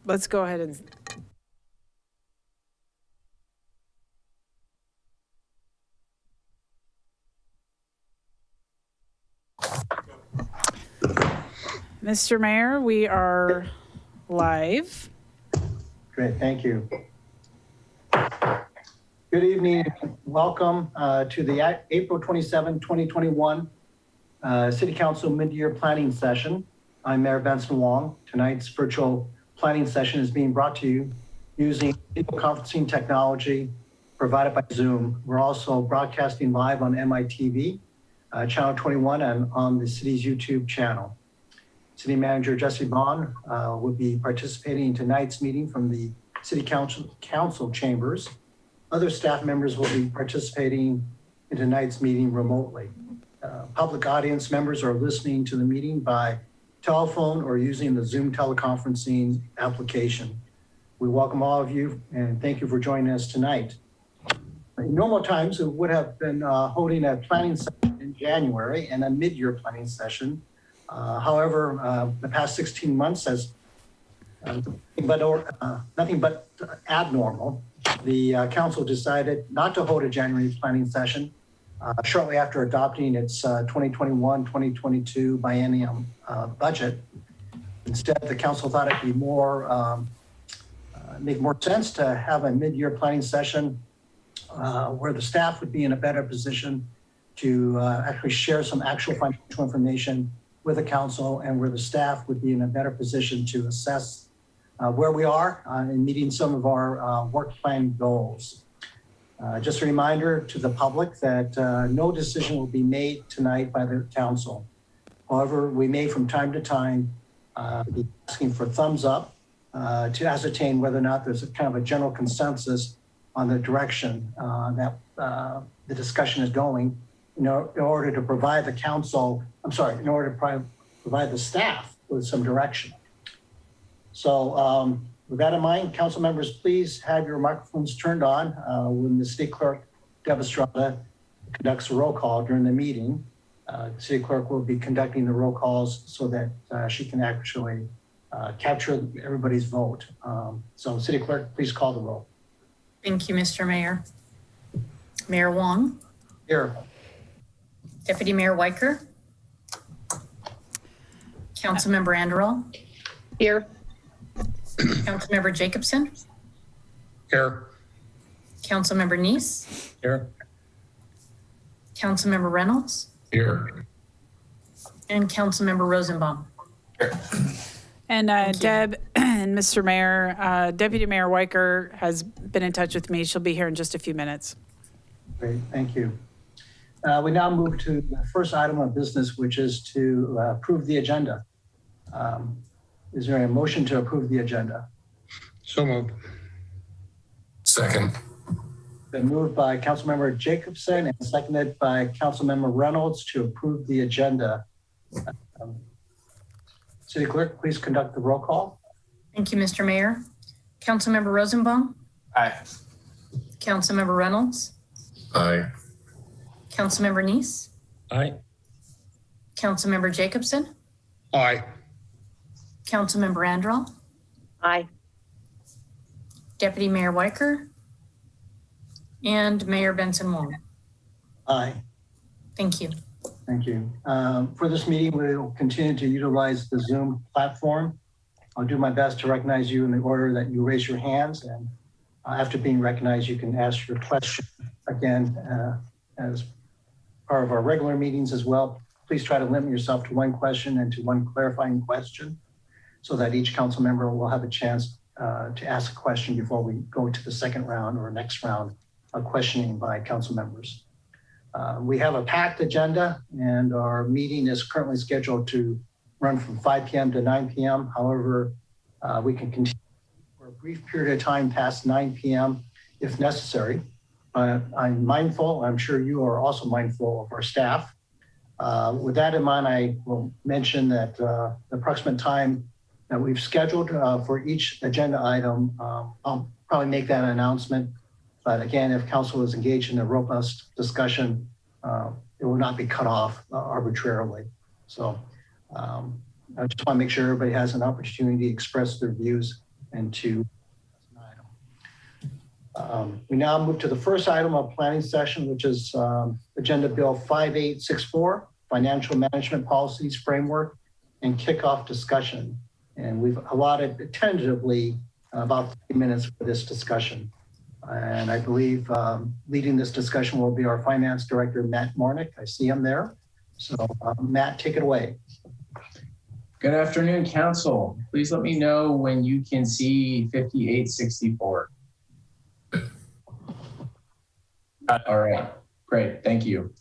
let's go ahead and. Mr. Mayor, we are live. Great, thank you. Good evening. Welcome to the April 27, 2021 City Council mid-year planning session. I'm Mayor Benson Wong. Tonight's virtual planning session is being brought to you using video conferencing technology provided by Zoom. We're also broadcasting live on MITV, Channel 21, and on the city's YouTube channel. City Manager Jesse Bond will be participating in tonight's meeting from the City Council chambers. Other staff members will be participating in tonight's meeting remotely. Public audience members are listening to the meeting by telephone or using the Zoom teleconferencing application. We welcome all of you and thank you for joining us tonight. In normal times, we would have been holding a planning session in January and a mid-year planning session. However, the past 16 months has nothing but abnormal. The council decided not to hold a January planning session shortly after adopting its 2021-2022 biennium budget. Instead, the council thought it'd be make more sense to have a mid-year planning session where the staff would be in a better position to actually share some actual financial information with the council, and where the staff would be in a better position to assess where we are in meeting some of our work plan goals. Just a reminder to the public that no decision will be made tonight by the council. However, we may from time to time be asking for thumbs up to ascertain whether or not there's a kind of a general consensus on the direction that the discussion is going, in order to provide the council, in order to provide the staff with some direction. So with that in mind, council members, please have your microphones turned on when the city clerk, Deb Estrada, conducts a roll call during the meeting. The city clerk will be conducting the roll calls so that she can actually capture everybody's vote. So city clerk, please call the roll. Thank you, Mr. Mayor. Mayor Wong. Here. Deputy Mayor Weicker. Councilmember Anderell. Here. Councilmember Jacobson. Here. Councilmember Neese. Here. Councilmember Reynolds. Here. And Councilmember Rosenbaum. Here. And Deb and Mr. Mayor, Deputy Mayor Weicker has been in touch with me. She'll be here in just a few minutes. Great, thank you. We now move to the first item of business, which is to approve the agenda. Is there a motion to approve the agenda? So moved. Second. Been moved by Councilmember Jacobson and seconded by Councilmember Reynolds to approve the agenda. City Clerk, please conduct the roll call. Thank you, Mr. Mayor. Councilmember Rosenbaum. Aye. Councilmember Reynolds. Aye. Councilmember Neese. Aye. Councilmember Jacobson. Aye. Councilmember Anderell. Aye. Deputy Mayor Weicker. And Mayor Benson Wong. Aye. Thank you. Thank you. For this meeting, we will continue to utilize the Zoom platform. I'll do my best to recognize you in the order that you raise your hands, and after being recognized, you can ask your question again as part of our regular meetings as well. Please try to limit yourself to one question and to one clarifying question so that each council member will have a chance to ask a question before we go to the second round or next round of questioning by council members. We have a packed agenda, and our meeting is currently scheduled to run from 5 p.m. to 9 p.m. However, we can continue for a brief period of time past 9 p.m. if necessary. I'm mindful, I'm sure you are also mindful of our staff. With that in mind, I will mention that the approximate time that we've scheduled for each agenda item, I'll probably make that an announcement. But again, if council is engaged in a robust discussion, it will not be cut off arbitrarily. So I just want to make sure everybody has an opportunity to express their views and to. We now move to the first item of planning session, which is Agenda Bill 5864, Financial Management Policies Framework and Kickoff Discussion. And we've allotted tentatively about 30 minutes for this discussion. And I believe leading this discussion will be our Finance Director, Matt Mornick. I see him there. So Matt, take it away. Good afternoon, Council. Please let me know when you can see 5864. All right, great, thank you.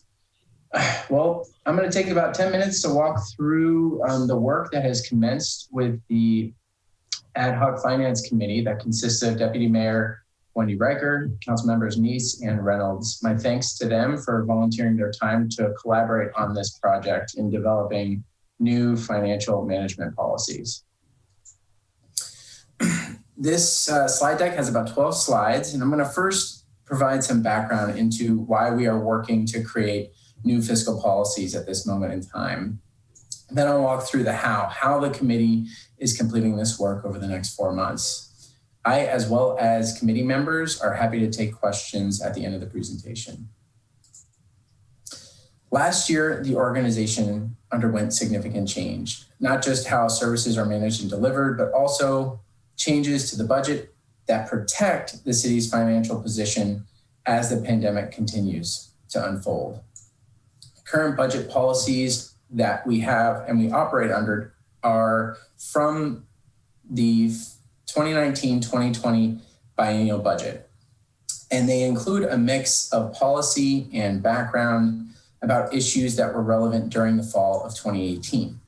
Well, I'm going to take about 10 minutes to walk through the work that has commenced with the Ad Hoc Finance Committee that consists of Deputy Mayor Wendy Riker, Council Members Neese and Reynolds. My thanks to them for volunteering their time to collaborate on this project in developing new financial management policies. This slide deck has about 12 slides, and I'm going to first provide some background into why we are working to create new fiscal policies at this moment in time. And then I'll walk through the how the committee is completing this work over the next 4 months. I, as well as committee members, are happy to take questions at the end of the presentation. Last year, the organization underwent significant change, not just how services are managed and delivered, but also changes to the budget that protect the city's financial position as the pandemic continues to unfold. Current budget policies that we have and we operate under are from the 2019-2020 biennial budget. And they include a mix of policy and background about issues that were relevant during the fall of 2018.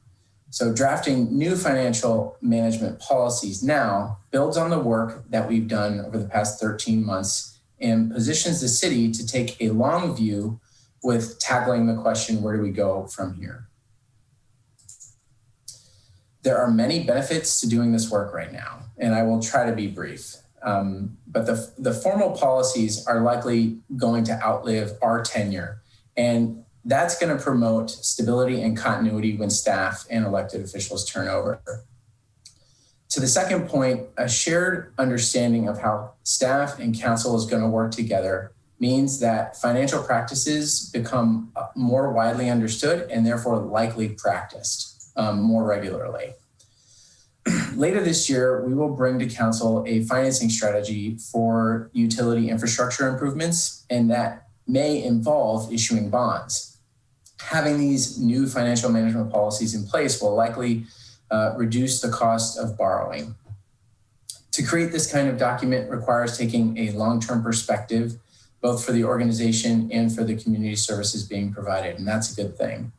So drafting new financial management policies now builds on the work that we've done over the past 13 months and positions the city to take a long view with tackling the question, where do we go from here? There are many benefits to doing this work right now, and I will try to be brief. But the formal policies are likely going to outlive our tenure, and that's going to promote stability and continuity when staff and elected officials turn over. To the second point, a shared understanding of how staff and council is going to work together means that financial practices become more widely understood and therefore likely practiced more regularly. Later this year, we will bring to council a financing strategy for utility infrastructure improvements, and that may involve issuing bonds. Having these new financial management policies in place will likely reduce the cost of borrowing. To create this kind of document requires taking a long-term perspective, both for the organization and for the community services being provided, and that's a good thing.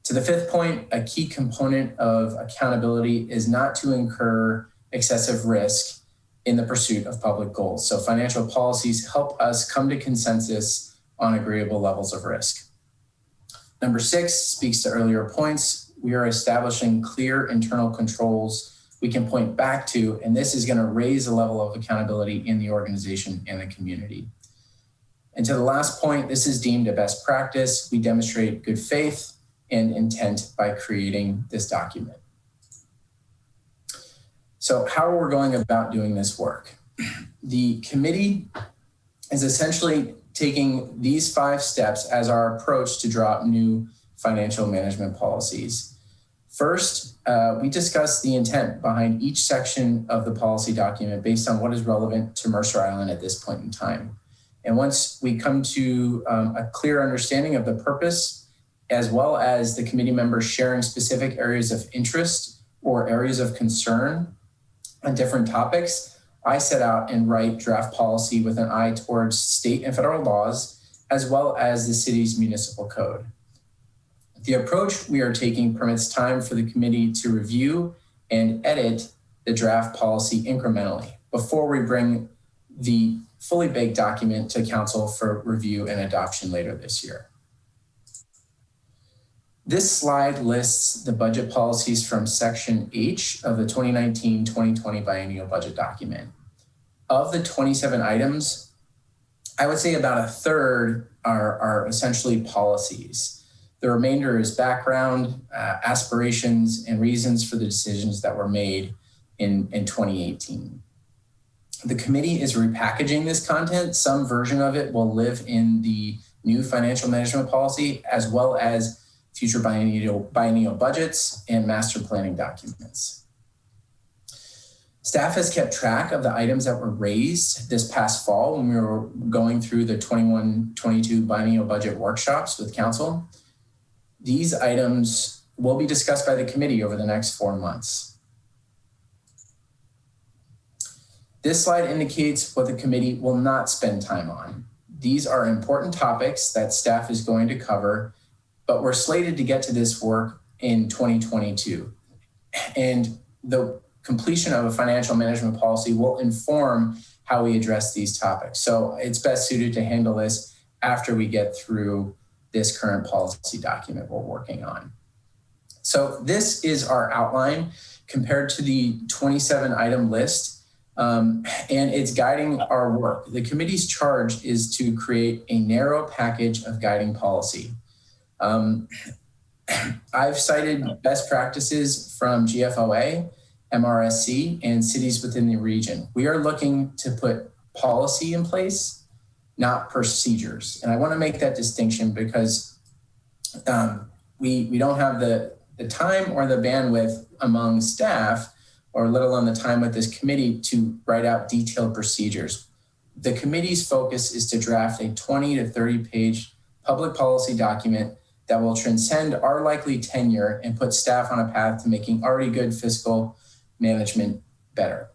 To the fifth point, a key component of accountability is not to incur excessive risk in the pursuit of public goals. So financial policies help us come to consensus on agreeable levels of risk. Number 6 speaks to earlier points. We are establishing clear internal controls we can point back to, and this is going to raise the level of accountability in the organization and the community. And to the last point, this is deemed a best practice. We demonstrate good faith and intent by creating this document. So how are we going about doing this work? The committee is essentially taking these 5 steps as our approach to draw up new financial management policies. First, we discuss the intent behind each section of the policy document based on what is relevant to Mercer Island at this point in time. And once we come to a clear understanding of the purpose, as well as the committee members sharing specific areas of interest or areas of concern on different topics, I set out and write draft policy with an eye towards state and federal laws, as well as the city's municipal code. The approach we are taking permits time for the committee to review and edit the draft policy incrementally before we bring the fully baked document to council for review and adoption later this year. This slide lists the budget policies from Section H of the 2019-2020 biennial budget document. Of the 27 items, I would say about a third are essentially policies. The remainder is background, aspirations, and reasons for the decisions that were made in 2018. The committee is repackaging this content. Some version of it will live in the new financial management policy, as well as future biennial budgets and master planning documents. Staff has kept track of the items that were raised this past fall when we were going through the 21-22 biennial budget workshops with council. These items will be discussed by the committee over the next 4 months. This slide indicates what the committee will not spend time on. These are important topics that staff is going to cover, but we're slated to get to this work in 2022. And the completion of a financial management policy will inform how we address these topics. So it's best suited to handle this after we get through this current policy document we're working on. So this is our outline compared to the 27 item list, and it's guiding our work. The committee's charge is to create a narrow package of guiding policy. I've cited best practices from GFOA, MRSC, and cities within the region. We are looking to put policy in place, not procedures. And I want to make that distinction because we don't have the time or the bandwidth among staff, or let alone the time with this committee, to write out detailed procedures. The committee's focus is to draft a 20 to 30 page public policy document that will transcend our likely tenure and put staff on a path to making already good fiscal management better.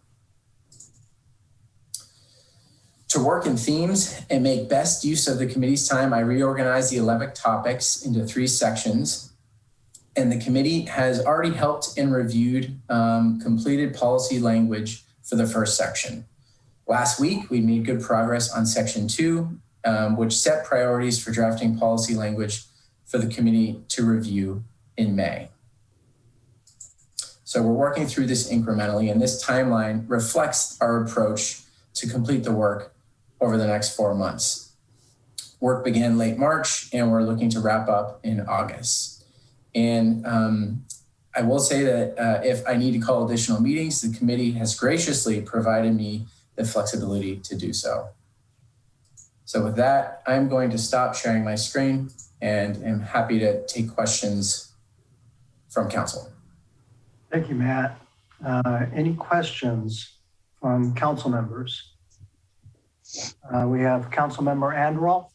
To work in themes and make best use of the committee's time, I reorganized the 11 topics into 3 sections, and the committee has already helped and reviewed completed policy language for the first section. Last week, we made good progress on section 2, which set priorities for drafting policy language for the committee to review in May. So we're working through this incrementally, and this timeline reflects our approach to complete the work over the next 4 months. Work began late March, and we're looking to wrap up in August. And I will say that if I need to call additional meetings, the committee has graciously provided me the flexibility to do so. So with that, I'm going to stop sharing my screen and am happy to take questions from council. Thank you, Matt. Any questions from council members? We have Council Member Anderl.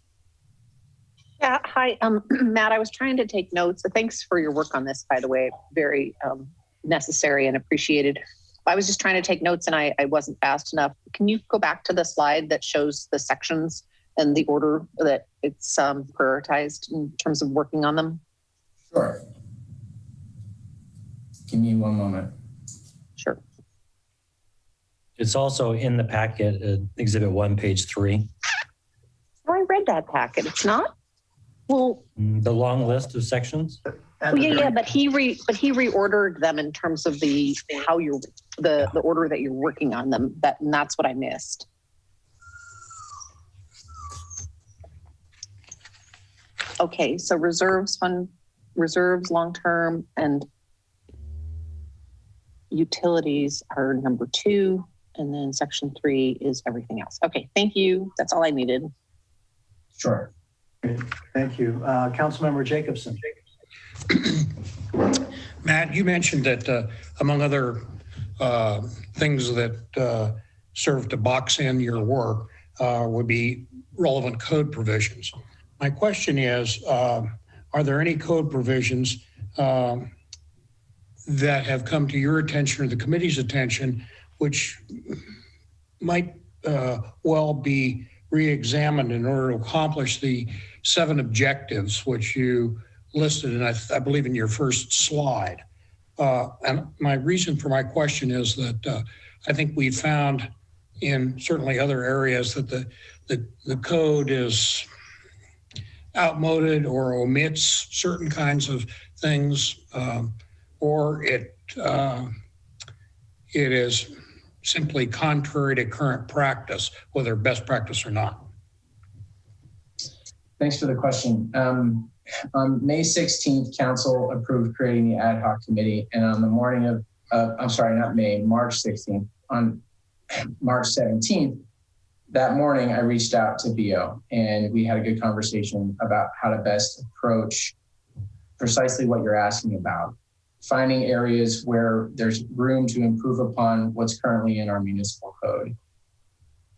Yeah, hi, Matt, I was trying to take notes. Thanks for your work on this, by the way, very necessary and appreciated. I was just trying to take notes and I wasn't fast enough. Can you go back to the slide that shows the sections and the order that it's prioritized in terms of working on them? Sure. Give me one moment. Sure. It's also in the packet, Exhibit 1, page 3. Oh, I read that packet. It's not? Well, The long list of sections? yeah, but he reordered them in terms of the order that you're working on them. And that's what I missed. Okay, so reserves, long-term, and utilities are number 2, and then section 3 is everything else. Okay, thank you. That's all I needed. Sure. Great. Thank you. Councilmember Jacobson. Matt, you mentioned that among other things that serve to box in your work would be relevant code provisions. My question is, are there any code provisions that have come to your attention or the committee's attention which might well be re-examined in order to accomplish the 7 objectives which you listed, and I believe in your first slide? And my reason for my question is that I think we found in certainly other areas that the code is outmoded or omits certain kinds of things, or it is simply contrary to current practice, whether best practice or not. Thanks for the question. On May 16th, council approved creating the ad hoc committee. And on the morning of, March 16th, on March 17th, that morning I reached out to BO and we had a good conversation about how to best approach precisely what you're asking about. Finding areas where there's room to improve upon what's currently in our municipal code.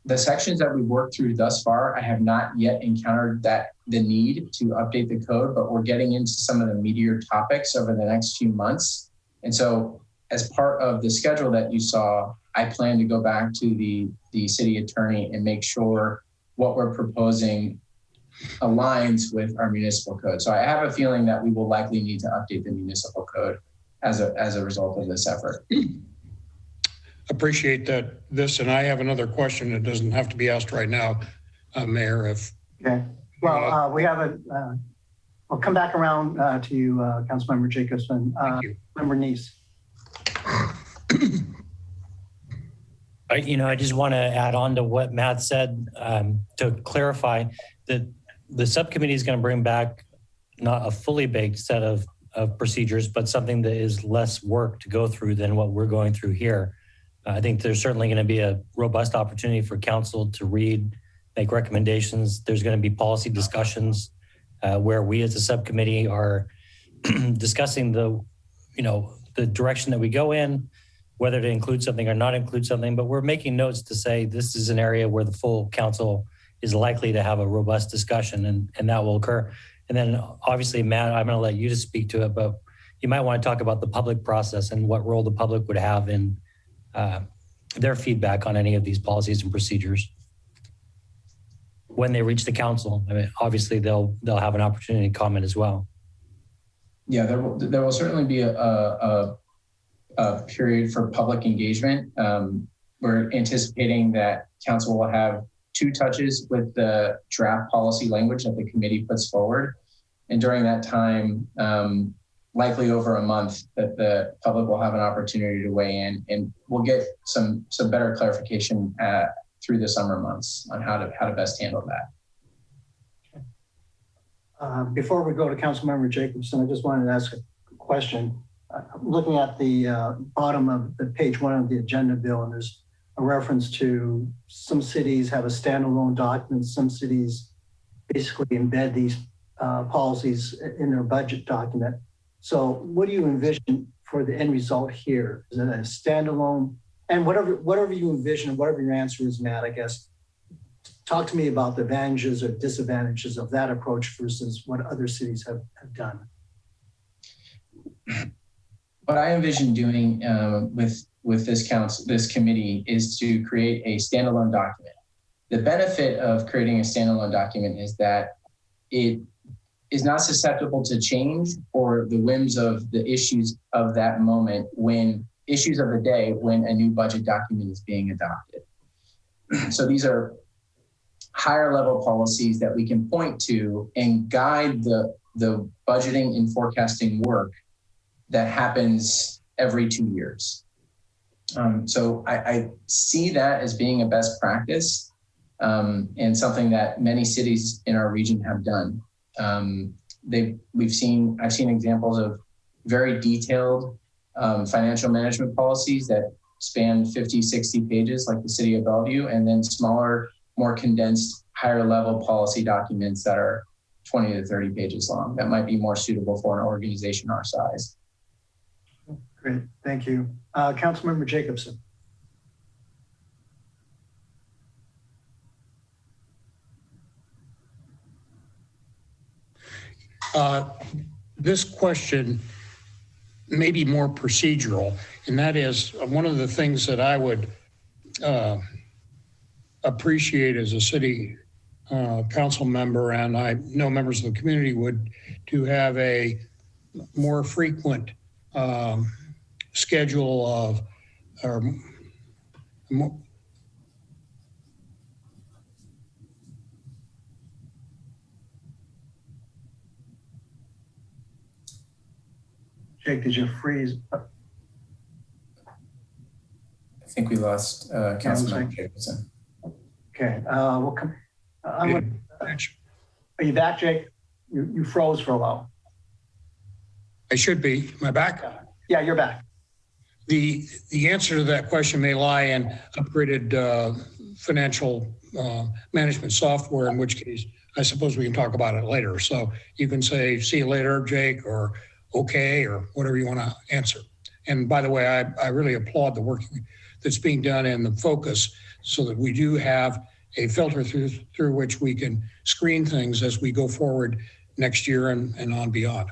The sections that we've worked through thus far, I have not yet encountered the need to update the code, but we're getting into some of the meatier topics over the next few months. And so as part of the schedule that you saw, I plan to go back to the city attorney and make sure what we're proposing aligns with our municipal code. So I have a feeling that we will likely need to update the municipal code as a result of this effort. Appreciate this, and I have another question that doesn't have to be asked right now, Mayor. Okay. Well, we have we'll come back around to you, Councilmember Jacobson. Thank you. Member Neese. I just want to add on to what Matt said to clarify that the subcommittee is going to bring back not a fully baked set of procedures, but something that is less work to go through than what we're going through here. I think there's certainly going to be a robust opportunity for council to read, make recommendations. There's going to be policy discussions where we as a subcommittee are discussing the direction that we go in, whether to include something or not include something, but we're making notes to say this is an area where the full council is likely to have a robust discussion and that will occur. And then obviously, Matt, I'm going to let you to speak to it, but you might want to talk about the public process and what role the public would have in their feedback on any of these policies and procedures when they reach the council. I mean, obviously they'll have an opportunity to comment as well. Yeah, there will certainly be a period for public engagement. We're anticipating that council will have 2 touches with the draft policy language that the committee puts forward. And during that time, likely over a month, that the public will have an opportunity to weigh in, and we'll get some better clarification through the summer months on how to best handle that. Before we go to Councilmember Jacobson, I just wanted to ask a question. Looking at the bottom of the page 1 of the agenda bill, and there's a reference to some cities have a standalone document. Some cities basically embed these policies in their budget document. So what do you envision for the end result here? Is it a standalone? And whatever you envision, whatever your answer is, Matt, I guess, talk to me about the advantages or disadvantages of that approach versus what other cities have done. What I envision doing with this committee is to create a standalone document. The benefit of creating a standalone document is that it is not susceptible to change or the whims of the issues of that moment, when issues of the day when a new budget document is being adopted. So these are higher level policies that we can point to and guide the budgeting and forecasting work that happens every 2 years. So I see that as being a best practice and something that many cities in our region have done. I've seen examples of very detailed financial management policies that span 50, 60 pages, like the city of Bellevue, and then smaller, more condensed, higher level policy documents that are 20 to 30 pages long. That might be more suitable for an organization our size. Great, thank you. Councilmember Jacobson. This question may be more procedural, and that is one of the things that I would appreciate as a city council member, and I know members of the community would, to have a more frequent schedule of Jake, did you freeze? I think we lost Councilmember Jacobson. Okay, we'll come. Are you back, Jake? You froze for a while. I should be. Am I back? Yeah, you're back. The answer to that question may lie in upgraded financial management software, in which case I suppose we can talk about it later. So you can say, see you later, Jake, or okay, or whatever you want to answer. And by the way, I really applaud the work that's being done and the focus so that we do have a filter through which we can screen things as we go forward next year and on beyond.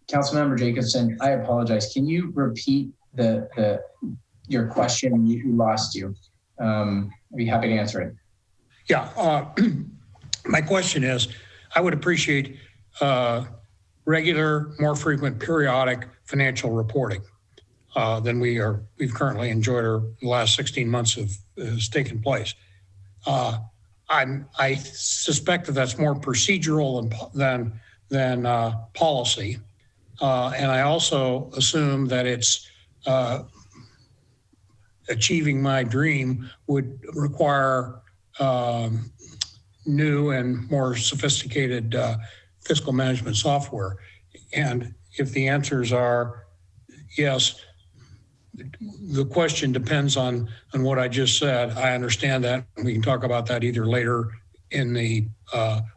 Councilmember Jacobson, I apologize. Can you repeat your question? You lost you. I'd be happy to answer it. Yeah, my question is, I would appreciate regular, more frequent, periodic financial reporting than we've currently enjoyed the last 16 months has taken place. I suspect that that's more procedural than policy. And I also assume that it's achieving my dream would require new and more sophisticated fiscal management software. And if the answers are yes, the question depends on what I just said. I understand that. We can talk about that either later in the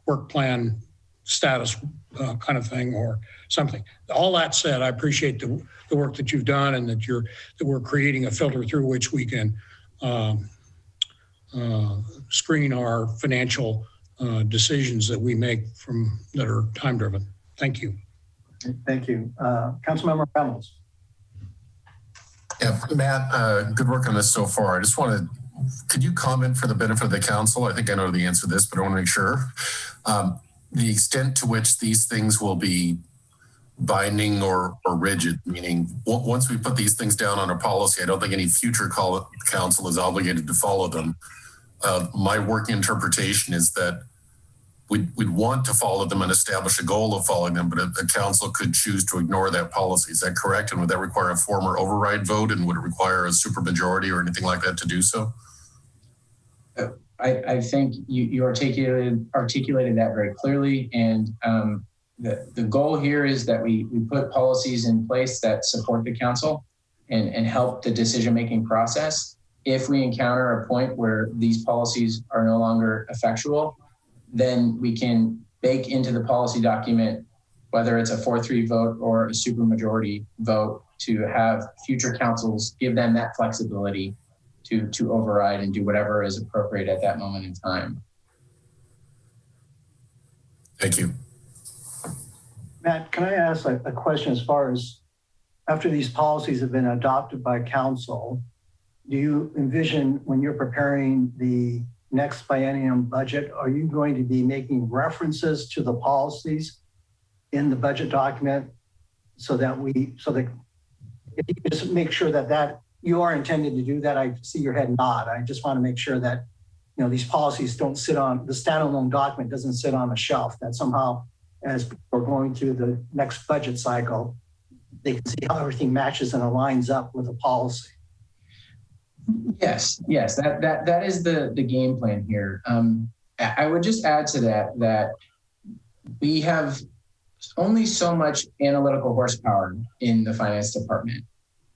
work plan status kind of thing or something. All that said, I appreciate the work that you've done and that we're creating a filter through which we can screen our financial decisions that we make that are time driven. Thank you. Thank you. Councilmember Reynolds. Yeah, Matt, good work on this so far. I just could you comment for the benefit of the council? I think I know the answer to this, but I want to make sure. The extent to which these things will be binding or rigid, meaning once we put these things down on a policy, I don't think any future council is obligated to follow them. My working interpretation is that we'd want to follow them and establish a goal of following them, but a council could choose to ignore that policy. Is that correct? And would that require a former override vote? And would it require a supermajority or anything like that to do so? I think you articulated that very clearly. And the goal here is that we put policies in place that support the council and help the decision-making process. If we encounter a point where these policies are no longer effectual, then we can bake into the policy document, whether it's a 4-3 vote or a supermajority vote, to have future councils give them that flexibility to override and do whatever is appropriate at that moment in time. Thank you. Matt, can I ask a question as far as after these policies have been adopted by council, do you envision when you're preparing the next biennium budget, are you going to be making references to the policies in the budget document so that if you just make sure that you are intended to do that? I see your head nod. I just want to make sure that, these policies don't sit on, the standalone document doesn't sit on a shelf, that somehow as we're going through the next budget cycle, they can see how everything matches and aligns up with a policy. Yes, that is the game plan here. I would just add to that we have only so much analytical horsepower in the finance department.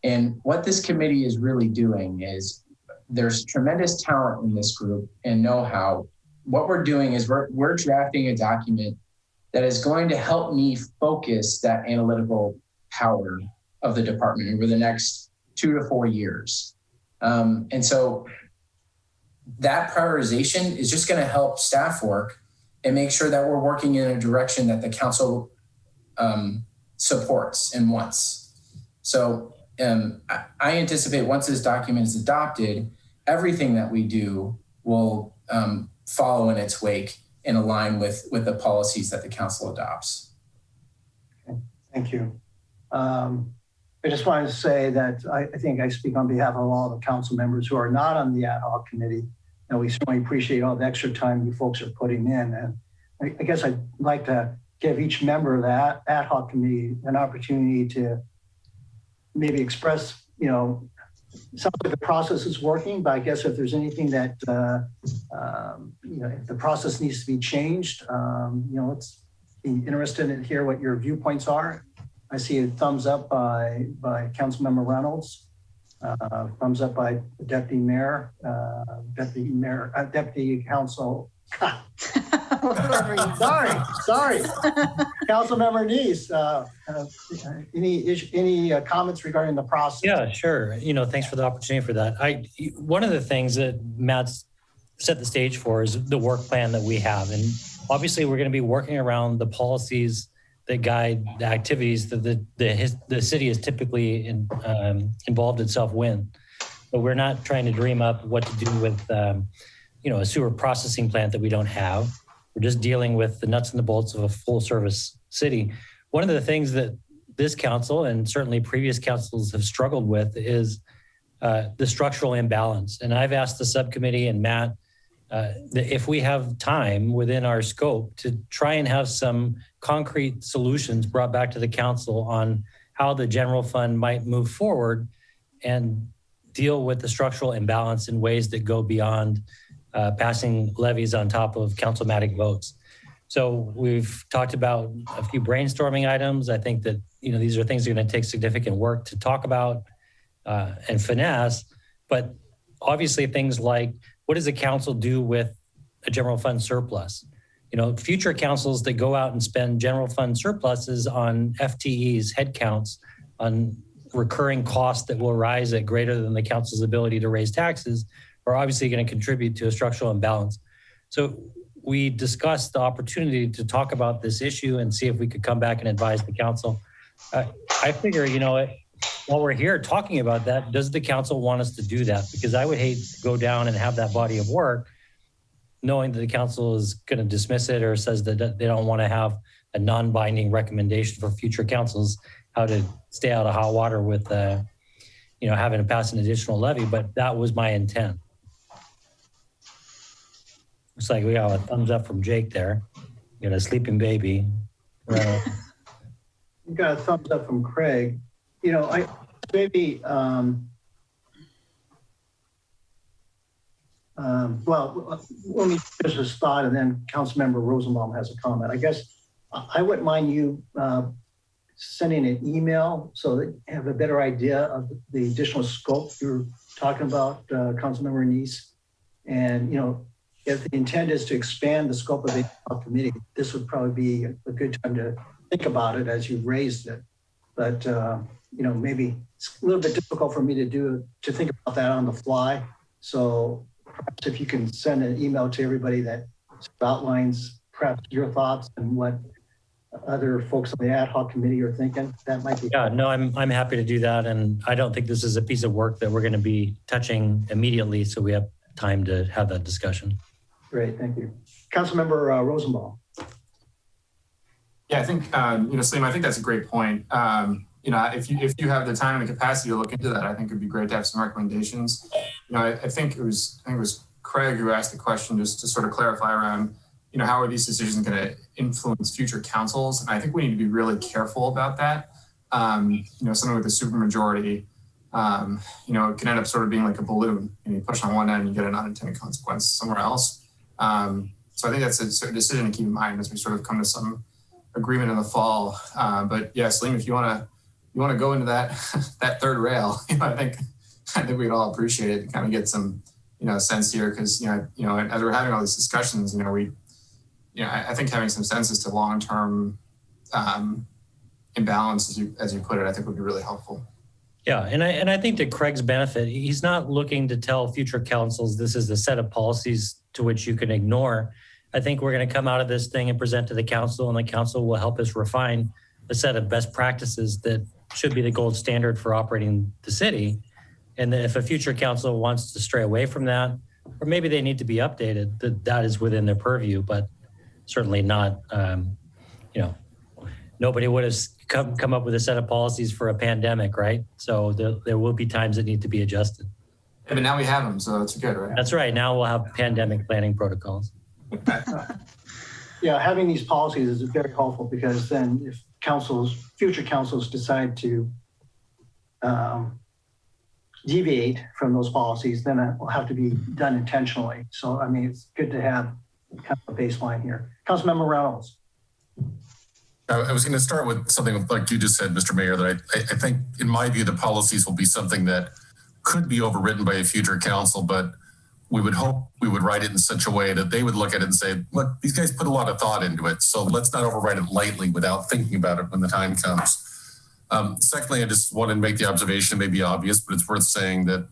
And what this committee is really doing is there's tremendous talent in this group and know-how. What we're doing is we're drafting a document that is going to help me focus that analytical power of the department over the next 2 to 4 years. And so that prioritization is just going to help staff work and make sure that we're working in a direction that the council supports and wants. So I anticipate once this document is adopted, everything that we do will follow in its wake and align with the policies that the council adopts. Okay. Thank you. I just wanted to say that I think I speak on behalf of all the council members who are not on the ad hoc committee, and we certainly appreciate all the extra time you folks are putting in. And I guess I'd like to give each member of the ad hoc committee an opportunity to maybe express, sounds like the process is working, but I guess if there's anything that, if the process needs to be changed, let's be interested in hear what your viewpoints are. I see a thumbs up by Councilmember Reynolds, thumbs up by the Deputy Mayor, Deputy Council. Sorry. Councilmember Neese, any comments regarding the process? Yeah, sure. Thanks for the opportunity for that. One of the things that Matt's set the stage for is the work plan that we have. And obviously we're going to be working around the policies that guide the activities that the city is typically involved itself with. But we're not trying to dream up what to do with a sewer processing plant that we don't have. We're just dealing with the nuts and the bolts of a full service city. One of the things that this council and certainly previous councils have struggled with is the structural imbalance. And I've asked the subcommittee and Matt that if we have time within our scope to try and have some concrete solutions brought back to the council on how the general fund might move forward and deal with the structural imbalance in ways that go beyond passing levies on top of councilmatic votes. So we've talked about a few brainstorming items. I think that, these are things that are going to take significant work to talk about and finesse, but obviously things like what does the council do with a general fund surplus? Future councils that go out and spend general fund surpluses on FTEs, headcounts, on recurring costs that will rise at greater than the council's ability to raise taxes are obviously going to contribute to a structural imbalance. So we discussed the opportunity to talk about this issue and see if we could come back and advise the council. I figure, while we're here talking about that, does the council want us to do that? Because I would hate to go down and have that body of work knowing that the council is going to dismiss it or says that they don't want to have a non-binding recommendation for future councils how to stay out of hot water with, having to pass an additional levy. But that was my intent. Looks like we got a thumbs up from Jake there. We got a sleeping baby. You got a thumbs up from Craig. Let me finish this thought and then Councilmember Rosenbaum has a comment. I guess I wouldn't mind you sending an email so that you have a better idea of the additional scope you're talking about, Councilmember Neese. And, if the intent is to expand the scope of the committee, this would probably be a good time to think about it as you've raised it. But, maybe it's a little bit difficult for me to think about that on the fly. So perhaps if you can send an email to everybody that outlines perhaps your thoughts and what other folks on the ad hoc committee are thinking, that might be. Yeah, no, I'm happy to do that. And I don't think this is a piece of work that we're going to be touching immediately. So we have time to have that discussion. Great, thank you. Councilmember Rosenbaum. Yeah, I think, Salim, I think that's a great point. If you have the time and the capacity to look into that, I think it'd be great to have some recommendations. I think it was Craig who asked the question just to sort of clarify around, how are these decisions going to influence future councils? And I think we need to be really careful about that. Something with a supermajority, it can end up sort of being like a balloon. You push on one end, and you get an unintended consequence somewhere else. So I think that's a decision to keep in mind as we sort of come to some agreement in the fall. But yeah, Salim, if you want to go into that that third rail, I think we'd all appreciate it and kind of get some sense here because as we're having all these discussions, I think having some sense as to long-term imbalance, as you put it, I think would be really helpful. Yeah, and I think to Craig's benefit, he's not looking to tell future councils this is the set of policies to which you can ignore. I think we're going to come out of this thing and present to the council, and the council will help us refine a set of best practices that should be the gold standard for operating the city. And that if a future council wants to stray away from that, or maybe they need to be updated, that is within their purview, but certainly not, nobody would have come up with a set of policies for a pandemic, right? So there will be times that need to be adjusted. Yeah, but now we have them, so it's good, right? That's right. Now we'll have pandemic planning protocols. Yeah, having these policies is very helpful because then if future councils decide to deviate from those policies, then it will have to be done intentionally. So, I mean, it's good to have kind of a baseline here. Councilmember Reynolds. I was going to start with something like you just said, Mr. Mayor, that I think, in my view, the policies will be something that could be overwritten by a future council, but we would hope we would write it in such a way that they would look at it and say, look, these guys put a lot of thought into it, so let's not overwrite it lightly without thinking about it when the time comes. Secondly, I just wanted to make the observation, it may be obvious, but it's worth saying that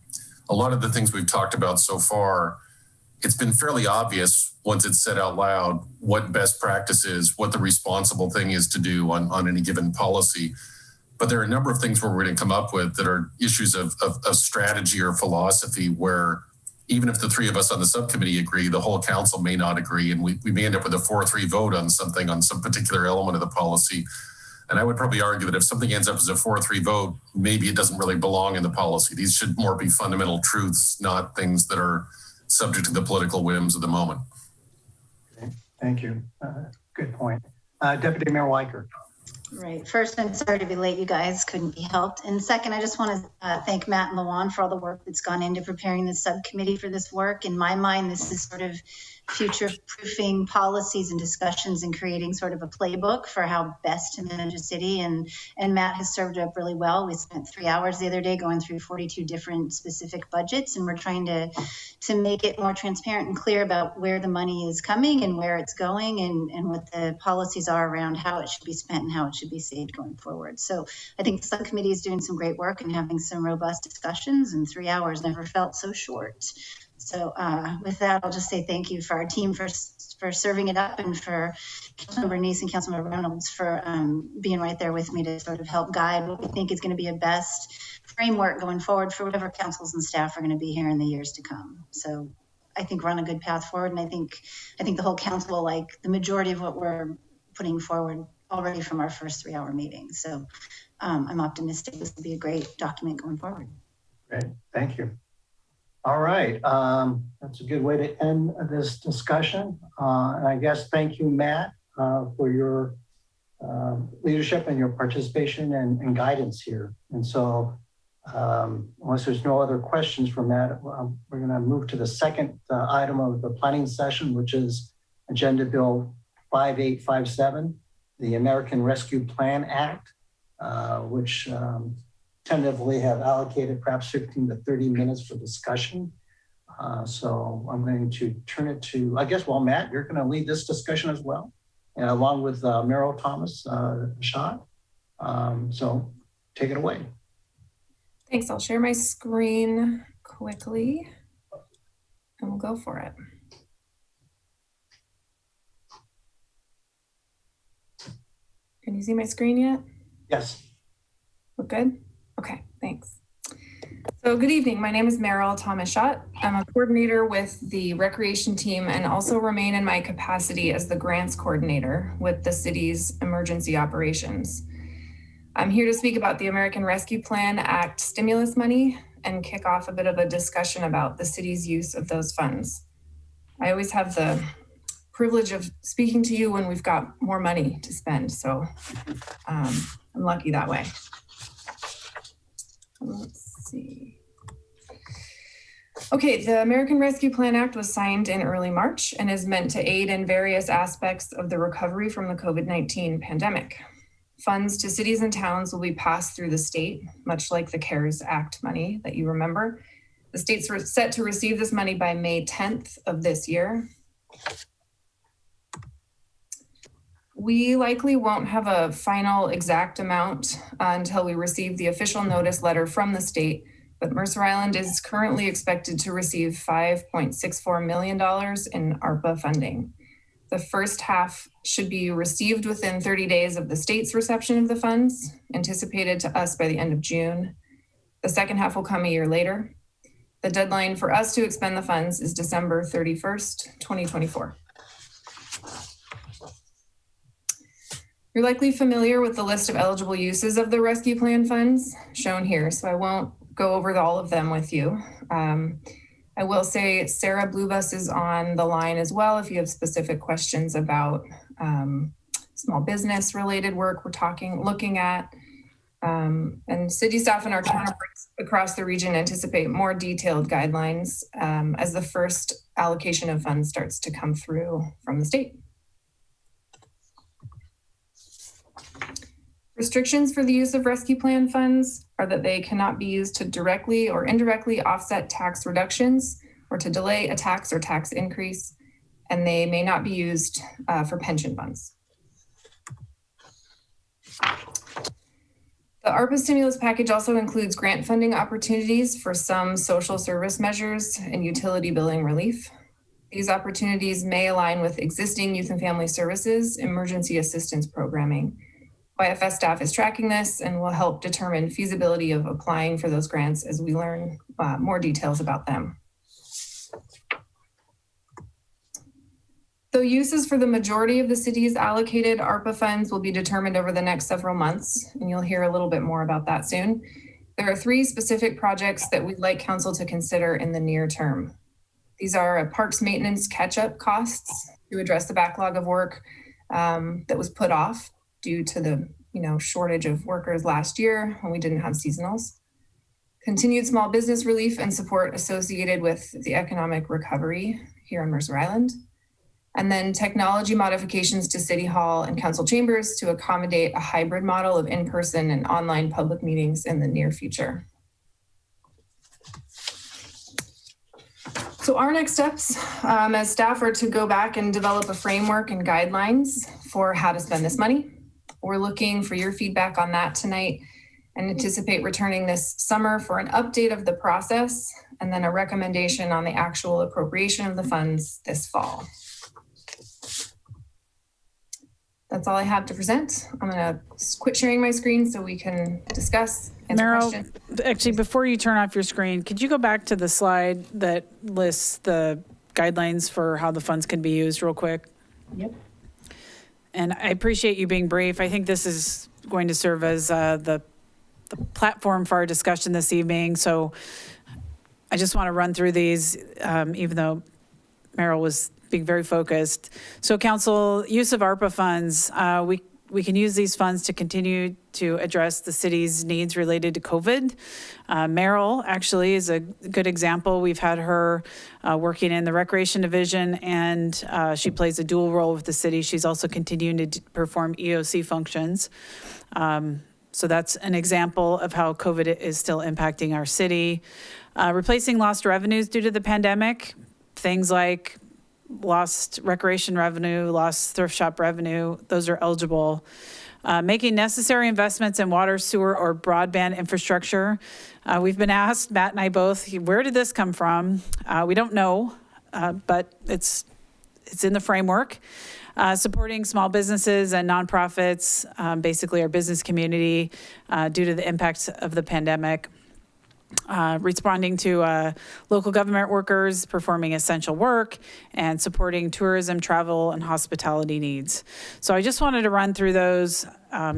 a lot of the things we've talked about so far, it's been fairly obvious once it's said out loud what best practice is, what the responsible thing is to do on any given policy. But there are a number of things where we're going to come up with that are issues of strategy or philosophy where even if the three of us on the subcommittee agree, the whole council may not agree. And we may end up with a 4-3 vote on something, on some particular element of the policy. And I would probably argue that if something ends up as a 4-3 vote, maybe it doesn't really belong in the policy. These should more be fundamental truths, not things that are subject to the political whims of the moment. Okay. Thank you. Good point. Deputy Mayor Weicker. Right. First, I'm sorry to be late. You guys couldn't be helped. And second, I just want to thank Matt and Lawan for all the work that's gone into preparing the subcommittee for this work. In my mind, this is sort of future-proofing policies and discussions and creating sort of a playbook for how best to manage a city. And Matt has served it up really well. We spent 3 hours the other day going through 42 different specific budgets, and we're trying to make it more transparent and clear about where the money is coming and where it's going and what the policies are around how it should be spent and how it should be saved going forward. So I think the subcommittee is doing some great work and having some robust discussions, and 3 hours never felt so short. So with that, I'll just say thank you for our team for serving it up, and for Councilmember Neese and Councilmember Reynolds for being right there with me to sort of help guide what we think is going to be a best framework going forward for whatever councils and staff are going to be here in the years to come. So I think we're on a good path forward, and I think the whole council will like the majority of what we're putting forward already from our first 3 hour meeting. So I'm optimistic this will be a great document going forward. Great. Thank you. All right. That's a good way to end this discussion. And I guess thank you, Matt, for your leadership and your participation and guidance here. And so unless there's no other questions for Matt, we're going to move to the second item of the planning session, which is Agenda Bill 5857, the American Rescue Plan Act, which tentatively have allocated perhaps 15 to 30 minutes for discussion. So I'm going to turn it to, I guess, well, Matt, you're going to lead this discussion as well, and along with Merrill Thomas Shot. So take it away. Thanks. I'll share my screen quickly and we'll go for it. Can you see my screen yet? Yes. Look good? Okay, thanks. So good evening. My name is Merrill Thomas Shot. I'm a coordinator with the recreation team and also remain in my capacity as the grants coordinator with the city's emergency operations. I'm here to speak about the American Rescue Plan Act stimulus money and kick off a bit of a discussion about the city's use of those funds. I always have the privilege of speaking to you when we've got more money to spend, so I'm lucky that way. Let's see. Okay, the American Rescue Plan Act was signed in early March and is meant to aid in various aspects of the recovery from the COVID-19 pandemic. Funds to cities and towns will be passed through the state, much like the CARES Act money that you remember. The states were set to receive this money by May 10th of this year. We likely won't have a final exact amount until we receive the official notice letter from the state, but Mercer Island is currently expected to receive $5.64 million in ARPA funding. The first half should be received within 30 days of the state's reception of the funds, anticipated to us by the end of June. The second half will come a year later. The deadline for us to expend the funds is December 31st, 2024. You're likely familiar with the list of eligible uses of the rescue plan funds shown here, so I won't go over all of them with you. I will say Sarah Bluebus is on the line as well if you have specific questions about small business related work we're looking at. And city staff and our counterparts across the region anticipate more detailed guidelines as the first allocation of funds starts to come through from the state. Restrictions for the use of rescue plan funds are that they cannot be used to directly or indirectly offset tax reductions or to delay a tax or tax increase, and they may not be used for pension funds. The ARPA stimulus package also includes grant funding opportunities for some social service measures and utility billing relief. These opportunities may align with existing youth and family services emergency assistance programming. YFS staff is tracking this and will help determine feasibility of applying for those grants as we learn more details about them. Though uses for the majority of the city's allocated ARPA funds will be determined over the next several months, and you'll hear a little bit more about that soon, there are 3 specific projects that we'd like council to consider in the near term. These are parks maintenance catch-up costs to address the backlog of work that was put off due to the shortage of workers last year when we didn't have seasonals. Continued small business relief and support associated with the economic recovery here on Mercer Island. And then technology modifications to City Hall and council chambers to accommodate a hybrid model of in-person and online public meetings in the near future. So our next steps as staff are to go back and develop a framework and guidelines for how to spend this money. We're looking for your feedback on that tonight and anticipate returning this summer for an update of the process and then a recommendation on the actual appropriation of the funds this fall. That's all I have to present. I'm gonna quit sharing my screen so we can discuss, answer questions. Meryl, actually, before you turn off your screen, could you go back to the slide that lists the guidelines for how the funds can be used real quick? Yep. And I appreciate you being brief. I think this is going to serve as the platform for our discussion this evening. So I just want to run through these, even though Meryl was being very focused. So council, use of ARPA funds. We can use these funds to continue to address the city's needs related to COVID. Meryl actually is a good example. We've had her working in the recreation division, and she plays a dual role with the city. She's also continuing to perform EOC functions. So that's an example of how COVID is still impacting our city. Replacing lost revenues due to the pandemic, things like lost recreation revenue, lost thrift shop revenue, those are eligible. Making necessary investments in water, sewer, or broadband infrastructure. We've been asked, Matt and I both, where did this come from? We don't know, but it's in the framework. Supporting small businesses and nonprofits, basically our business community, due to the impacts of the pandemic. Responding to local government workers performing essential work and supporting tourism, travel, and hospitality needs. So I just wanted to run through those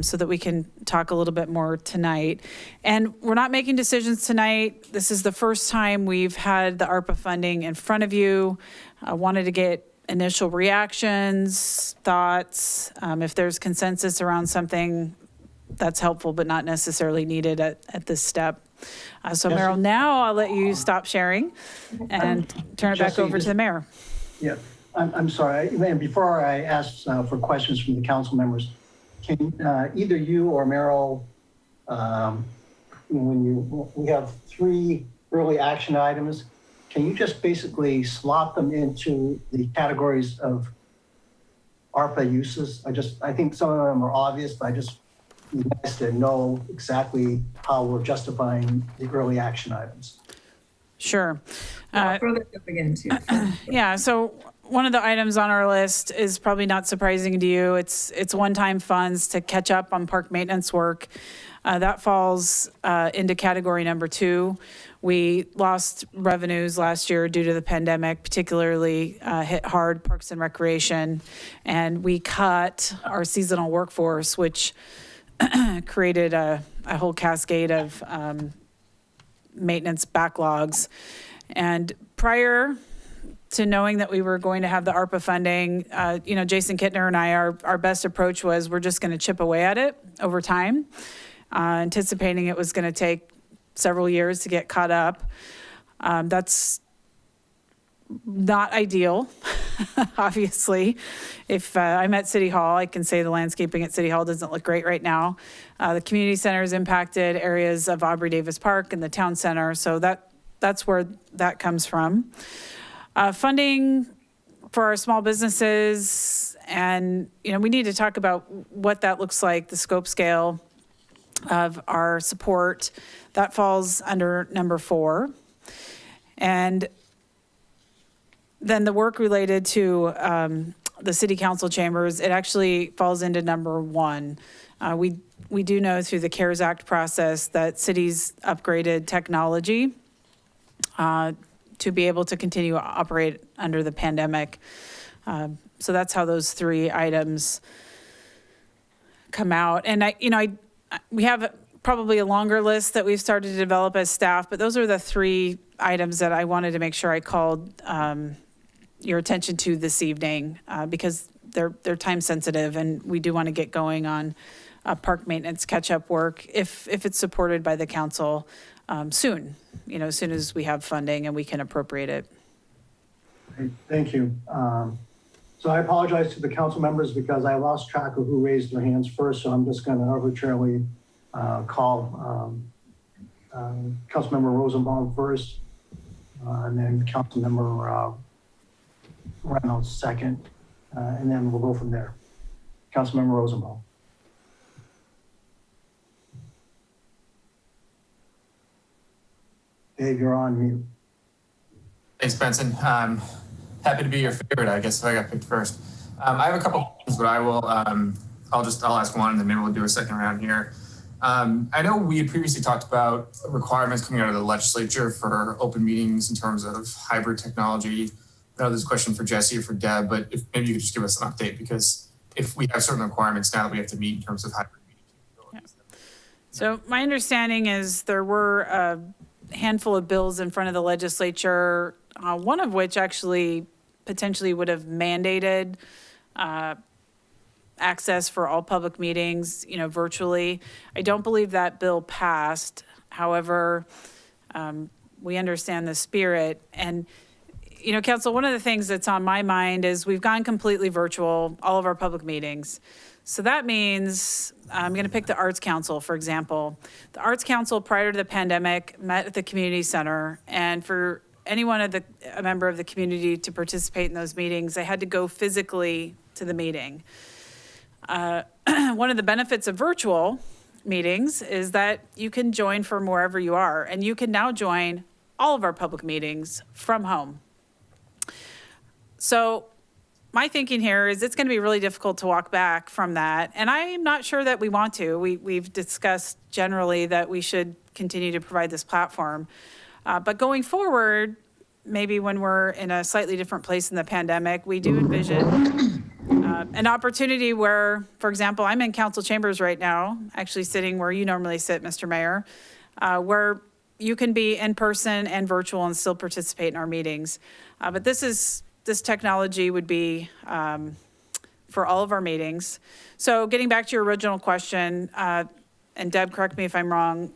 so that we can talk a little bit more tonight. And we're not making decisions tonight. This is the first time we've had the ARPA funding in front of you. I wanted to get initial reactions, thoughts. If there's consensus around something, that's helpful, but not necessarily needed at this step. So Meryl, now I'll let you stop sharing and turn it back over to the mayor. Yeah, I'm sorry. And before I ask for questions from the council members, can either you or Meryl, we have 3 early action items, can you just basically slot them into the categories of ARPA uses? I think some of them are obvious, but I just nice to know exactly how we're justifying the early action items. Sure. I'll throw this up again too. Yeah, so one of the items on our list is probably not surprising to you. It's one-time funds to catch up on park maintenance work. That falls into category number 2. We lost revenues last year due to the pandemic, particularly hit hard Parks and Recreation, and we cut our seasonal workforce, which created a whole cascade of maintenance backlogs. And prior to knowing that we were going to have the ARPA funding, Jason Kittner and I, our best approach was we're just going to chip away at it over time. anticipating it was going to take several years to get caught up. That's not ideal, obviously. If I'm at City Hall, I can say the landscaping at City Hall doesn't look great right now. The community center is impacted, areas of Aubrey Davis Park and the town center. So that's where that comes from. Funding for our small businesses, and we need to talk about what that looks like, the scope scale of our support. That falls under number 4. And then the work related to the city council chambers, it actually falls into number 1. We do know through the CARES Act process that cities upgraded technology to be able to continue to operate under the pandemic. So that's how those 3 items come out. And we have probably a longer list that we've started to develop as staff, but those are the 3 items that I wanted to make sure I called your attention to this evening because they're time sensitive, and we do want to get going on park maintenance catch-up work if it's supported by the council soon, as soon as we have funding and we can appropriate it. Great, thank you. So I apologize to the council members because I lost track of who raised their hands first, so I'm just going to arbitrarily call Councilmember Rosenbaum first, and then Councilmember Reynolds second, and then we'll go from there. Councilmember Rosenbaum. Dave, you're on mute. Thanks, Benson. Happy to be your favorite, I guess, if I got picked first. I have a couple questions, but I'll ask one and then maybe we'll do a second round here. I know we had previously talked about requirements coming out of the legislature for open meetings in terms of hybrid technology. I know there's a question for Jesse or for Deb, but if maybe you could just give us an update, because if we have certain requirements now that we have to meet in terms of hybrid meeting capabilities. Yeah. So my understanding is there were a handful of bills in front of the legislature, one of which actually potentially would have mandated access for all public meetings, virtually. I don't believe that bill passed. However, we understand the spirit. And, Council, one of the things that's on my mind is we've gone completely virtual, all of our public meetings. So that means, I'm going to pick the Arts Council, for example. The Arts Council, prior to the pandemic, met at the community center. And for a member of the community to participate in those meetings, they had to go physically to the meeting. One of the benefits of virtual meetings is that you can join from wherever you are, and you can now join all of our public meetings from home. So my thinking here is it's going to be really difficult to walk back from that, and I'm not sure that we want to. We've discussed generally that we should continue to provide this platform. But going forward, maybe when we're in a slightly different place in the pandemic, we do envision an opportunity where, for example, I'm in council chambers right now, actually sitting where you normally sit, Mr. Mayor, where you can be in person and virtual and still participate in our meetings. But this technology would be for all of our meetings. So getting back to your original question, and Deb, correct me if I'm wrong,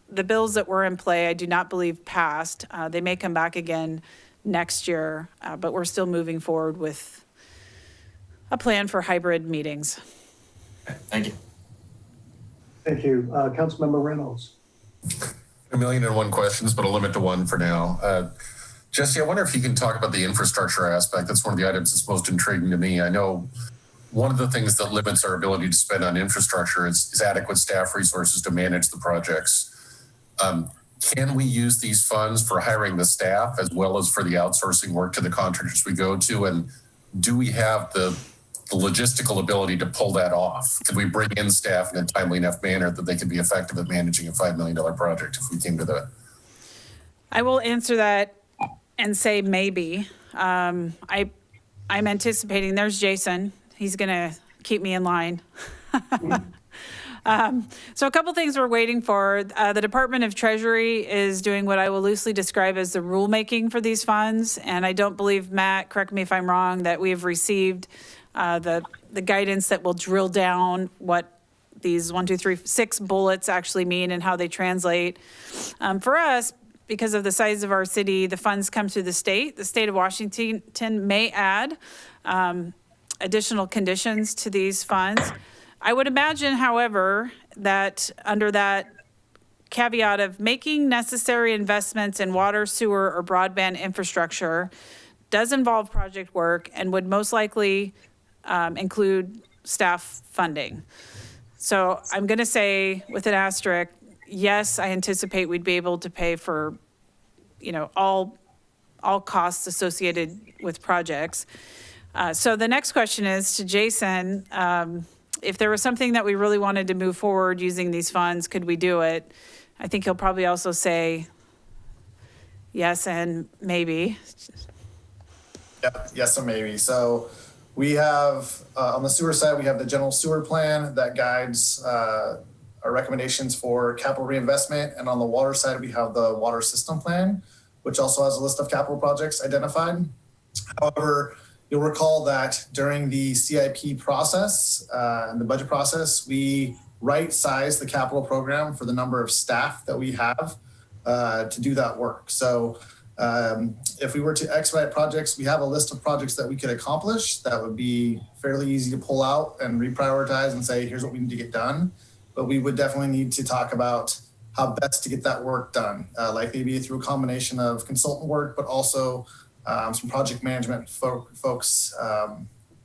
the bills that were in play, I do not believe passed. They may come back again next year, but we're still moving forward with a plan for hybrid meetings. Thank you. Thank you. Councilmember Reynolds. 1,000,001 questions, but I'll limit to one for now. Jesse, I wonder if you can talk about the infrastructure aspect. That's one of the items that's most intriguing to me. I know one of the things that limits our ability to spend on infrastructure is adequate staff resources to manage the projects. Can we use these funds for hiring the staff as well as for the outsourcing work to the contractors we go to? And do we have the logistical ability to pull that off? Could we bring in staff in a timely enough manner that they could be effective at managing a $5 million project if we came to that? I will answer that and say maybe. I'm anticipating, there's Jason. He's going to keep me in line. So a couple things we're waiting for. The Department of Treasury is doing what I will loosely describe as the rulemaking for these funds. And I don't believe, Matt, correct me if I'm wrong, that we have received the guidance that will drill down what these 6 bullets actually mean and how they translate. For us, because of the size of our city, the funds come through the state. The state of Washington may add additional conditions to these funds. I would imagine, however, that under that caveat of making necessary investments in water, sewer, or broadband infrastructure does involve project work and would most likely include staff funding. So I'm going to say with an asterisk, yes, I anticipate we'd be able to pay for, all costs associated with projects. So the next question is to Jason. If there was something that we really wanted to move forward using these funds, could we do it? I think he'll probably also say yes and maybe. Yep, yes or maybe. So we have, on the sewer side, we have the general sewer plan that guides our recommendations for capital reinvestment. And on the water side, we have the water system plan, which also has a list of capital projects identified. However, you'll recall that during the CIP process and the budget process, we right-size the capital program for the number of staff that we have to do that work. So if we were to expedite projects, we have a list of projects that we could accomplish that would be fairly easy to pull out and reprioritize and say, here's what we need to get done. But we would definitely need to talk about how best to get that work done, like maybe through a combination of consultant work, but also some project management folks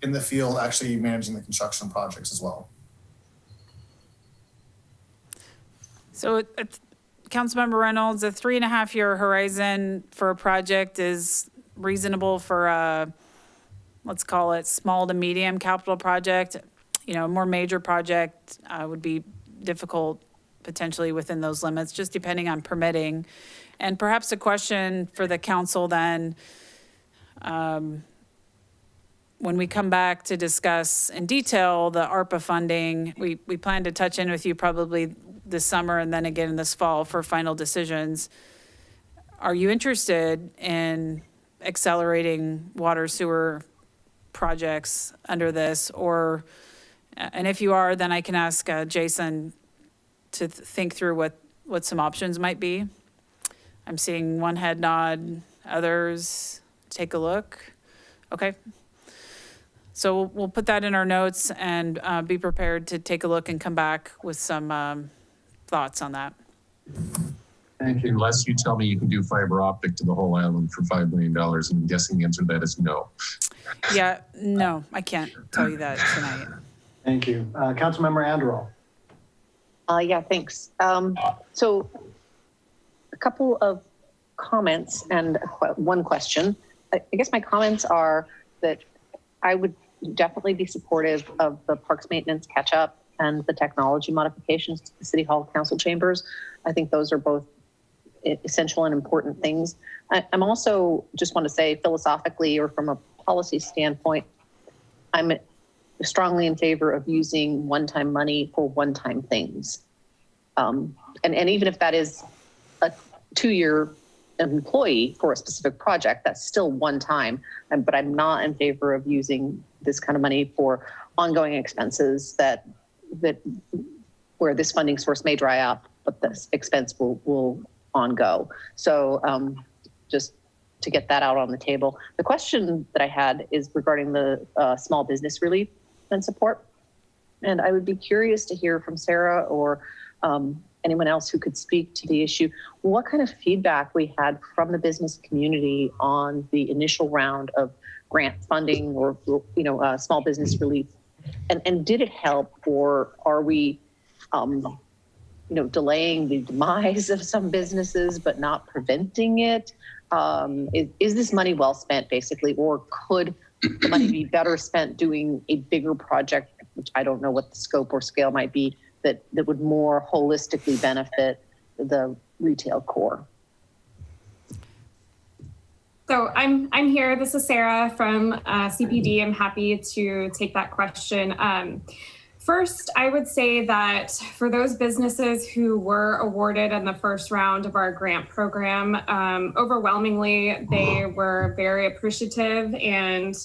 in the field actually managing the construction projects as well. So Councilmember Reynolds, a 3.5-year horizon for a project is reasonable for a, let's call it small to medium capital project. A more major project would be difficult potentially within those limits, just depending on permitting. And perhaps a question for the council then, when we come back to discuss in detail the ARPA funding, we plan to touch in with you probably this summer and then again this fall for final decisions. Are you interested in accelerating water sewer projects under this? And if you are, then I can ask Jason to think through what some options might be. I'm seeing one head nod, others take a look. Okay. So we'll put that in our notes and be prepared to take a look and come back with some thoughts on that. Thank you. Unless you tell me you can do fiber optic to the whole island for $5 million, and I'm guessing the answer to that is no. Yeah, no, I can't tell you that tonight. Thank you. Councilmember Anderell. Yeah, thanks. So a couple of comments and one question. I guess my comments are that I would definitely be supportive of the parks maintenance catch-up and the technology modifications to the City Hall Council chambers. I think those are both essential and important things. I'm also just want to say philosophically or from a policy standpoint, I'm strongly in favor of using one-time money for one-time things. And even if that is a 2-year employee for a specific project, that's still one time. But I'm not in favor of using this kind of money for ongoing expenses that where this funding source may dry up, but this expense will on-go. So just to get that out on the table. The question that I had is regarding the small business relief and support. And I would be curious to hear from Sarah or anyone else who could speak to the issue, what kind of feedback we had from the business community on the initial round of grant funding or small business relief. And did it help, or are we, delaying the demise of some businesses but not preventing it? Is this money well spent, basically, or could the money be better spent doing a bigger project, which I don't know what the scope or scale might be, that would more holistically benefit the retail core? So I'm here. This is Sarah from CPD. I'm happy to take that question. First, I would say that for those businesses who were awarded in the first round of our grant program, overwhelmingly, they were very appreciative and,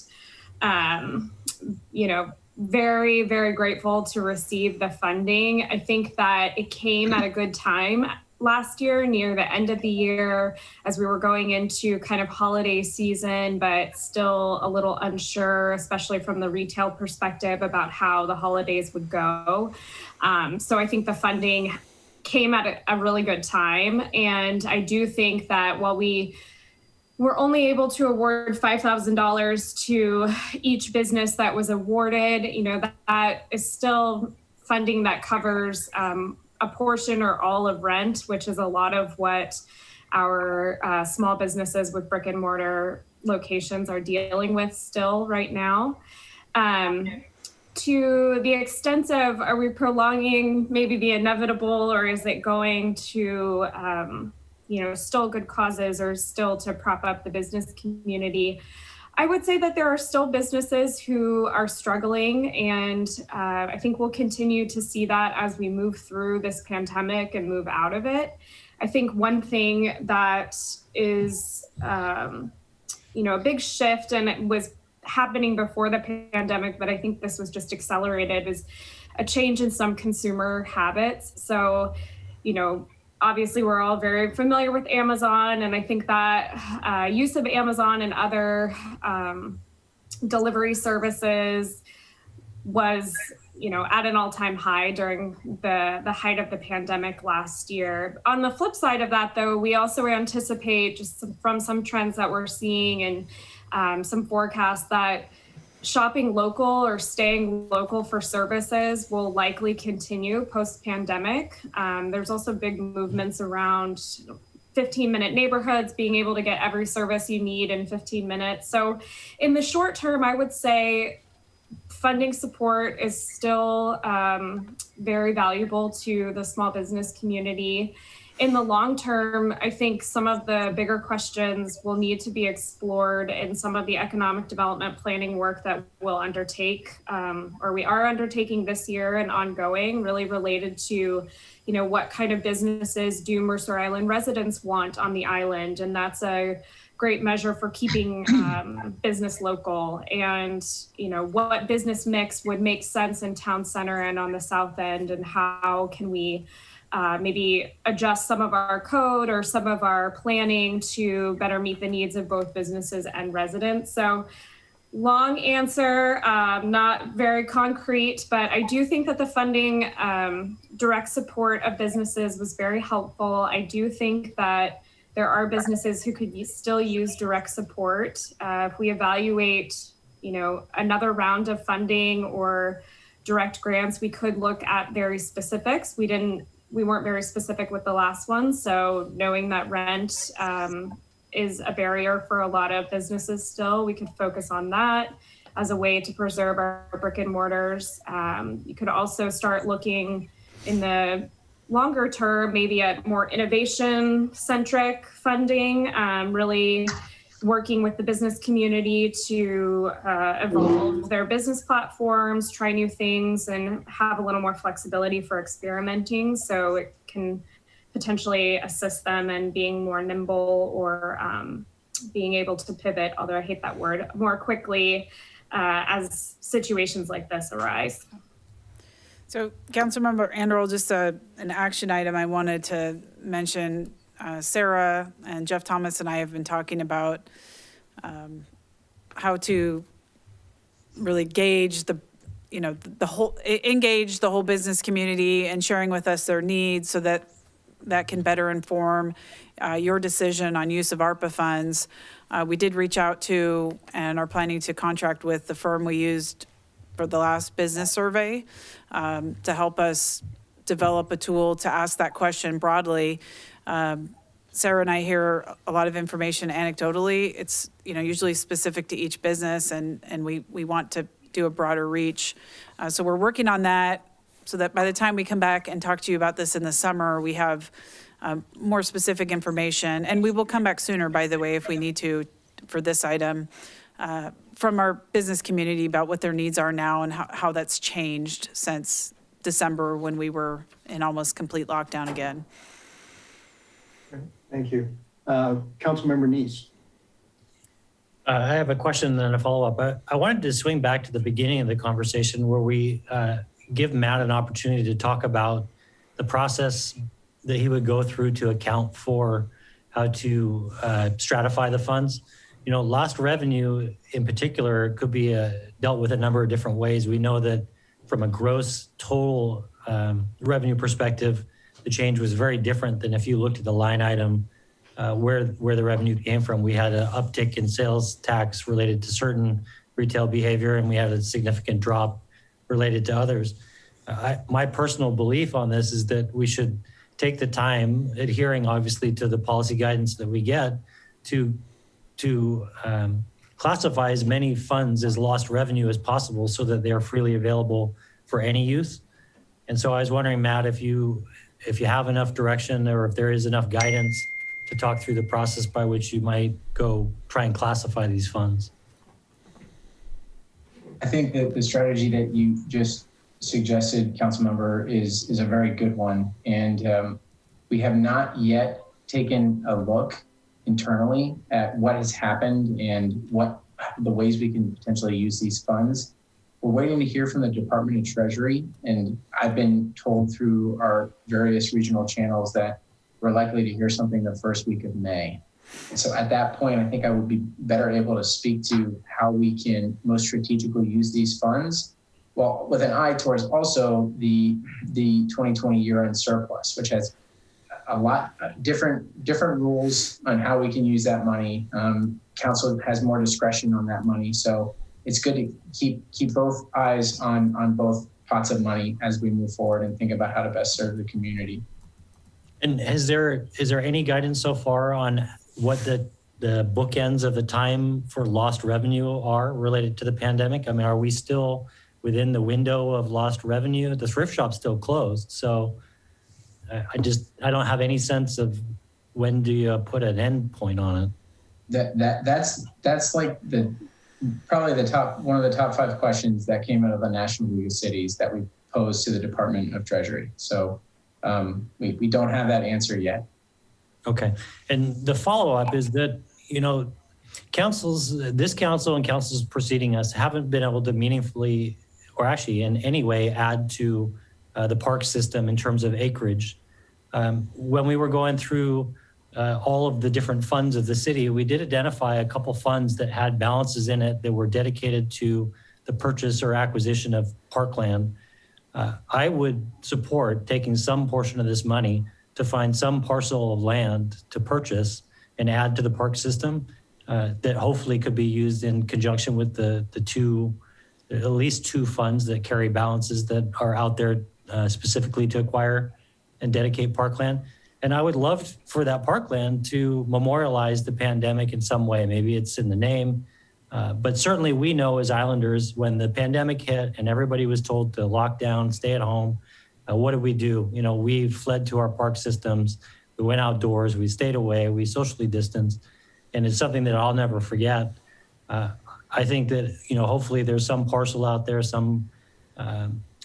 very, very grateful to receive the funding. I think that it came at a good time last year, near the end of the year, as we were going into kind of holiday season, but still a little unsure, especially from the retail perspective, about how the holidays would go. So I think the funding came at a really good time. And I do think that while we were only able to award $5,000 to each business that was awarded, you know, that is still funding that covers a portion or all of rent, which is a lot of what our small businesses with brick and mortar locations are dealing with still right now. To the extent of, are we prolonging maybe the inevitable, or is it going to, still good causes or still to prop up the business community? I would say that there are still businesses who are struggling, and I think we'll continue to see that as we move through this pandemic and move out of it. I think one thing that is, a big shift, and it was happening before the pandemic, but I think this was just accelerated, is a change in some consumer habits. So, obviously we're all very familiar with Amazon, and I think that use of Amazon and other delivery services was, at an all-time high during the height of the pandemic last year. On the flip side of that, though, we also anticipate, just from some trends that we're seeing and some forecasts, that shopping local or staying local for services will likely continue post-pandemic. There's also big movements around 15-minute neighborhoods, being able to get every service you need in 15 minutes. So in the short term, I would say funding support is still very valuable to the small business community. In the long term, I think some of the bigger questions will need to be explored in some of the economic development planning work that we'll undertake, or we are undertaking this year and ongoing, really related to, what kind of businesses do Mercer Island residents want on the island? And that's a great measure for keeping business local, and, what business mix would make sense in town center and on the south end, and how can we maybe adjust some of our code or some of our planning to better meet the needs of both businesses and residents. So long answer, not very concrete, but I do think that the funding direct support of businesses was very helpful. I do think that there are businesses who could still use direct support. If we evaluate, another round of funding or direct grants, we could look at very specifics. We weren't very specific with the last one. So knowing that rent is a barrier for a lot of businesses still, we could focus on that as a way to preserve our brick and mortars. You could also start looking in the longer term, maybe at more innovation-centric funding, really working with the business community to evolve their business platforms, try new things, and have a little more flexibility for experimenting, so it can potentially assist them in being more nimble, or being able to pivot, although I hate that word, more quickly as situations like this arise. So Councilmember Anderl, just an action item I wanted to mention. Sarah and Jeff Thomas and I have been talking about how to really gauge engage the whole business community and sharing with us their needs, so that can better inform your decision on use of ARPA funds. We did reach out to and are planning to contract with the firm we used for the last business survey to help us develop a tool to ask that question broadly. Sarah and I hear a lot of information anecdotally. It's usually specific to each business, and we want to do a broader reach. So we're working on that, so that by the time we come back and talk to you about this in the summer, we have more specific information. And we will come back sooner, by the way, if we need to, for this item, from our business community about what their needs are now and how that's changed since December, when we were in almost complete lockdown again. Thank you. Councilmember Neese. I have a question and then a follow-up. I wanted to swing back to the beginning of the conversation where we give Matt an opportunity to talk about the process that he would go through to account for how to stratify the funds. You know, lost revenue in particular could be dealt with a number of different ways. We know that from a gross total revenue perspective, the change was very different than if you looked at the line item where the revenue came from. We had an uptick in sales tax related to certain retail behavior, and we had a significant drop related to others. My personal belief on this is that we should take the time, adhering obviously to the policy guidance that we get, to classify as many funds as lost revenue as possible so that they are freely available for any use. And so I was wondering, Matt, if you have enough direction or if there is enough guidance to talk through the process by which you might go try and classify these funds. I think that the strategy that you just suggested, Councilmember, is a very good one. And we have not yet taken a look internally at what has happened and what the ways we can potentially use these funds. We're waiting to hear from the Department of Treasury, and I've been told through our various regional channels that we're likely to hear something the first week of May. And so at that point, I think I would be better able to speak to how we can most strategically use these funds, well, with an eye towards also the 2020 year-end surplus, which has a lot different rules on how we can use that money. Council has more discretion on that money, so it's good to keep both eyes on both pots of money as we move forward and think about how to best serve the community. And is there any guidance so far on what the bookends of the time for lost revenue are related to the pandemic? I mean, are we still within the window of lost revenue? The thrift shop's still closed, so I don't have any sense of when do you put an end point on it. That's like probably one of the top 5 questions that came out of the National League of Cities that we posed to the Department of Treasury. So we don't have that answer yet. Okay, and the follow-up is that, you know, this council and councils preceding us haven't been able to meaningfully, or actually in any way, add to the park system in terms of acreage. When we were going through all of the different funds of the city, we did identify a couple funds that had balances in it that were dedicated to the purchase or acquisition of parkland. I would support taking some portion of this money to find some parcel of land to purchase and add to the park system that hopefully could be used in conjunction with at least two funds that carry balances that are out there specifically to acquire and dedicate parkland. And I would love for that parkland to memorialize the pandemic in some way. Maybe it's in the name, but certainly we know as Islanders, when the pandemic hit and everybody was told to lock down, stay at home, what did we do? You know, we fled to our park systems. We went outdoors, we stayed away, we socially distanced. And it's something that I'll never forget. I think that, you know, hopefully there's some parcel out there, some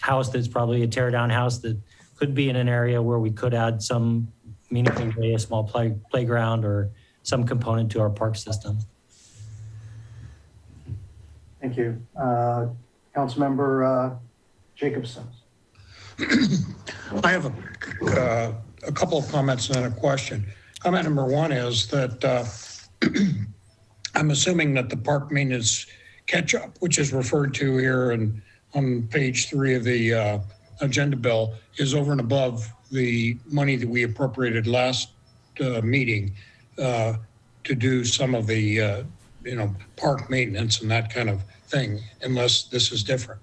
house that's probably a tear down house that could be in an area where we could add some meaningful way, a small playground or some component to our park system. Thank you. Councilmember Jacobson. I have a couple of comments and then a question. Comment number one is that I'm assuming that the park maintenance catch-up, which is referred to here and on page 3 of the agenda bill, is over and above the money that we appropriated last meeting to do some of the park maintenance and that kind of thing, unless this is different.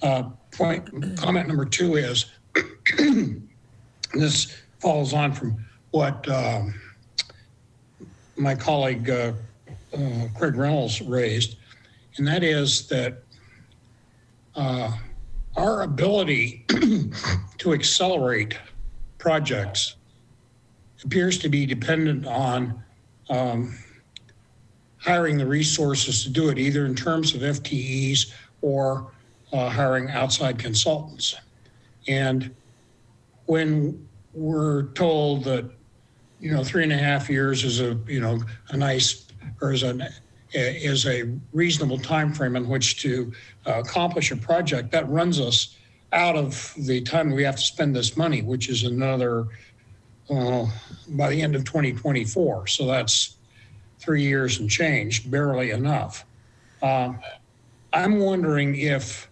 Comment number 2 is, this follows on from what my colleague Craig Reynolds raised, and that is that our ability to accelerate projects appears to be dependent on hiring the resources to do it, either in terms of FTEs or hiring outside consultants. And when we're told that, 3.5 years is a nice, or is an is a reasonable time frame in which to accomplish a project, that runs us out of the time we have to spend this money, which is another by the end of 2024. So that's 3 years and change, barely enough. I'm wondering if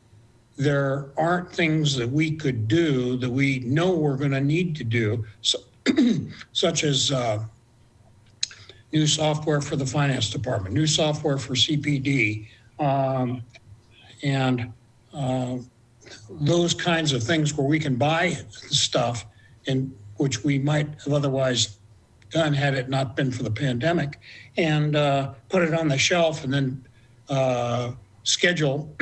there aren't things that we could do that we know we're going to need to do, so, such as new software for the finance department, new software for CPD, and those kinds of things where we can buy stuff in which we might have otherwise done had it not been for the pandemic, and put it on the shelf and then schedule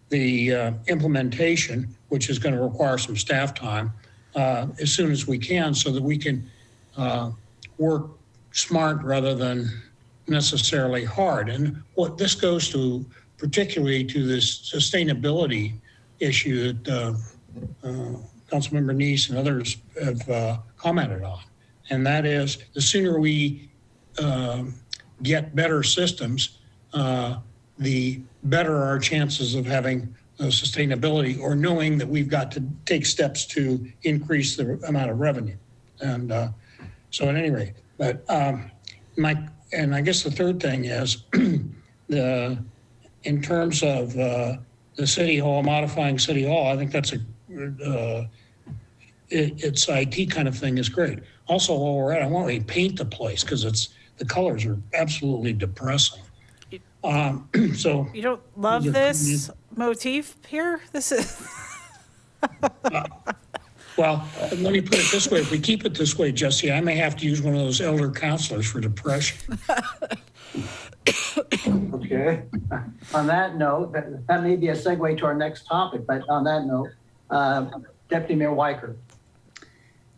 the implementation, which is going to require some staff time, as soon as we can, so that we can work smart rather than necessarily hard. And what this goes to, particularly to this sustainability issue that Councilmember Neese and others have commented on. And that is, the sooner we get better systems, the better our chances of having sustainability, or knowing that we've got to take steps to increase the amount of revenue. And so at any rate, but and I guess the third thing is in terms of the city hall, modifying city hall, I think that's it's IT kind of thing is great. Also, while we're at it, I want to paint the place because the colors are absolutely depressing. So You don't love this motif here? This is. Well, let me put it this way. If we keep it this way, Jesse, I may have to use one of those elder counselors for depression. Okay. On that note, that may be a segue to our next topic, but on that note, Deputy Mayor Weicker.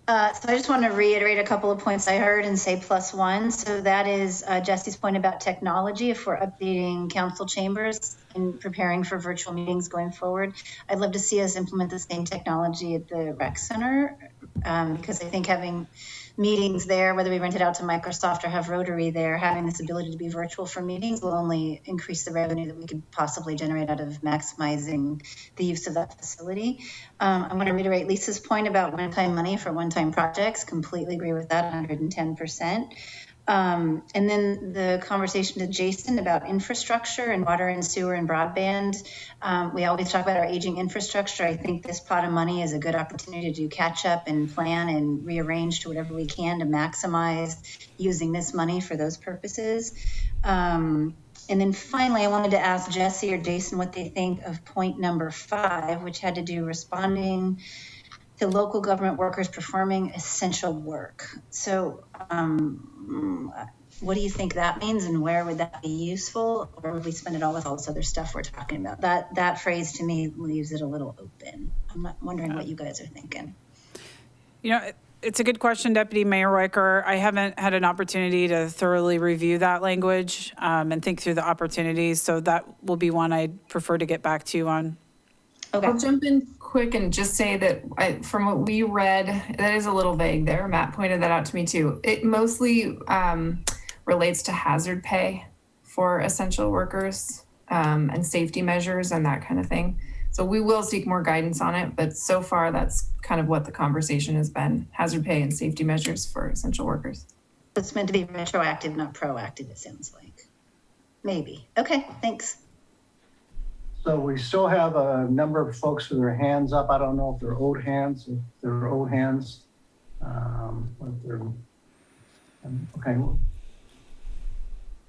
So I just want to reiterate a couple of points I heard and say +1. So that is Jesse's point about technology. If we're updating council chambers and preparing for virtual meetings going forward, I'd love to see us implement the same technology at the rec center, because I think having meetings there, whether we rent it out to Microsoft or have Rotary there, having this ability to be virtual for meetings will only increase the revenue that we could possibly generate out of maximizing the use of that facility. I want to reiterate Lisa's point about one-time money for one-time projects. Completely agree with that, 110%. And then the conversation to Jason about infrastructure and water and sewer and broadband. We always talk about our aging infrastructure. I think this pot of money is a good opportunity to do catch up and plan and rearrange to whatever we can to maximize using this money for those purposes. And then finally, I wanted to ask Jesse or Jason what they think of point number 5, which had to do responding to local government workers performing essential work. So what do you think that means, and where would that be useful, or would we spend it all with all this other stuff we're talking about? That phrase to me leaves it a little open. I'm not wondering what you guys are thinking. You know, it's a good question, Deputy Mayor Weicker. I haven't had an opportunity to thoroughly review that language and think through the opportunities. So that will be one I'd prefer to get back to you on. Okay. I'll jump in quick and just say that from what we read, that is a little vague there. Matt pointed that out to me too. It mostly relates to hazard pay for essential workers and safety measures and that kind of thing. So we will seek more guidance on it, but so far that's kind of what the conversation has been: hazard pay and safety measures for essential workers. It's meant to be retroactive, not proactive, it sounds like. Maybe. Okay, thanks. So we still have a number of folks with their hands up. I don't know if they're old hands, Okay.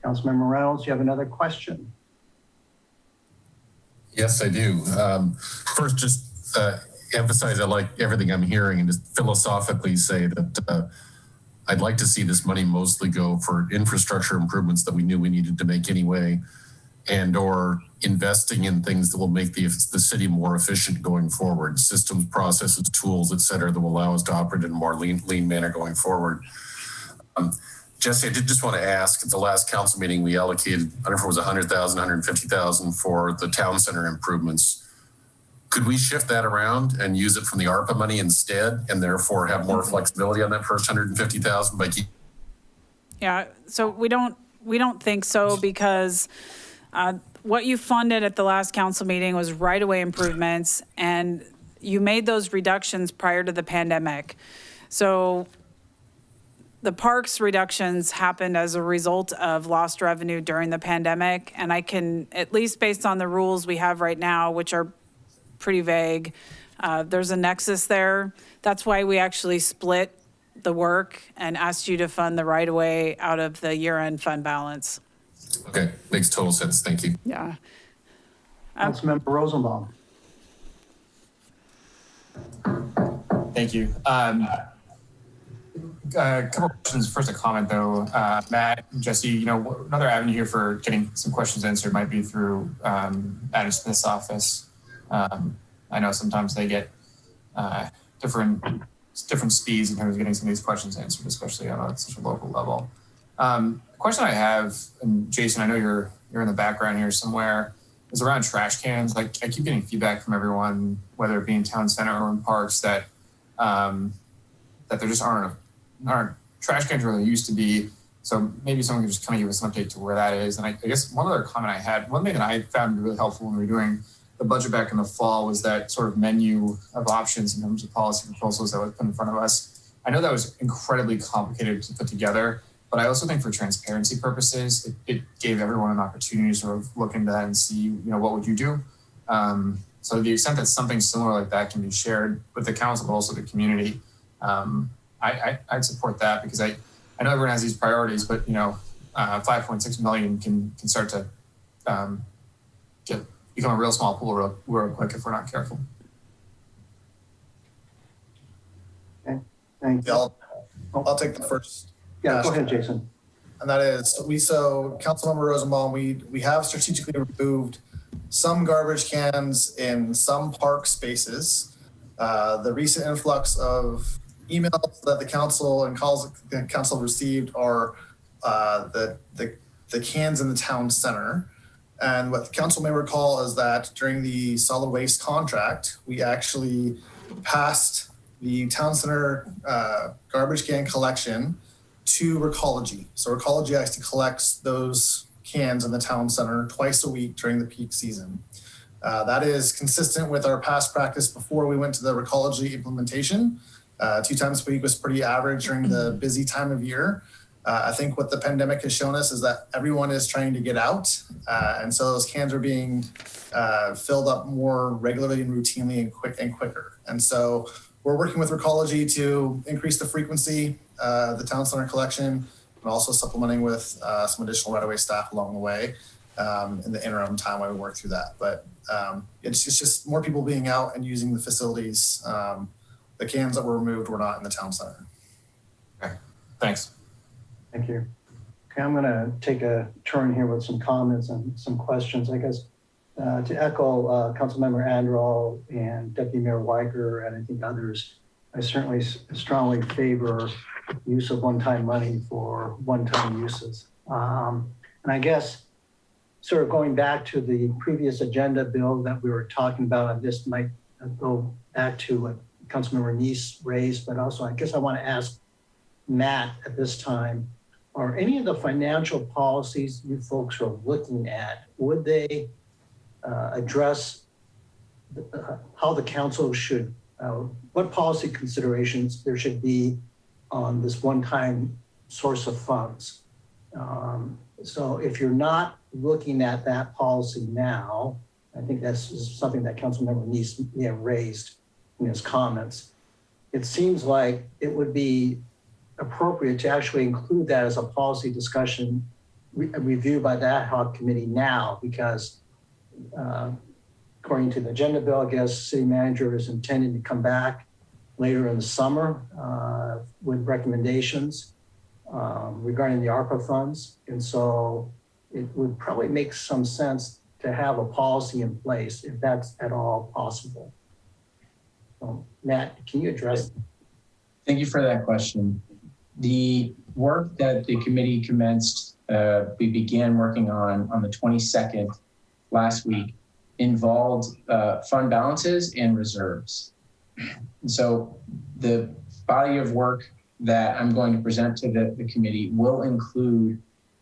Councilmember Reynolds, you have another question? Yes, I do. First, just emphasize I like everything I'm hearing, and just philosophically say that I'd like to see this money mostly go for infrastructure improvements that we knew we needed to make anyway, and or investing in things that will make the city more efficient going forward, systems, processes, tools, et cetera, that will allow us to operate in a more lean manner going forward. Jesse, I did just want to ask, at the last council meeting, we allocated, I don't know if it was 100,000, 150,000 for the town center improvements. Could we shift that around and use it from the ARPA money instead, and therefore have more flexibility on that first 150,000 by keeping? Yeah, so we don't we don't think so because what you funded at the last council meeting was right-of-way improvements, and you made those reductions prior to the pandemic. So the parks reductions happened as a result of lost revenue during the pandemic, and I can, at least based on the rules we have right now, which are pretty vague, there's a nexus there. That's why we actually split the work and asked you to fund the right-of-way out of the year-end fund balance. Okay, makes total sense. Thank you. Yeah. Councilmember Rosenbaum. Thank you. A couple of questions. First, a comment though. Matt, Jesse, another avenue here for getting some questions answered might be through Adam Smith's office. I know sometimes they get different speeds in terms of getting some of these questions answered, especially on such a local level. The question I have, and Jason, I know you're in the background here somewhere, is around trash cans. Like, I keep getting feedback from everyone, whether it be in town center or in parks, that there just aren't trash cans where there used to be. So maybe someone could just kind of give us an update to where that is. And I guess one other comment I had, one thing that I found really helpful when we were doing the budget back in the fall was that sort of menu of options in terms of policy proposals that was put in front of us. I know that was incredibly complicated to put together, but I also think for transparency purposes, it gave everyone an opportunity to sort of look into that and see, what would you do? So to the extent that something similar like that can be shared with the council, but also the community, I'd support that, because I know everyone has these priorities, but 5.6 million can start to become a real small pool real quick if we're not careful. Okay, thank you. Yeah, I'll take the first. Yeah, go ahead, Jason. And that is, Councilmember Rosenbaum, we have strategically removed some garbage cans in some park spaces. The recent influx of emails that the council and calls the council received are the cans in the town center. And what the council may recall is that during the solid waste contract, we actually passed the town center garbage can collection to Recology. So Recology actually collects those cans in the town center twice a week during the peak season. That is consistent with our past practice before we went to the Recology implementation. 2 times a week was pretty average during the busy time of year. I think what the pandemic has shown us is that everyone is trying to get out. And so those cans are being filled up more regularly and routinely and quicker. And so we're working with Recology to increase the frequency, the town center collection, and also supplementing with some additional right-of-way staff along the way in the interim time while we work through that. But it's just more people being out and using the facilities. The cans that were removed were not in the town center. Okay, thanks. Thank you. Okay, I'm going to take a turn here with some comments and some questions. I guess to echo Councilmember Androl and Deputy Mayor Weicker and I think others, I certainly strongly favor use of one-time money for one-time uses. And I guess sort of going back to the previous agenda bill that we were talking about, and this might go back to what Councilmember Neese raised, but also I guess I want to ask Matt at this time, are any of the financial policies you folks are looking at, would they address how the council should, what policy considerations there should be on this one-time source of funds? So if you're not looking at that policy now, I think that's something that Councilmember Neese may have raised in his comments. It seems like it would be appropriate to actually include that as a policy discussion review by the ad hoc committee now, because according to the agenda bill, I guess city manager is intending to come back later in the summer with recommendations regarding the ARPA funds. And so it would probably make some sense to have a policy in place if that's at all possible. So, Matt, can you address? Thank you for that question. The work that the committee commenced, we began working on the 22nd last week, involved fund balances and reserves. And so the body of work that I'm going to present to the committee will include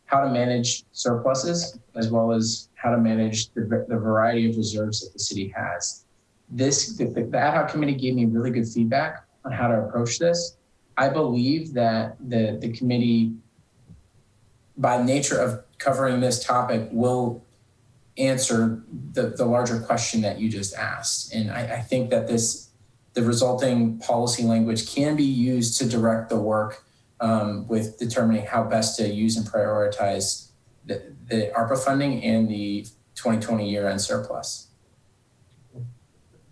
how to manage surpluses, as well as how to manage the variety of reserves that the city has. The ad hoc committee gave me really good feedback on how to approach this. I believe that the committee, by nature of covering this topic, will answer the larger question that you just asked. And I think that the resulting policy language can be used to direct the work with determining how best to use and prioritize the ARPA funding and the 2020 year-end surplus.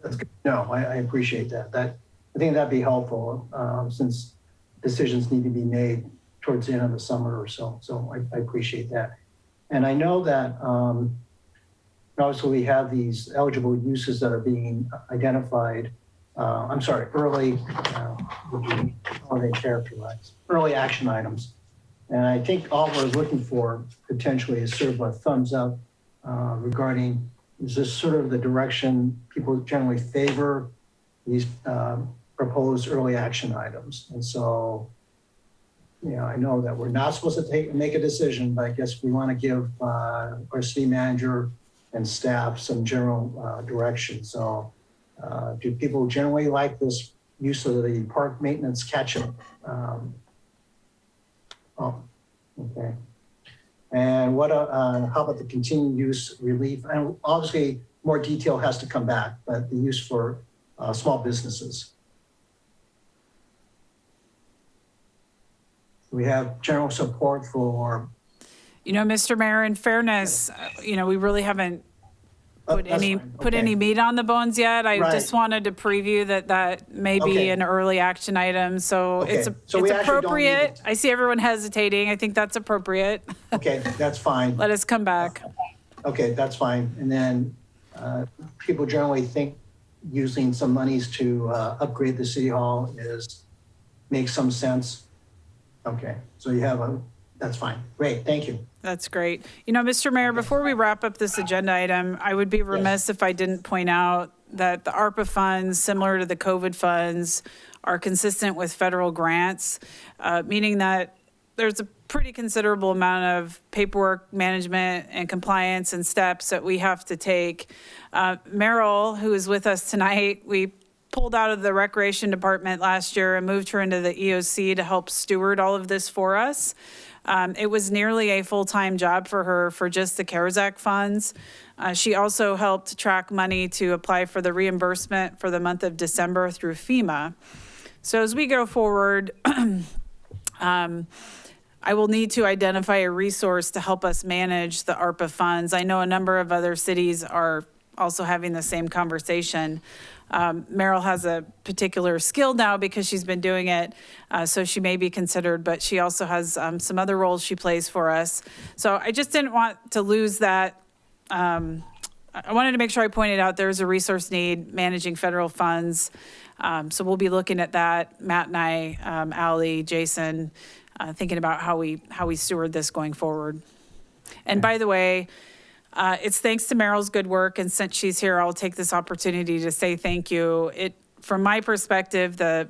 That's good. No, I appreciate that. I think that'd be helpful since decisions need to be made towards the end of the summer or so. So I appreciate that. And I know that obviously we have these eligible uses that are being identified. Early, how they characterize, early action items. And I think all we're looking for potentially is sort of a thumbs up regarding, is this sort of the direction people generally favor these proposed early action items? And so, I know that we're not supposed to make a decision, but I guess we want to give our city manager and staff some general direction. So do people generally like this use of the park maintenance catch-up? Okay. And what? How about the continued use relief? And obviously, more detail has to come back, but the use for small businesses. We have general support for. Mr. Mayor, in fairness, we really haven't put any meat on the bones yet. I just wanted to preview that may be an early action item. So it's appropriate. I see everyone hesitating. I think that's appropriate. Okay, that's fine. Let us come back. Okay, that's fine. And then people generally think using some monies to upgrade the city hall makes some sense. Okay, so you have that's fine. Great, thank you. That's great. Mr. Mayor, before we wrap up this agenda item, I would be remiss if I didn't point out that the ARPA funds, similar to the COVID funds, are consistent with federal grants, meaning that there's a pretty considerable amount of paperwork management and compliance and steps that we have to take. Meryl, who is with us tonight, we pulled out of the recreation department last year and moved her into the EOC to help steward all of this for us. It was nearly a full-time job for her for just the CARES Act funds. She also helped track money to apply for the reimbursement for the month of December through FEMA. So as we go forward, I will need to identify a resource to help us manage the ARPA funds. I know a number of other cities are also having the same conversation. Meryl has a particular skill now because she's been doing it, so she may be considered, but she also has some other roles she plays for us. So I just didn't want to lose that. I wanted to make sure I pointed out there's a resource need managing federal funds. So we'll be looking at that, Matt and I, Allie, Jason, thinking about how we steward this going forward. And by the way, it's thanks to Meryl's good work, and since she's here, I'll take this opportunity to say thank you. From my perspective, the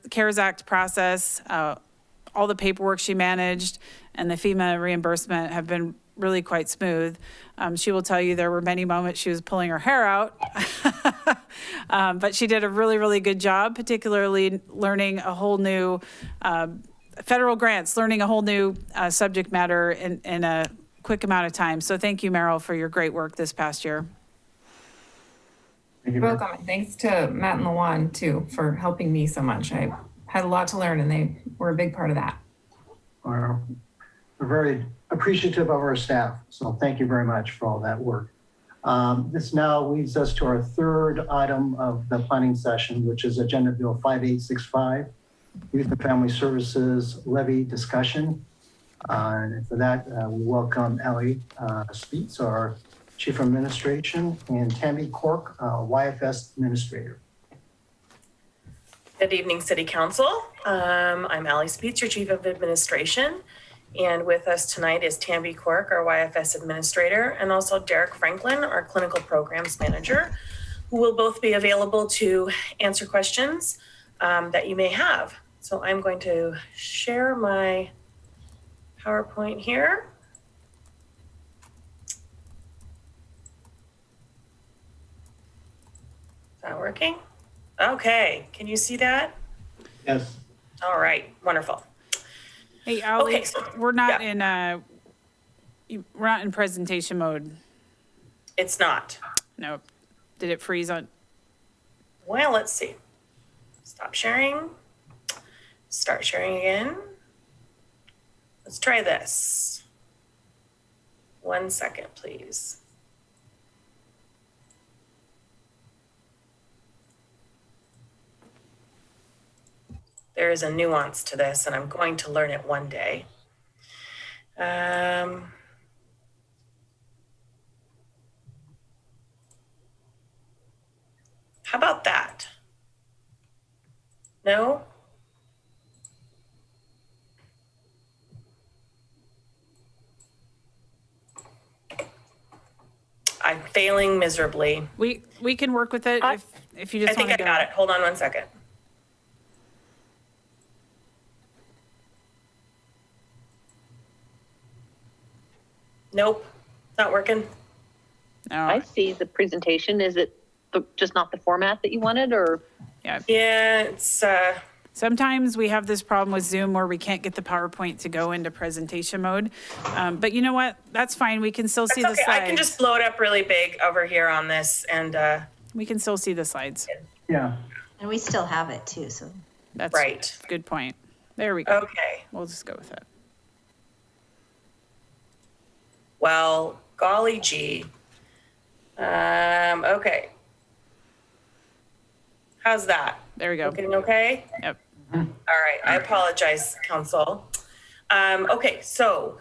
CARES Act process, all the paperwork she managed, and the FEMA reimbursement have been really quite smooth. She will tell you there were many moments she was pulling her hair out, but she did a really, really good job, particularly learning a whole new federal grants, learning a whole new subject matter in a quick amount of time. So thank you, Meryl, for your great work this past year. You're welcome. And thanks to Matt and Lawan, too, for helping me so much. I had a lot to learn, and they were a big part of that. We're very appreciative of our staff. So thank you very much for all that work. This now leads us to our third item of the planning session, which is Agenda Bill 5865, Youth and Family Services Levy Discussion. And for that, we welcome Allie Speets, our Chief of Administration, and Tammy Cork, YFS Administrator. Good evening, City Council. I'm Allie Speets, your Chief of Administration. And with us tonight is Tammy Cork, our YFS Administrator, and also Derek Franklin, our Clinical Programs Manager, who will both be available to answer questions that you may have. So I'm going to share my PowerPoint here. Is that working? Okay, can you see that? Yes. All right, wonderful. Hey, Ali, Okay, so- we're not yeah. we're not in presentation mode. It's not. Nope. Did it freeze on? Well, let's see. Stop sharing. Start sharing again. Let's try this. 1 second, please. There is a nuance to this, and I'm going to learn it one day. How about that? No? I'm failing miserably. We can work with it if you I just think want I to go. got it. Hold on 1 second. Nope, not working. No. I see the presentation. Is it just not the format that you wanted, or? Yeah. Yeah, it's Sometimes we have this problem with Zoom where we can't get the PowerPoint to go into presentation mode. But you know what? That's fine. We can still see that's the okay. slides. I can just blow it up really big over here on this, and We can still see the slides. Yeah. And we still have it too, so. That's right. Good point. There we go. Okay. We'll just go with it. Well, golly gee. Okay. How's that? There we go. Looking okay? Yep. All right, I apologize, council. Okay, so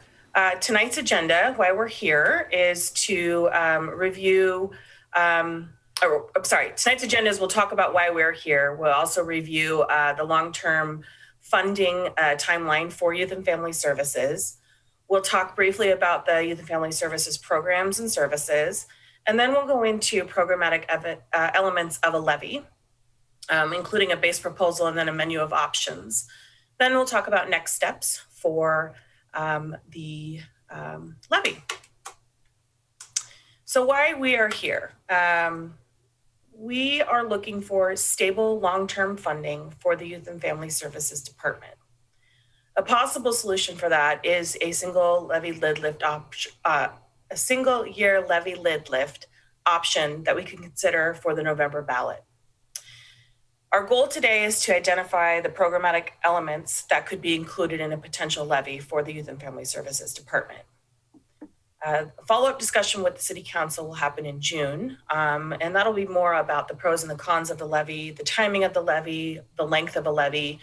tonight's agenda, why we're here, is to review, tonight's agenda is we'll talk about why we're here. We'll also review the long-term funding timeline for Youth and Family Services. We'll talk briefly about the Youth and Family Services programs and services, and then we'll go into programmatic elements of a levy, including a base proposal and then a menu of options. Then we'll talk about next steps for the levy. So why we are here. We are looking for stable long-term funding for the Youth and Family Services Department. A possible solution for that is a single levy lid lift option, a single year levy lid lift option that we can consider for the November ballot. Our goal today is to identify the programmatic elements that could be included in a potential levy for the Youth and Family Services Department. A follow-up discussion with the City Council will happen in June, and that'll be more about the pros and the cons of the levy, the timing of the levy, the length of a levy,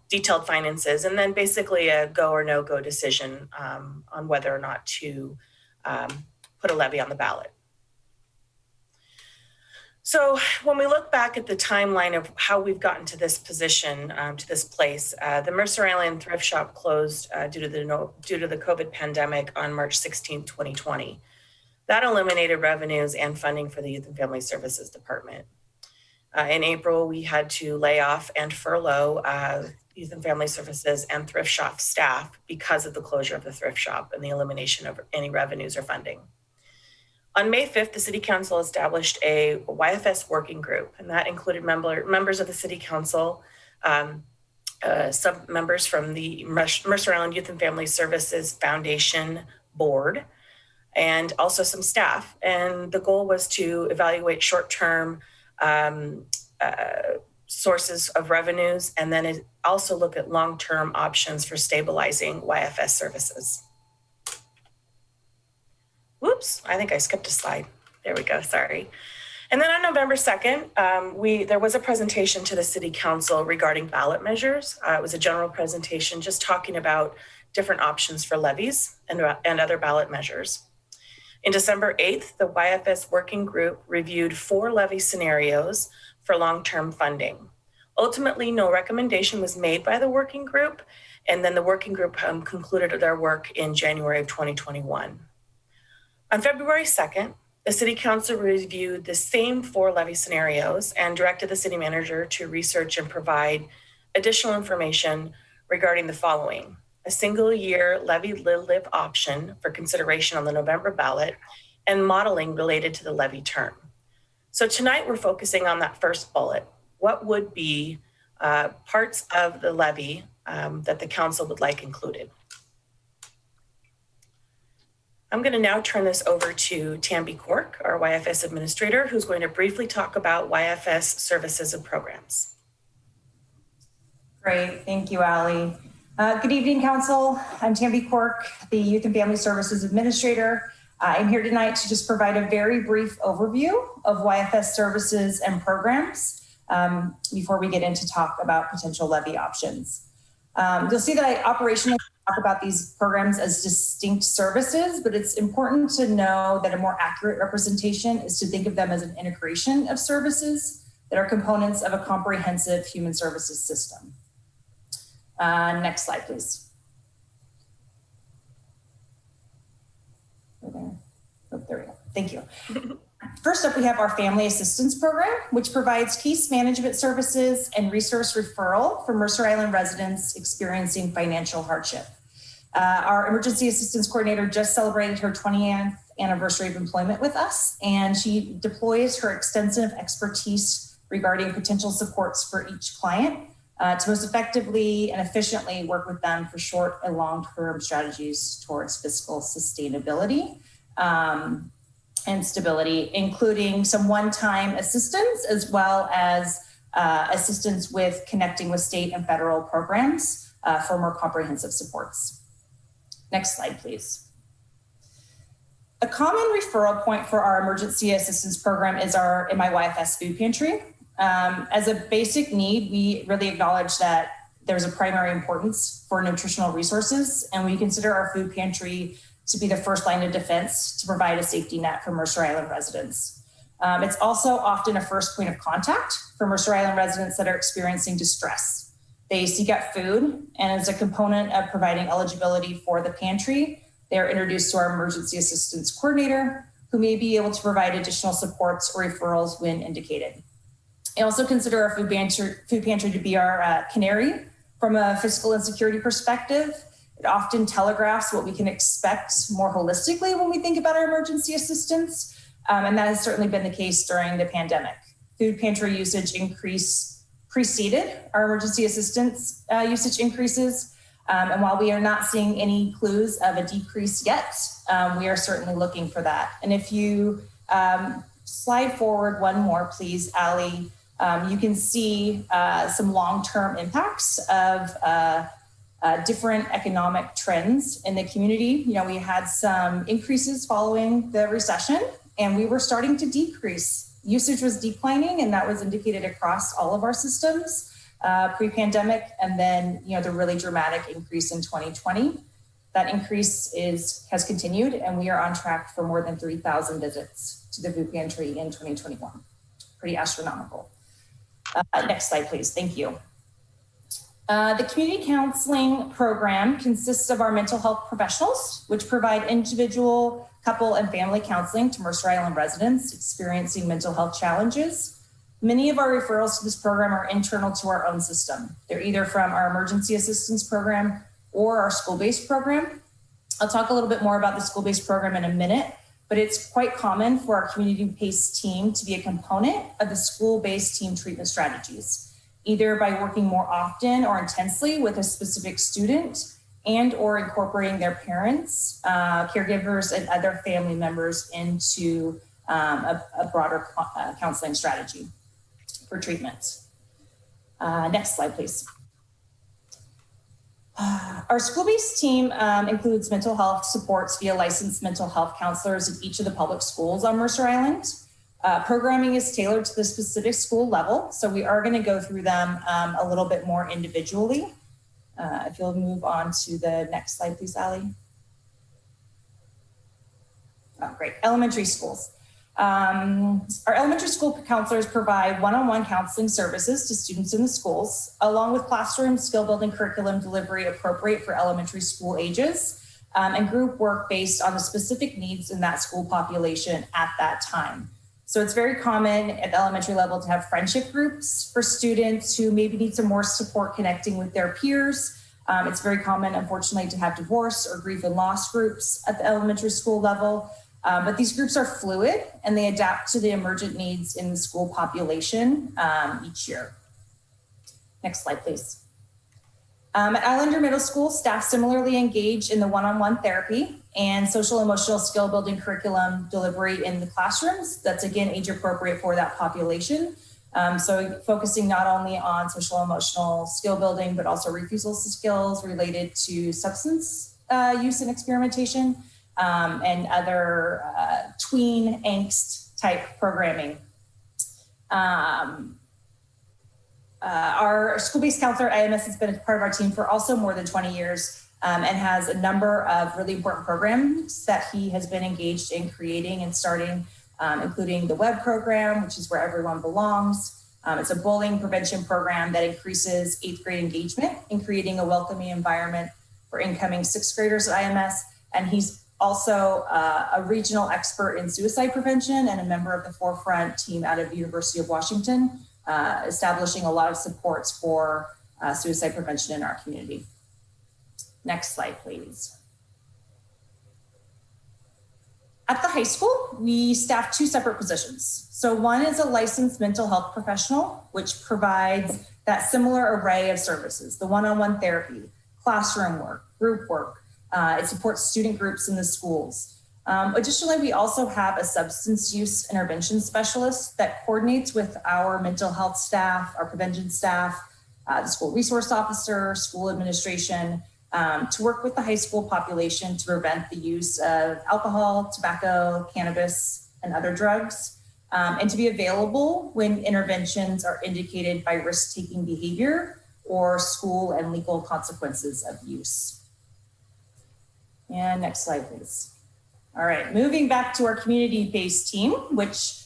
detailed finances, and then basically a go or no-go decision on whether or not to put a levy on the ballot. So when we look back at the timeline of how we've gotten to this position, to this place, the Mercer Island thrift shop closed due to the COVID pandemic on March 16, 2020. That eliminated revenues and funding for the Youth and Family Services Department. In April, we had to lay off and furlough Youth and Family Services and thrift shop staff because of the closure of the thrift shop and the elimination of any revenues or funding. On May 5th, the City Council established a YFS working group, and that included members of the City Council, sub-members from the Mercer Island Youth and Family Services Foundation Board, and also some staff. And the goal was to evaluate short-term sources of revenues, and then also look at long-term options for stabilizing YFS services. Whoops, I think I skipped a slide. There we go, sorry. And then on November 2nd, there was a presentation to the City Council regarding ballot measures. It was a general presentation just talking about different options for levies and other ballot measures. In December 8th, the YFS working group reviewed 4 levy scenarios for long-term funding. Ultimately, no recommendation was made by the working group, and then the working group concluded their work in January of 2021. On February 2nd, the City Council reviewed the same 4 levy scenarios and directed the city manager to research and provide additional information regarding the following: a single-year levy-live option for consideration on the November ballot, and modeling related to the levy term. So tonight we're focusing on that first bullet. What would be parts of the levy that the council would like included? I'm going to now turn this over to Tambi Cork, our YFS administrator, who's going to briefly talk about YFS services and programs. Great, thank you, Allie. Good evening, Council. I'm Tambi Cork, the Youth and Family Services Administrator. I'm here tonight to just provide a very brief overview of YFS services and programs before we get into talk about potential levy options. You'll see that I operationally talk about these programs as distinct services, but it's important to know that a more accurate representation is to think of them as an integration of services that are components of a comprehensive human services system. Next slide, please. There we go. Thank you. First up, we have our Family Assistance Program, which provides case management services and resource referral for Mercer Island residents experiencing financial hardship. Our Emergency Assistance Coordinator just celebrated her 20th anniversary of employment with us, and she deploys her extensive expertise regarding potential supports for each client to most effectively and efficiently work with them for short and long-term strategies towards fiscal sustainability and stability, including some one-time assistance as well as assistance with connecting with state and federal programs for more comprehensive supports. Next slide, please. A common referral point for our emergency assistance program is our MIYFS food pantry. As a basic need, we really acknowledge that there's a primary importance for nutritional resources, and we consider our food pantry to be the first line of defense to provide a safety net for Mercer Island residents. It's also often a first point of contact for Mercer Island residents that are experiencing distress. They seek out food, and as a component of providing eligibility for the pantry, they're introduced to our emergency assistance coordinator, who may be able to provide additional supports or referrals when indicated. I also consider our food pantry to be our canary from a fiscal insecurity perspective. It often telegraphs what we can expect more holistically when we think about our emergency assistance, and that has certainly been the case during the pandemic. Food pantry usage increase preceded our emergency assistance usage increases, and while we are not seeing any clues of a decrease yet, we are certainly looking for that. And if you slide forward one more, please, Allie, you can see some long-term impacts of different economic trends in the community. You know, we had some increases following the recession, and we were starting to decrease. Usage was declining, and that was indicated across all of our systems pre-pandemic, and then, you know, the really dramatic increase in 2020. That increase has continued, and we are on track for more than 3,000 visits to the food pantry in 2021. Pretty astronomical. Next slide, please. Thank you. The community counseling program consists of our mental health professionals, which provide individual, couple, and family counseling to Mercer Island residents experiencing mental health challenges. Many of our referrals to this program are internal to our own system. They're either from our emergency assistance program or our school-based program. I'll talk a little bit more about the school-based program in a minute, but it's quite common for our community-based team to be a component of the school-based team treatment strategies, either by working more often or intensely with a specific student and or incorporating their parents, caregivers, and other family members into a broader counseling strategy for treatment. Next slide, please. Our school-based team includes mental health supports via licensed mental health counselors at each of the public schools on Mercer Island. Programming is tailored to the specific school level, so we are going to go through them a little bit more individually. If you'll move on to the next slide, please, Allie. Oh, great. Elementary schools. Our elementary school counselors provide one-on-one counseling services to students in the schools, along with classroom skill-building curriculum delivery appropriate for elementary school ages, and group work based on the specific needs in that school population at that time. So it's very common at the elementary level to have friendship groups for students who maybe need some more support connecting with their peers, It's very common, unfortunately, to have divorce or grief and loss groups at the elementary school level. But these groups are fluid and they adapt to the emergent needs in the school population each year. Next slide, please. At Islander Middle School, staff similarly engage in the one-on-one therapy and social emotional skill building curriculum delivery in the classrooms. That's again age appropriate for that population. So focusing not only on social emotional skill building, but also refusal skills related to substance use and experimentation and other tween angst type programming. Our school-based counselor, IMS, has been a part of our team for also more than 20 years and has a number of really important programs that he has been engaged in creating and starting, including the WEB program, which is where everyone belongs. It's a bullying prevention program that increases 8th grade engagement in creating a welcoming environment for incoming 6th graders at IMS. And he's also a regional expert in suicide prevention and a member of the Forefront team out of the University of Washington, establishing a lot of supports for suicide prevention in our community. Next slide, please. At the high school, we staff 2 separate positions. So one is a licensed mental health professional, which provides that similar array of services, the one-on-one therapy, classroom work, group work. It supports student groups in the schools. Additionally, we also have a substance use intervention specialist that coordinates with our mental health staff, our prevention staff, the school resource officer, school administration, to work with the high school population to prevent the use of alcohol, tobacco, cannabis, and other drugs, and to be available when interventions are indicated by risk-taking behavior or school and legal consequences of use. And next slide, please. All right, moving back to our community-based team, which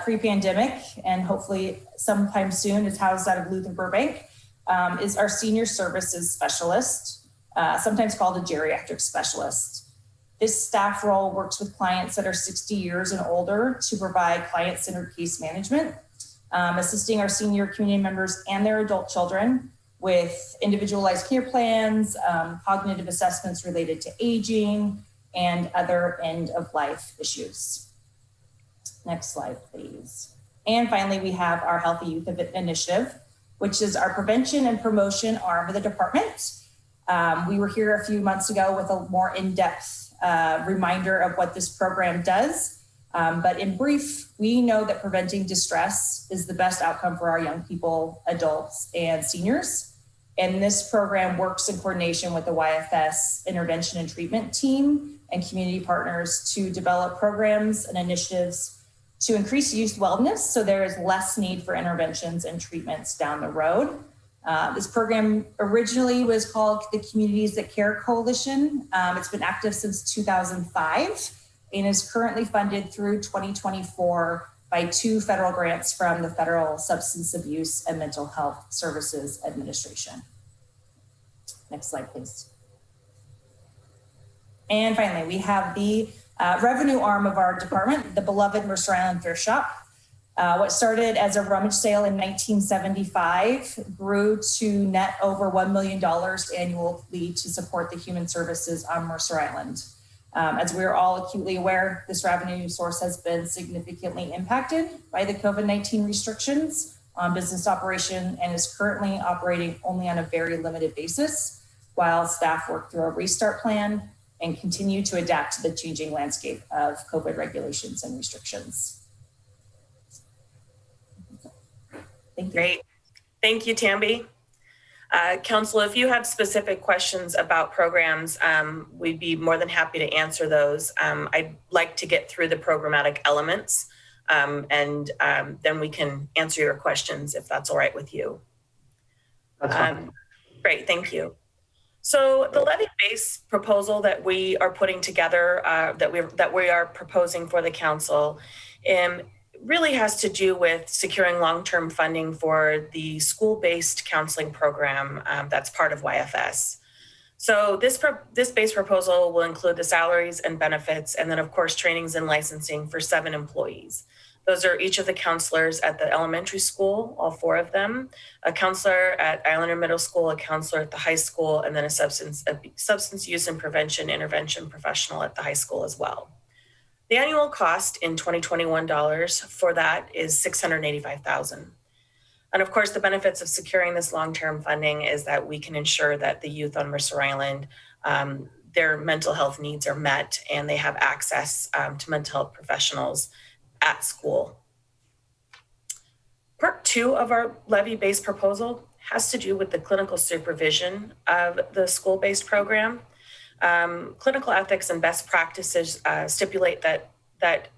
pre-pandemic and hopefully sometime soon is housed out of Luther Burbank, is our senior services specialist, sometimes called a geriatric specialist. This staff role works with clients that are 60 years and older to provide client-centered case management, assisting our senior community members and their adult children with individualized care plans, cognitive assessments related to aging, and other end-of-life issues. Next slide, please. And finally, we have our Healthy Youth Initiative, which is our prevention and promotion arm of the department. We were here a few months ago with a more in-depth reminder of what this program does. But in brief, we know that preventing distress is the best outcome for our young people, adults, and seniors. And this program works in coordination with the YFS intervention and treatment team and community partners to develop programs and initiatives to increase youth wellness so there is less need for interventions and treatments down the road. This program originally was called the Communities That Care Coalition. It's been active since 2005 and is currently funded through 2024 by 2 federal grants from the Federal Substance Abuse and Mental Health Services Administration. Next slide, please. And finally, we have the revenue arm of our department, the beloved Mercer Island Thrift Shop. What started as a rummage sale in 1975 grew to net over $1 million annually to support the human services on Mercer Island. As we're all acutely aware, this revenue source has been significantly impacted by the COVID-19 restrictions on business operation and is currently operating only on a very limited basis while staff work through a restart plan and continue to adapt to the changing landscape of COVID regulations and restrictions. Thank you. Great. Thank you, Tambi. Council, if you have specific questions about programs, we'd be more than happy to answer those. I'd like to get through the programmatic elements and then we can answer your questions if that's all right with you. That's fine. Great, thank you. So the levy-based proposal that we are putting together, that we are proposing for the council, really has to do with securing long-term funding for the school-based counseling program that's part of YFS. So this base proposal will include the salaries and benefits, and then of course trainings and licensing for 7 employees. Those are each of the counselors at the elementary school, all 4 of them, a counselor at Islander Middle School, a counselor at the high school, and then a substance use and prevention intervention professional at the high school as well. The annual cost in 2021 dollars for that is $685,000. And of course, the benefits of securing this long-term funding is that we can ensure that the youth on Mercer Island, their mental health needs are met and they have access to mental health professionals at school. Part 2 of our levy-based proposal has to do with the clinical supervision of the school-based program. Clinical ethics and best practices stipulate that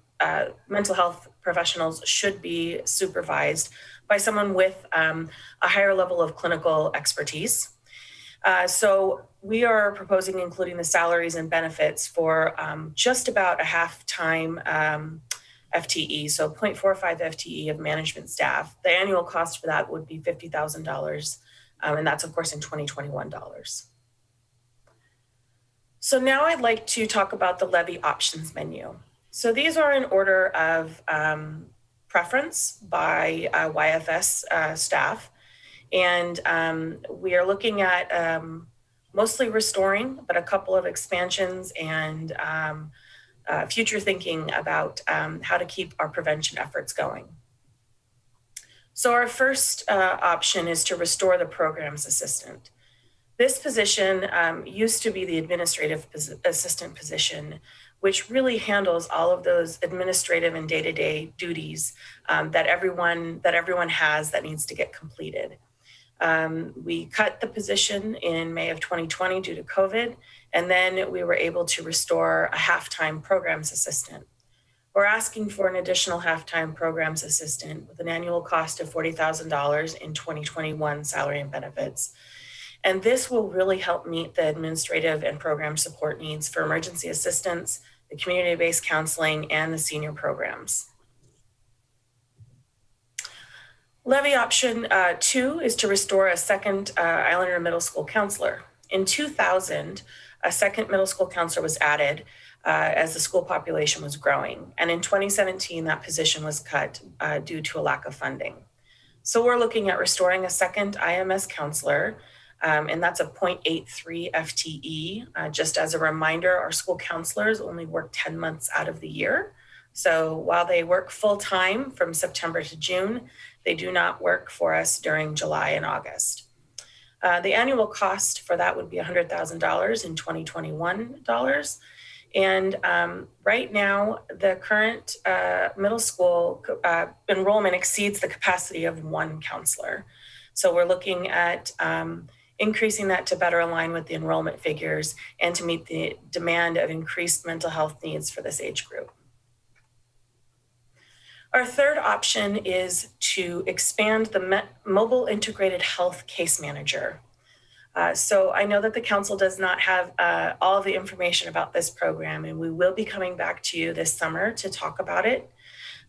mental health professionals should be supervised by someone with a higher level of clinical expertise. So we are proposing including the salaries and benefits for just about a half-time FTE, so 0.45 FTE of management staff. The annual cost for that would be $50,000, and that's of course in 2021 dollars. So now I'd like to talk about the levy options menu. So these are in order of preference by YFS staff. And we are looking at mostly restoring, but a couple of expansions and future thinking about how to keep our prevention efforts going. So our first option is to restore the programs assistant. This position used to be the administrative assistant position, which really handles all of those administrative and day-to-day duties that everyone has that needs to get completed. We cut the position in May of 2020 due to COVID, and then we were able to restore a half-time programs assistant. We're asking for an additional half-time programs assistant with an annual cost of $40,000 in 2021 salary and benefits. And this will really help meet the administrative and program support needs for emergency assistance, the community-based counseling, and the senior programs. Levy option 2 is to restore a second Islander Middle School counselor. In 2000, a second middle school counselor was added as the school population was growing. And in 2017, that position was cut due to a lack of funding. So we're looking at restoring a second IMS counselor, and that's a 0.83 FTE. Just as a reminder, our school counselors only work 10 months out of the year. So while they work full-time from September to June, they do not work for us during July and August. The annual cost for that would be $100,000 in 2021 dollars. And right now, the current middle school enrollment exceeds the capacity of 1 counselor. So we're looking at increasing that to better align with the enrollment figures and to meet the demand of increased mental health needs for this age group. Our third option is to expand the mobile integrated health case manager. So I know that the council does not have all of the information about this program, and we will be coming back to you this summer to talk about it.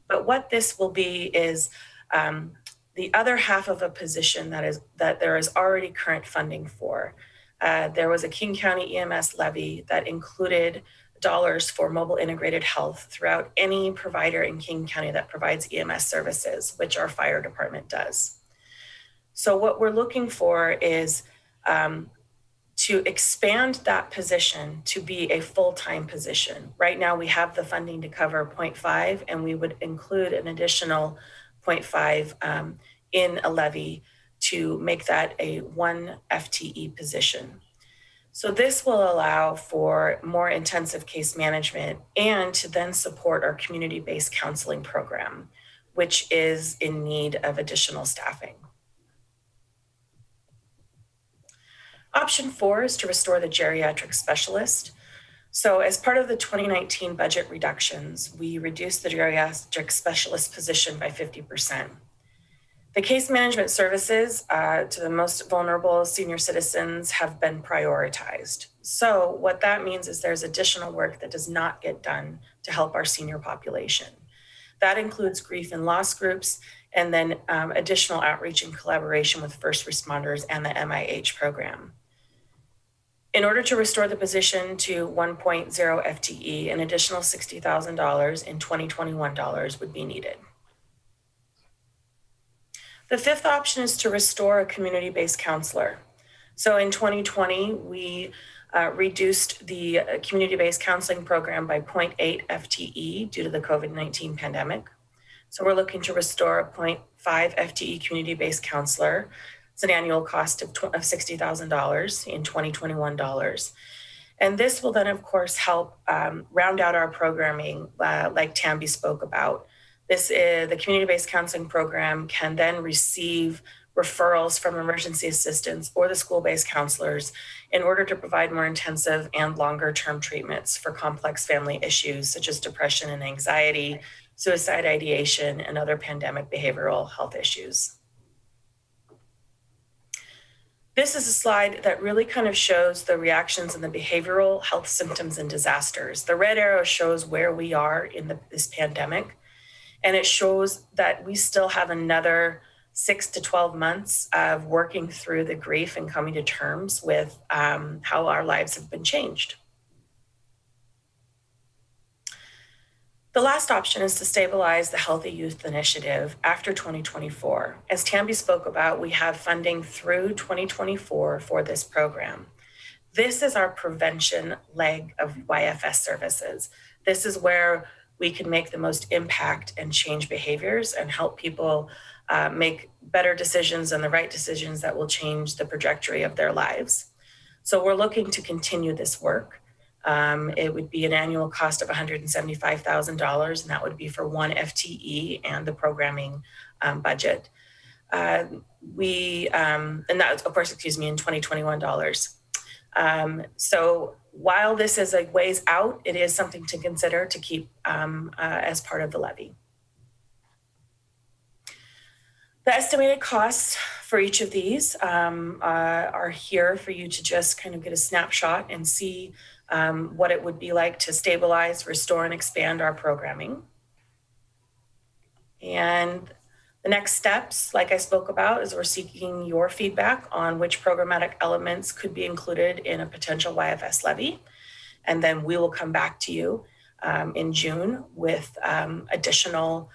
But what this will be is the other half of a position that there is already current funding for. There was a King County EMS levy that included dollars for mobile integrated health throughout any provider in King County that provides EMS services, which our fire department does. So what we're looking for is to expand that position to be a full-time position. Right now we have the funding to cover 0.5, and we would include an additional 0.5 in a levy to make that a 1 FTE position. So this will allow for more intensive case management and to then support our community-based counseling program, which is in need of additional staffing. Option 4 is to restore the geriatric specialist. So as part of the 2019 budget reductions, we reduced the geriatric specialist position by 50%. The case management services to the most vulnerable senior citizens have been prioritized. So what that means is there's additional work that does not get done to help our senior population. That includes grief and loss groups, and then additional outreach and collaboration with first responders and the MIH program. In order to restore the position to 1.0 FTE, an additional $60,000 in 2021 dollars would be needed. The fifth option is to restore a community-based counselor. So in 2020, we reduced the community-based counseling program by 0.8 FTE due to the COVID-19 pandemic. So we're looking to restore a 0.5 FTE community-based counselor. It's an annual cost of $60,000 in 2021 dollars. And this will then, of course, help round out our programming like Tambi spoke about. This is, the community-based counseling program can then receive referrals from emergency assistants or the school-based counselors in order to provide more intensive and longer-term treatments for complex family issues such as depression and anxiety, suicide ideation, and other pandemic behavioral health issues. This is a slide that really kind of shows the reactions in the behavioral health symptoms and disasters. The red arrow shows where we are in this pandemic, and it shows that we still have another 6 to 12 months of working through the grief and coming to terms with how our lives have been changed. The last option is to stabilize the Healthy Youth Initiative after 2024. As Tambi spoke about, we have funding through 2024 for this program. This is our prevention leg of YFS services. This is where we can make the most impact and change behaviors and help people make better decisions and the right decisions that will change the trajectory of their lives. So we're looking to continue this work. It would be an annual cost of $175,000, and that would be for one FTE and the programming budget. And that, of course, in 2021 dollars. So while this is a ways out, it is something to consider to keep as part of the levy. The estimated costs for each of these are here for you to just kind of get a snapshot and see what it would be like to stabilize, restore, and expand our programming. And the next steps, like I spoke about, is we're seeking your feedback on which programmatic elements could be included in a potential YFS levy. And then we will come back to you in June with additional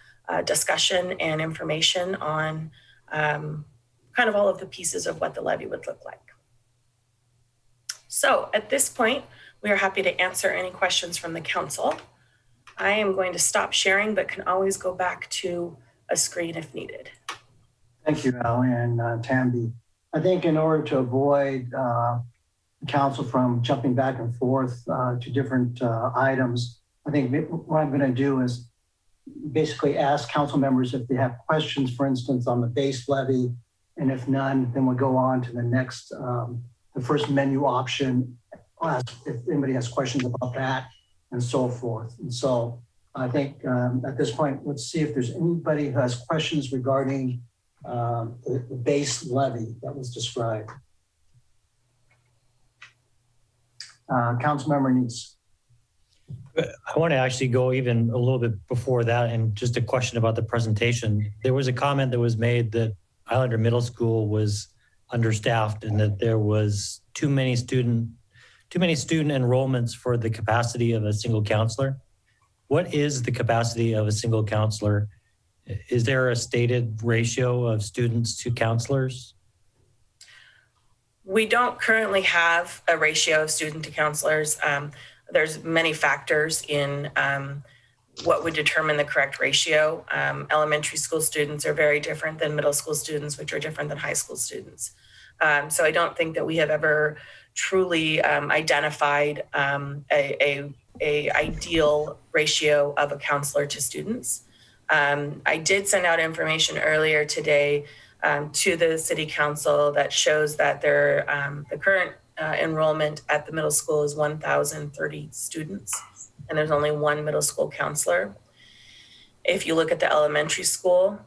discussion and information on kind of all of the pieces of what the levy would look like. So at this point, we are happy to answer any questions from the council. I am going to stop sharing, but can always go back to a screen if needed. Thank you, Al and Tambi. I think in order to avoid council from jumping back and forth to different items, I think what I'm going to do is basically ask council members if they have questions, for instance, on the base levy, and if none, then we'll go on to the next, the first menu option. I'll ask if anybody has questions about that and so forth. And so I think at this point, let's see if there's anybody who has questions regarding the base levy that was described. Councilmember Neese. I want to actually go even a little bit before that, and just a question about the presentation. There was a comment that was made that Islander Middle School was understaffed and that there was too many student enrollments for the capacity of a single counselor. What is the capacity of a single counselor? Is there a stated ratio of students to counselors? We don't currently have a ratio of student to counselors. There's many factors in what would determine the correct ratio. Elementary school students are very different than middle school students, which are different than high school students. So I don't think that we have ever truly identified a ideal ratio of a counselor to students. I did send out information earlier today to the city council that shows that the current enrollment at the middle school is 1,030 students, and there's only one middle school counselor. If you look at the elementary school,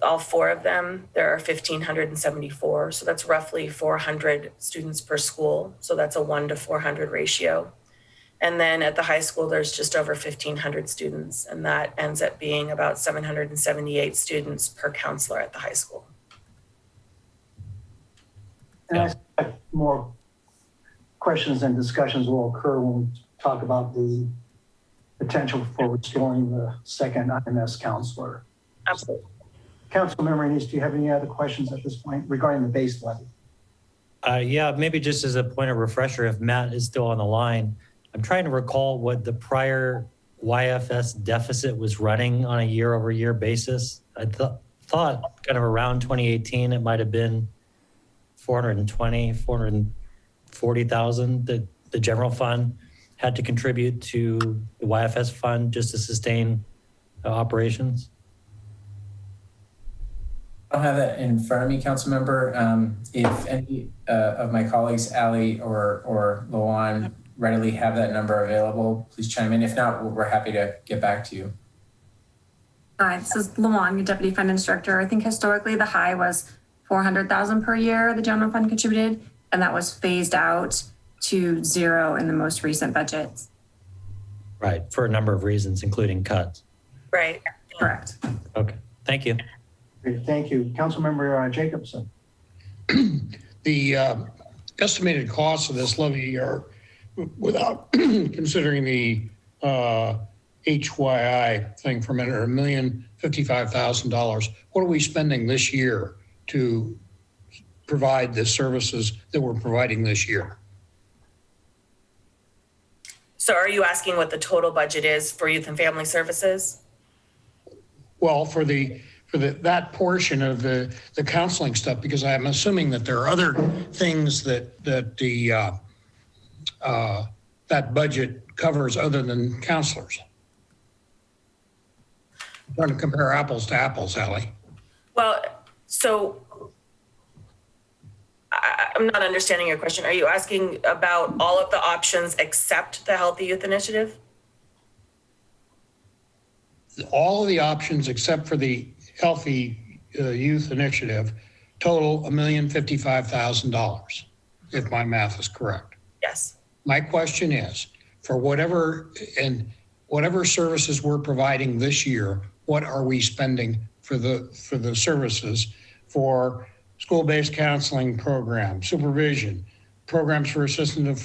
all four of them, there are 1,574. So that's roughly 400 students per school. So that's a 1 to 400 ratio. And then at the high school, there's just over 1,500 students, and that ends up being about 778 students per counselor at the high school. And I expect more questions and discussions will occur when we talk about the potential for restoring the second IMS counselor. Absolutely. Councilmember Enos, do you have any other questions at this point regarding the base levy? Yeah, maybe just as a point of refresher, if Matt is still on the line, I'm trying to recall what the prior YFS deficit was running on a year-over-year basis. I thought kind of around 2018, it might have been 440,000 that the general fund had to contribute to the YFS fund just to sustain operations. I don't have that in front of me, council member. If any of my colleagues, Ali or Lawan, readily have that number available, please chime in. If not, we're happy to get back to you. Hi, this is Lawan, your Deputy Finance Director. I think historically the high was 400,000 per year the general fund contributed, and that was phased out to 0 in the most recent budgets. Right, for a number of reasons, including cuts. Right. Correct. Okay, thank you. Great, thank you. Councilmember Jacobson. The estimated costs of this levy are, without considering the HYI thing for a minute, are $1,055,000. What are we spending this year to provide the services that we're providing this year? So are you asking what the total budget is for youth and family services? Well, for that portion of the counseling stuff, because I'm assuming that there are other things that that budget covers other than counselors. I'm trying to compare apples to apples, Allie. Well, so I'm not understanding your question. Are you asking about all of the options except the Healthy Youth Initiative? All of the options except for the Healthy Youth Initiative total $1,055,000, if my math is correct. Yes. My question is, for whatever services we're providing this year, what are we spending for the services for school-based counseling program, supervision, programs for assistant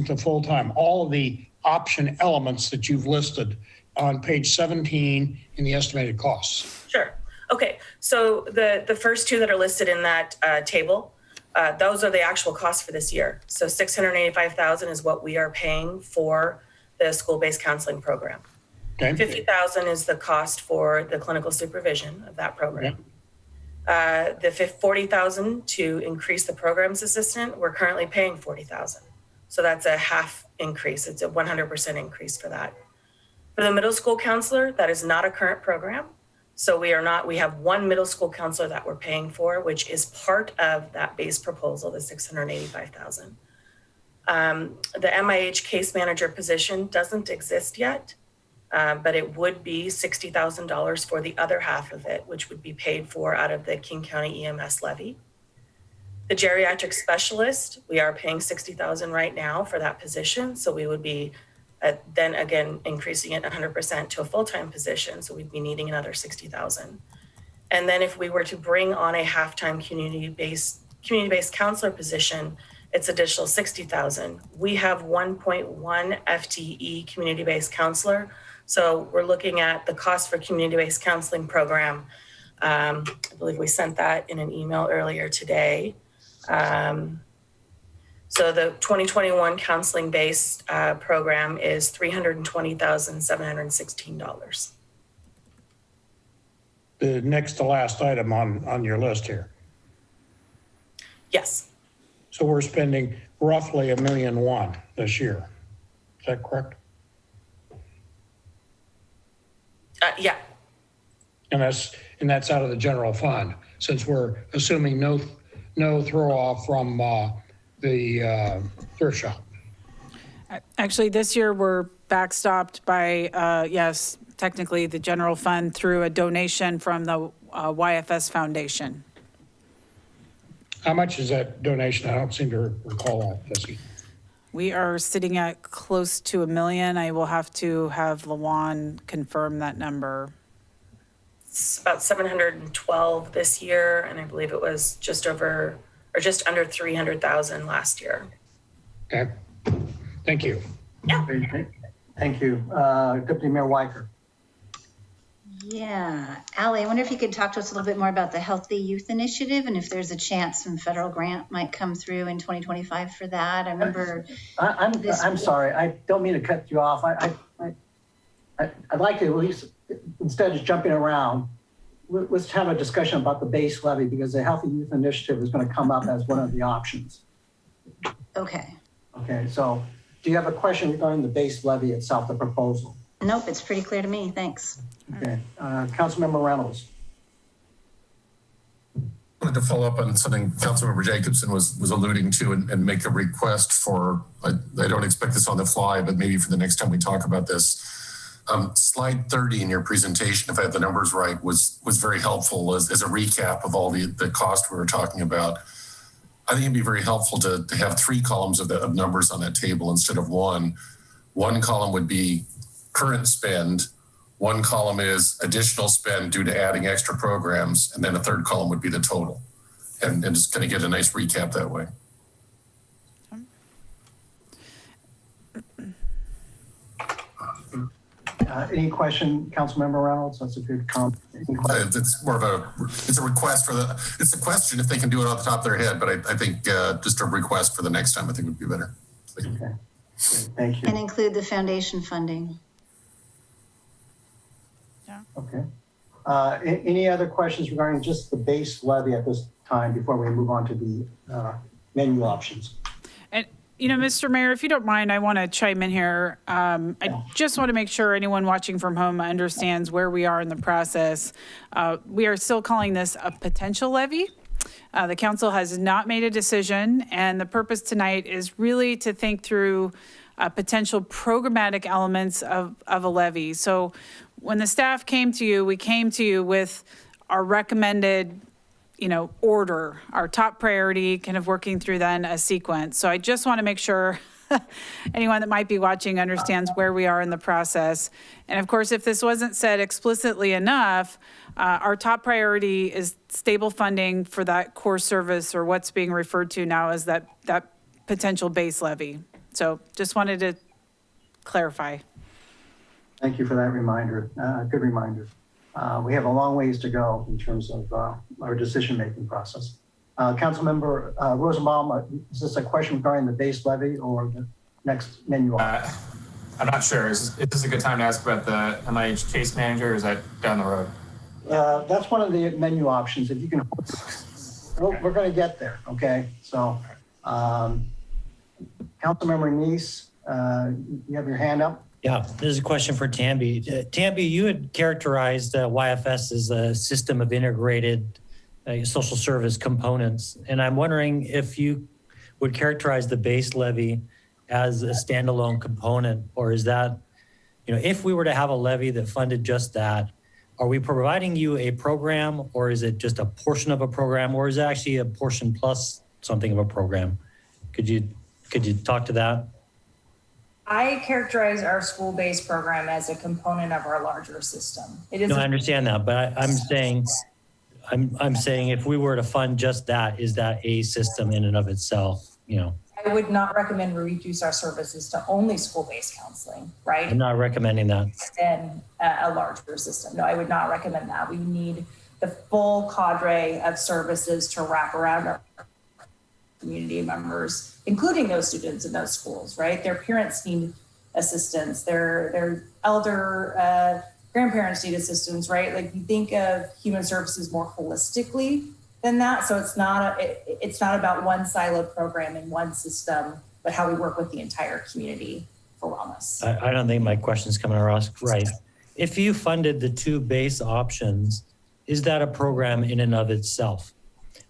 to full-time, all of the option elements that you've listed on page 17 in the estimated costs? Sure. Okay. So the first two that are listed in that table, those are the actual costs for this year. So $685,000 is what we are paying for the school-based counseling program. Okay. $50,000 is the cost for the clinical supervision of that program. The $40,000 to increase the programs assistant, we're currently paying $40,000. So that's a half increase. It's a 100% increase for that. For the middle school counselor, that is not a current program. So we have one middle school counselor that we're paying for, which is part of that base proposal, the $685,000. The MIH case manager position doesn't exist yet, but it would be $60,000 for the other half of it, which would be paid for out of the King County EMS levy. The geriatric specialist, we are paying $60,000 right now for that position. So we would be then again increasing it 100% to a full-time position. So we'd be needing another $60,000. And then if we were to bring on a half-time community-based counselor position, it's additional $60,000. We have 1.1 FTE community-based counselor. So we're looking at the cost for community-based counseling program. I believe we sent that in an email earlier today. So the 2021 counseling-based program is $320,716. The next to last item on your list here. Yes. So we're spending roughly $1.1 million this year. Is that correct? Yeah. And that's out of the general fund, since we're assuming no throw off from the thrift shop. Actually, this year we're backstopped by, yes, technically the general fund through a donation from the YFS Foundation. How much is that donation? I don't seem to recall that, Jesse. We are sitting at close to $1 million. I will have to have Lawan confirm that number. It's about 712 this year, and I believe it was just under 300,000 last year. Okay, thank you. Yeah. Thank you. Deputy Mayor Weicker. Yeah, Allie, I wonder if you could talk to us a little bit more about the Healthy Youth Initiative and if there's a chance some federal grant might come through in 2025 for that. I remember. I'm sorry, I don't mean to cut you off. I'd like to at least, instead of jumping around, let's have a discussion about the base levy because the Healthy Youth Initiative is going to come up as one of the options. Okay. Okay, so do you have a question regarding the base levy itself, the proposal? Nope, it's pretty clear to me. Thanks. Okay, Councilmember Reynolds. I wanted to follow up on something Councilmember Jacobson was alluding to and make a request for, I don't expect this on the fly, but maybe for the next time we talk about this. Slide 30 in your presentation, if I have the numbers right, was very helpful as a recap of all the cost we were talking about. I think it'd be very helpful to have 3 columns of numbers on that table instead of one. One column would be current spend. One column is additional spend due to adding extra programs. And then a third column would be the total. And just kind of get a nice recap that way. Any question, Councilmember Reynolds? That's a good comment. It's more of it's a request it's a question if they can do it off the top of their head, but I think just a request for the next time I think would be better. Okay, great. Thank you. And include the foundation funding. Yeah. Okay. Any other questions regarding just the base levy at this time before we move on to the menu options? And, you know, Mr. Mayor, if you don't mind, I want to chime in here. I just want to make sure anyone watching from home understands where we are in the process. We are still calling this a potential levy. The council has not made a decision, and the purpose tonight is really to think through potential programmatic elements of a levy. So when the staff came to you, we came to you with our recommended, order, our top priority, kind of working through then a sequence. So I just want to make sure anyone that might be watching understands where we are in the process. And of course, if this wasn't said explicitly enough, our top priority is stable funding for that core service, or what's being referred to now as that potential base levy. So just wanted to clarify. Thank you for that reminder. Good reminder. We have a long ways to go in terms of our decision-making process. Councilmember Rosenbaum, is this a question regarding the base levy or the next menu? I'm not sure. Is this a good time to ask about the MIH case manager, or is that down the road? That's one of the menu options. If you can, we're going to get there. Okay. So, Councilmember Neese, you have your hand up. Yeah, this is a question for Tamby. Tamby, you had characterized YFS as a system of integrated social service components. And I'm wondering if you would characterize the base levy as a standalone component, or is that, if we were to have a levy that funded just that, are we providing you a program, or is it just a portion of a program, or is it actually a portion plus something of a program? Could you talk to that? I characterize our school-based program as a component of our larger system. It is. No, I understand that, but I'm saying if we were to fund just that, is that a system in and of itself? I would not recommend we reduce our services to only school-based counseling, right? I'm not recommending that. And a larger system. No, I would not recommend that. We need the full cadre of services to wrap around our community members, including those students in those schools, right? Their parents need assistance. Their elder grandparents need assistance, right? Like, you think of human services more holistically than that. So it's not about one siloed program in one system, but how we work with the entire community for wellness. I don't think my question's coming across right. If you funded the 2 base options, is that a program in and of itself?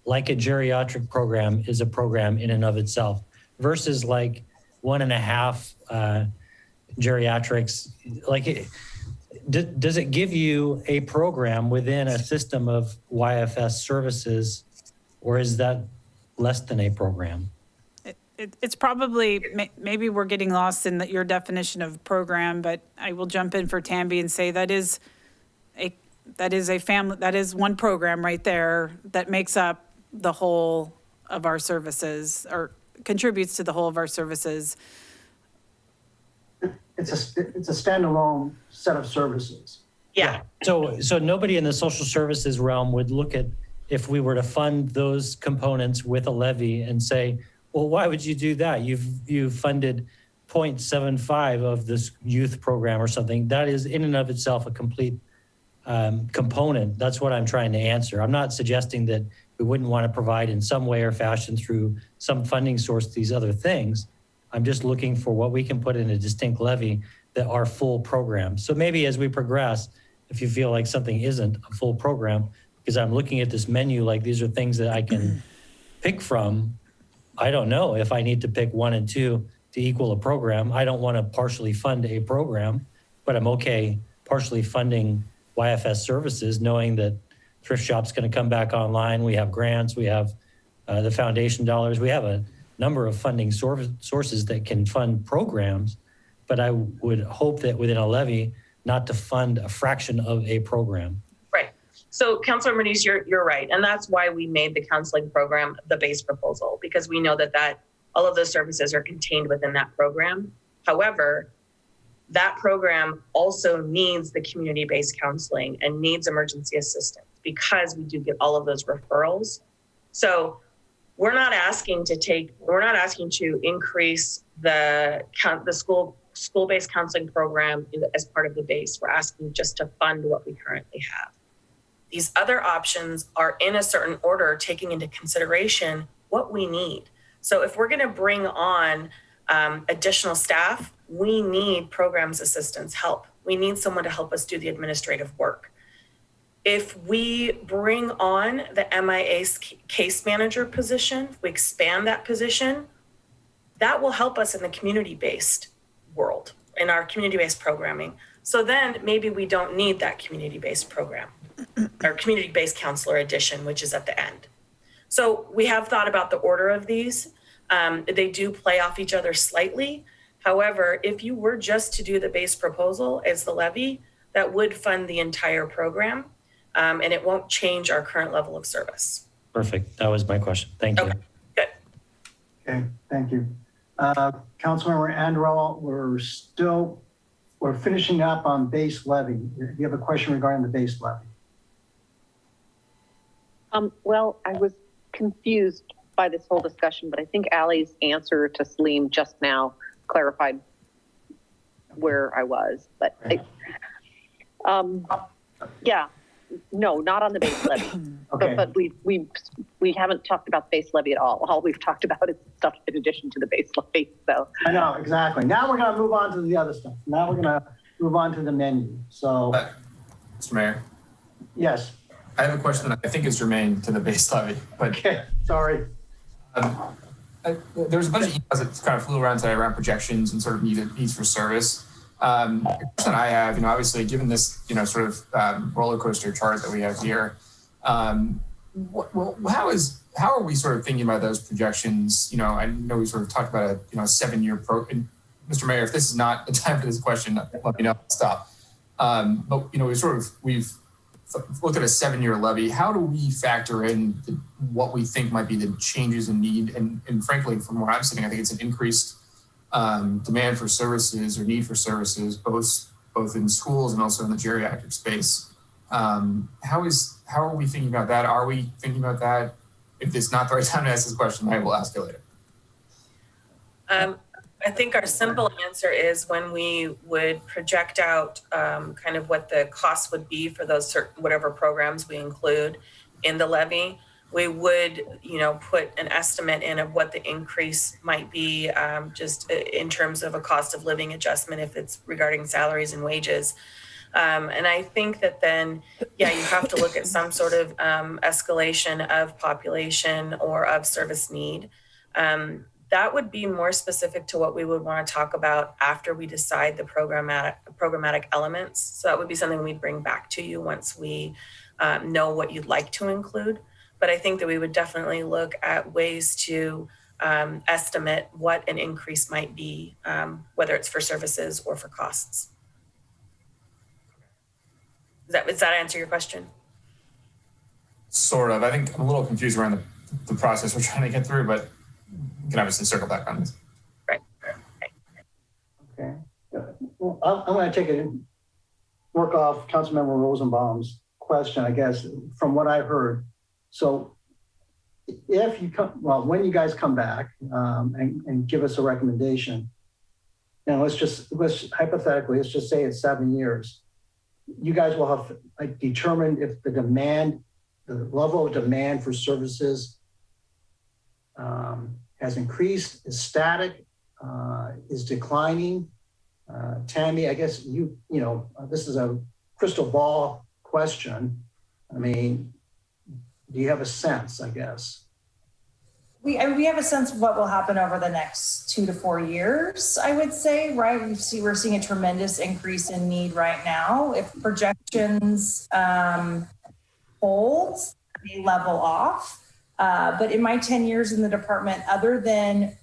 Like a geriatric program is a program in and of itself, versus like 1.5 geriatrics. Like, does it give you a program within a system of YFS services, or is that less than a program? It's probably, maybe we're getting lost in your definition of program, but I will jump in for Tamby and say that is one program right there that makes up the whole of our services, or contributes to the whole of our services. It's a standalone set of services. Yeah. So nobody in the social services realm would look at if we were to fund those components with a levy and say, well, why would you do that? You've funded 0.75 of this youth program or something. That is in and of itself a complete component. That's what I'm trying to answer. I'm not suggesting that we wouldn't want to provide in some way or fashion through some funding source these other things. I'm just looking for what we can put in a distinct levy that are full programs. So maybe as we progress, if you feel like something isn't a full program, because I'm looking at this menu like these are things that I can pick from. I don't know if I need to pick 1 and 2 to equal a program. I don't want to partially fund a program, but I'm okay partially funding YFS services, knowing that Thrift Shop's going to come back online. We have grants, we have the foundation dollars. We have a number of funding sources that can fund programs, but I would hope that within a levy, not to fund a fraction of a program. Right. So Councilor Mediz, you're right. And that's why we made the counseling program the base proposal, because we know that all of those services are contained within that program. However, that program also needs the community-based counseling and needs emergency assistance because we do get all of those referrals. So we're not asking to increase the school-based counseling program as part of the base. We're asking just to fund what we currently have. These other options are in a certain order, taking into consideration what we need. So if we're going to bring on additional staff, we need programs assistance help. We need someone to help us do the administrative work. If we bring on the MIA's case manager position, if we expand that position, that will help us in the community-based world, in our community-based programming. So then maybe we don't need that community-based program or community-based counselor addition, which is at the end. So we have thought about the order of these. They do play off each other slightly. However, if you were just to do the base proposal as the levy, that would fund the entire program, and it won't change our current level of service. Perfect. That was my question. Thank you. Okay, good. Okay, thank you. Councilmember Anderell, we're finishing up on base levy. Do you have a question regarding the base levy? Well, I was confused by this whole discussion, but I think Allie's answer to Salim just now clarified where I was. But yeah, no, not on the base levy. Okay. But we haven't talked about the base levy at all. All we've talked about is stuff in addition to the base levy. So I know, exactly. Now we're going to move on to the other stuff. Now we're going to move on to the menu. So, Mr. Mayor, yes. I have a question that I think is germane to the base levy. But Okay, sorry. There was a bunch of emails that kind of flew around today around projections and sort of needs for service. The question I have, obviously, given this, sort of roller coaster chart that we have here, how are we sort of thinking about those projections? I know we sort of talked about a 7-year program. Mr. Mayor, if this is not the time for this question, let me know. Stop. But we've looked at a 7-year levy. How do we factor in what we think might be the changes in need? And frankly, from where I'm sitting, I think it's an increased demand for services or need for services, both in schools and also in the geriatric space. How are we thinking about that? Are we thinking about that? If it's not the right time to ask this question, I will ask it later. I think our simple answer is when we would project out kind of what the cost would be for those whatever programs we include in the levy, we would, put an estimate in of what the increase might be just in terms of a cost of living adjustment if it's regarding salaries and wages. And I think that then, you have to look at some sort of escalation of population or of service need. That would be more specific to what we would want to talk about after we decide the programmatic elements. So that would be something we'd bring back to you once we know what you'd like to include. But I think that we would definitely look at ways to estimate what an increase might be, whether it's for services or for costs. Does that answer your question? Sort of. I think I'm a little confused around the process we're trying to get through, but we can obviously circle back on this. Right. Okay. Well, I'm going to take it. work off Councilmember Rosenbaum's question, I guess, from what I heard. So if you come, well, when you guys come back and give us a recommendation, and let's hypothetically, let's just say it's 7 years, you guys will have like determined if the level of demand for services has increased, is static, is declining. Tammy, I guess this is a crystal ball question. I mean, do you have a sense, I guess? We have a sense of what will happen over the next 2 to 4 years, I would say, right? We're seeing a tremendous increase in need right now. If projections hold, they level off. But in my 10 years in the department, other than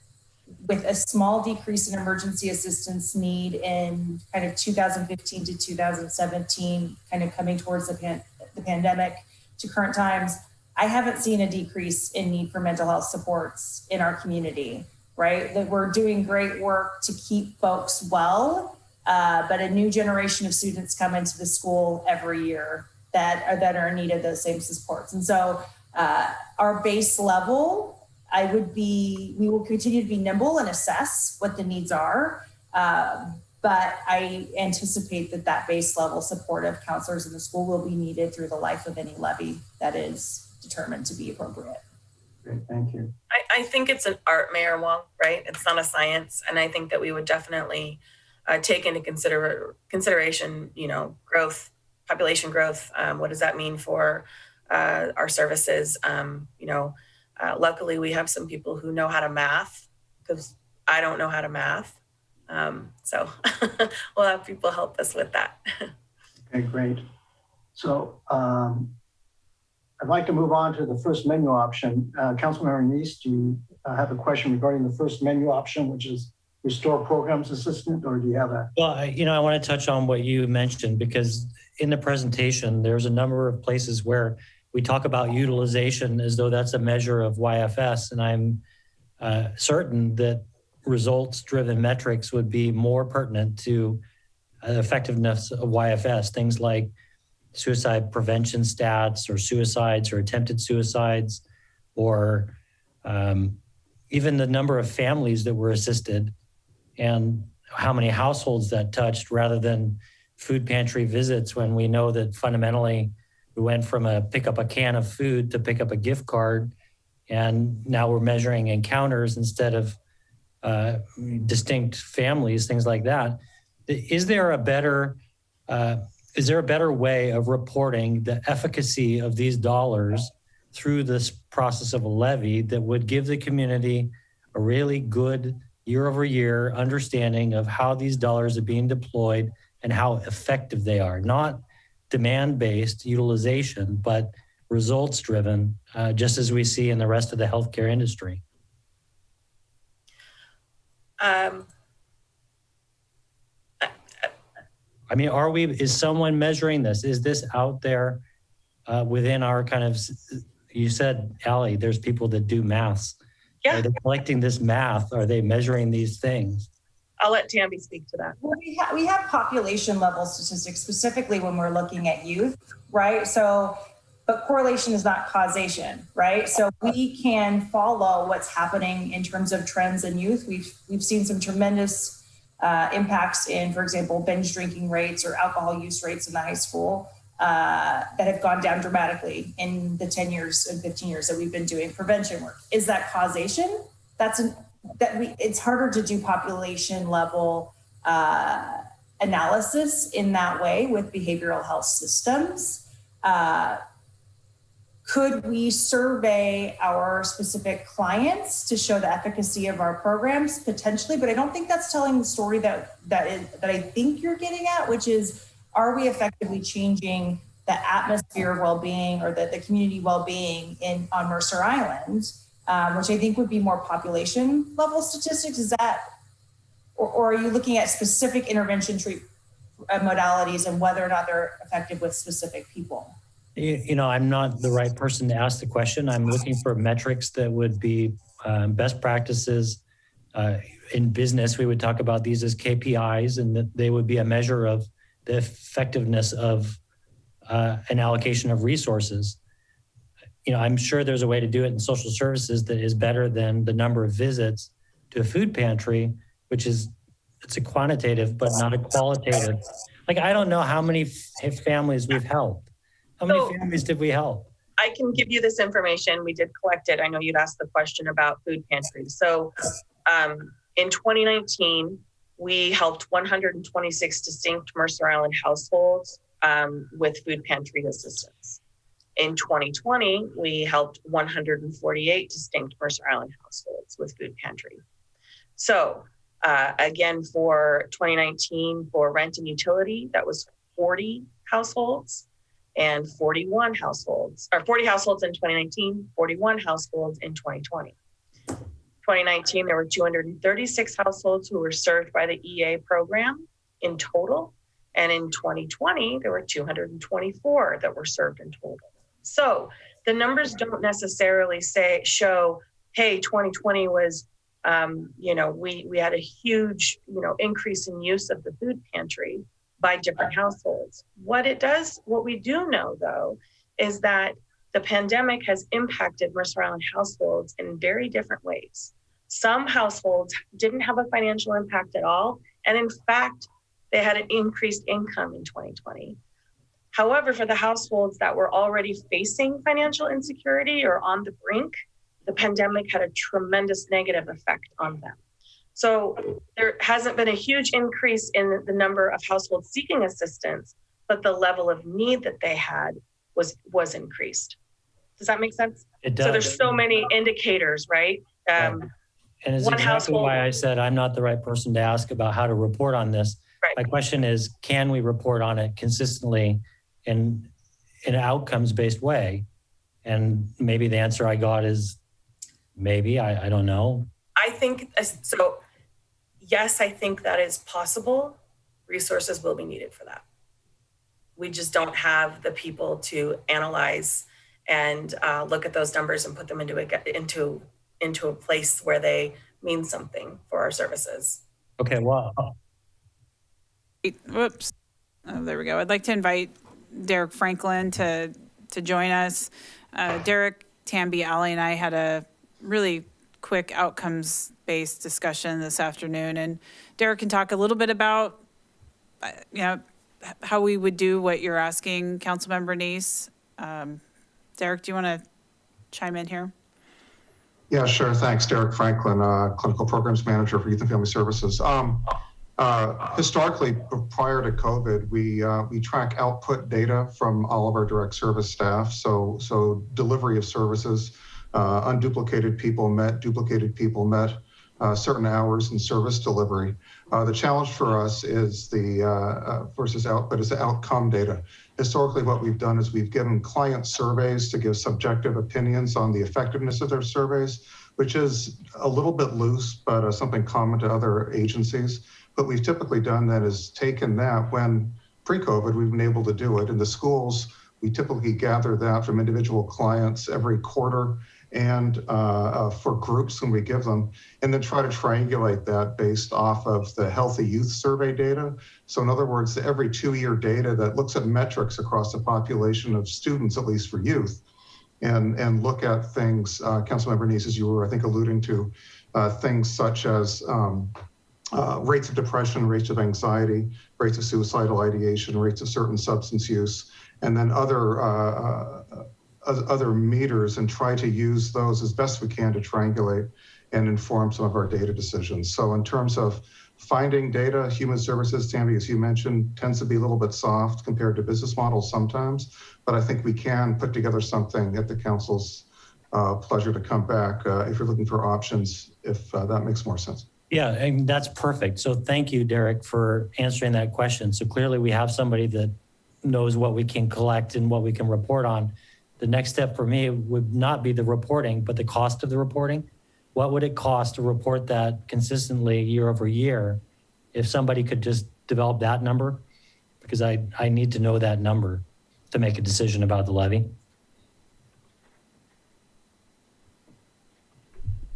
with a small decrease in emergency assistance need in kind of 2015 to 2017, kind of coming towards the pandemic to current times, I haven't seen a decrease in need for mental health supports in our community, right? That we're doing great work to keep folks well, but a new generation of students come into the school every year that are in need of those same supports. And so our base level, we will continue to be nimble and assess what the needs are. But I anticipate that base level support of counselors in the school will be needed through the life of any levy that is determined to be appropriate. Great, thank you. I think it's an art, Mayor Wong, right? It's not a science. And I think that we would definitely take into consideration, growth, population growth. What does that mean for our services? Luckily, we have some people who know how to math, because I don't know how to math. So we'll have people help us with that. Okay, great. So I'd like to move on to the first menu option. Councilmember Neese, do you have a question regarding the first menu option, which is restore programs assistant, or do you have a? Well, I want to touch on what you mentioned, because in the presentation, there's a number of places where we talk about utilization as though that's a measure of YFS. And I'm certain that results-driven metrics would be more pertinent to effectiveness of YFS, things like suicide prevention stats or suicides or attempted suicides, or even the number of families that were assisted and how many households that touched, rather than food pantry visits, when we know that fundamentally we went from a pick up a can of food to pick up a gift card, and now we're measuring encounters instead of distinct families, things like that. Is there a better way of reporting the efficacy of these dollars through this process of a levy that would give the community a really good year-over-year understanding of how these dollars are being deployed and how effective they are? Not demand-based utilization, but results-driven, just as we see in the rest of the healthcare industry. I mean, is someone measuring this? Is this out there within our kind of, you said, Allie, there's people that do maths. Yeah. Are they collecting this math? Are they measuring these things? I'll let Tammy speak to that. Well, we have population level statistics, specifically when we're looking at youth, right? So, but correlation is not causation, right? So we can follow what's happening in terms of trends in youth. We've seen some tremendous impacts in, for example, binge drinking rates or alcohol use rates in the high school that have gone down dramatically in the 10 years and 15 years that we've been doing prevention work. Is that causation? It's harder to do population level analysis in that way with behavioral health systems. Could we survey our specific clients to show the efficacy of our programs? Potentially, but I don't think that's telling the story that I think you're getting at, which is, are we effectively changing the atmosphere of well-being or the community well-being on Mercer Island, which I think would be more population level statistics? Is that, or are you looking at specific intervention modalities and whether or not they're effective with specific people? I'm not the right person to ask the question. I'm looking for metrics that would be best practices. In business, we would talk about these as KPIs, and that they would be a measure of the effectiveness of an allocation of resources. I'm sure there's a way to do it in social services that is better than the number of visits to a food pantry, which is, it's a quantitative, but not a qualitative. Like, I don't know how many families we've helped. How many families did we help? I can give you this information. We did collect it. I know you'd asked the question about food pantries. So in 2019, we helped 126 distinct Mercer Island households with food pantry assistance. In 2020, we helped 148 distinct Mercer Island households with food pantry. So again, for 2019, for rent and utility, that was 40 households and 41 households, or 40 households in 2019, 41 households in 2020. 2019, there were 236 households who were served by the EA program in total. And in 2020, there were 224 that were served in total. So the numbers don't necessarily show, hey, 2020 was, we had a huge, increase in use of the food pantry by different households. What we do know though, is that the pandemic has impacted Mercer Island households in very different ways. Some households didn't have a financial impact at all. And in fact, they had an increased income in 2020. However, for the households that were already facing financial insecurity or on the brink, the pandemic had a tremendous negative effect on them. So there hasn't been a huge increase in the number of households seeking assistance, but the level of need that they had was increased. Does that make sense? It does. So there's so many indicators, right? And it's exactly why I said I'm not the right person to ask about how to report on this. Right. My question is, can we report on it consistently in an outcomes-based way? And maybe the answer I got is maybe, I don't know. I think, so yes, I think that is possible. Resources will be needed for that. We just don't have the people to analyze and look at those numbers and put them into a place where they mean something for our services. Okay, well. Whoops. Oh, there we go. I'd like to invite Derek Franklin to join us. Derek, Tambi, Ali, and I had a really quick outcomes-based discussion this afternoon, and Derek can talk a little bit about, how we would do what you're asking, Councilmember Neese. Derek, do you want to chime in here? Yeah, sure. Thanks. Derek Franklin, Clinical Programs Manager for Youth and Family Services. Historically, prior to COVID, we track output data from all of our direct service staff. So delivery of services, unduplicated people met, duplicated people met, certain hours in service delivery. The challenge for us is versus output is the outcome data. Historically, what we've done is we've given client surveys to give subjective opinions on the effectiveness of their surveys, which is a little bit loose, but something common to other agencies. What we've typically done then is taken that when pre-COVID, we've been able to do it. In the schools, we typically gather that from individual clients every quarter and for groups when we give them, and then try to triangulate that based off of the Healthy Youth Survey data. So in other words, every 2-year data that looks at metrics across the population of students, at least for youth, and look at things, Councilmember Neese, as you were, I think, alluding to, things such as rates of depression, rates of anxiety, rates of suicidal ideation, rates of certain substance use, and then other meters, and try to use those as best we can to triangulate and inform some of our data decisions. So in terms of finding data, human services, Tambi, as you mentioned, tends to be a little bit soft compared to business models sometimes, but I think we can put together something at the council's pleasure to come back if you're looking for options, if that makes more sense. Yeah, and that's perfect. So thank you, Derek, for answering that question. So clearly we have somebody that knows what we can collect and what we can report on. The next step for me would not be the reporting, but the cost of the reporting. What would it cost to report that consistently year over year if somebody could just develop that number? Because I need to know that number to make a decision about the levy.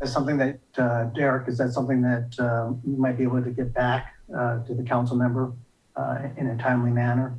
That's something that, Derek, is that something that you might be able to get back to the council member in a timely manner.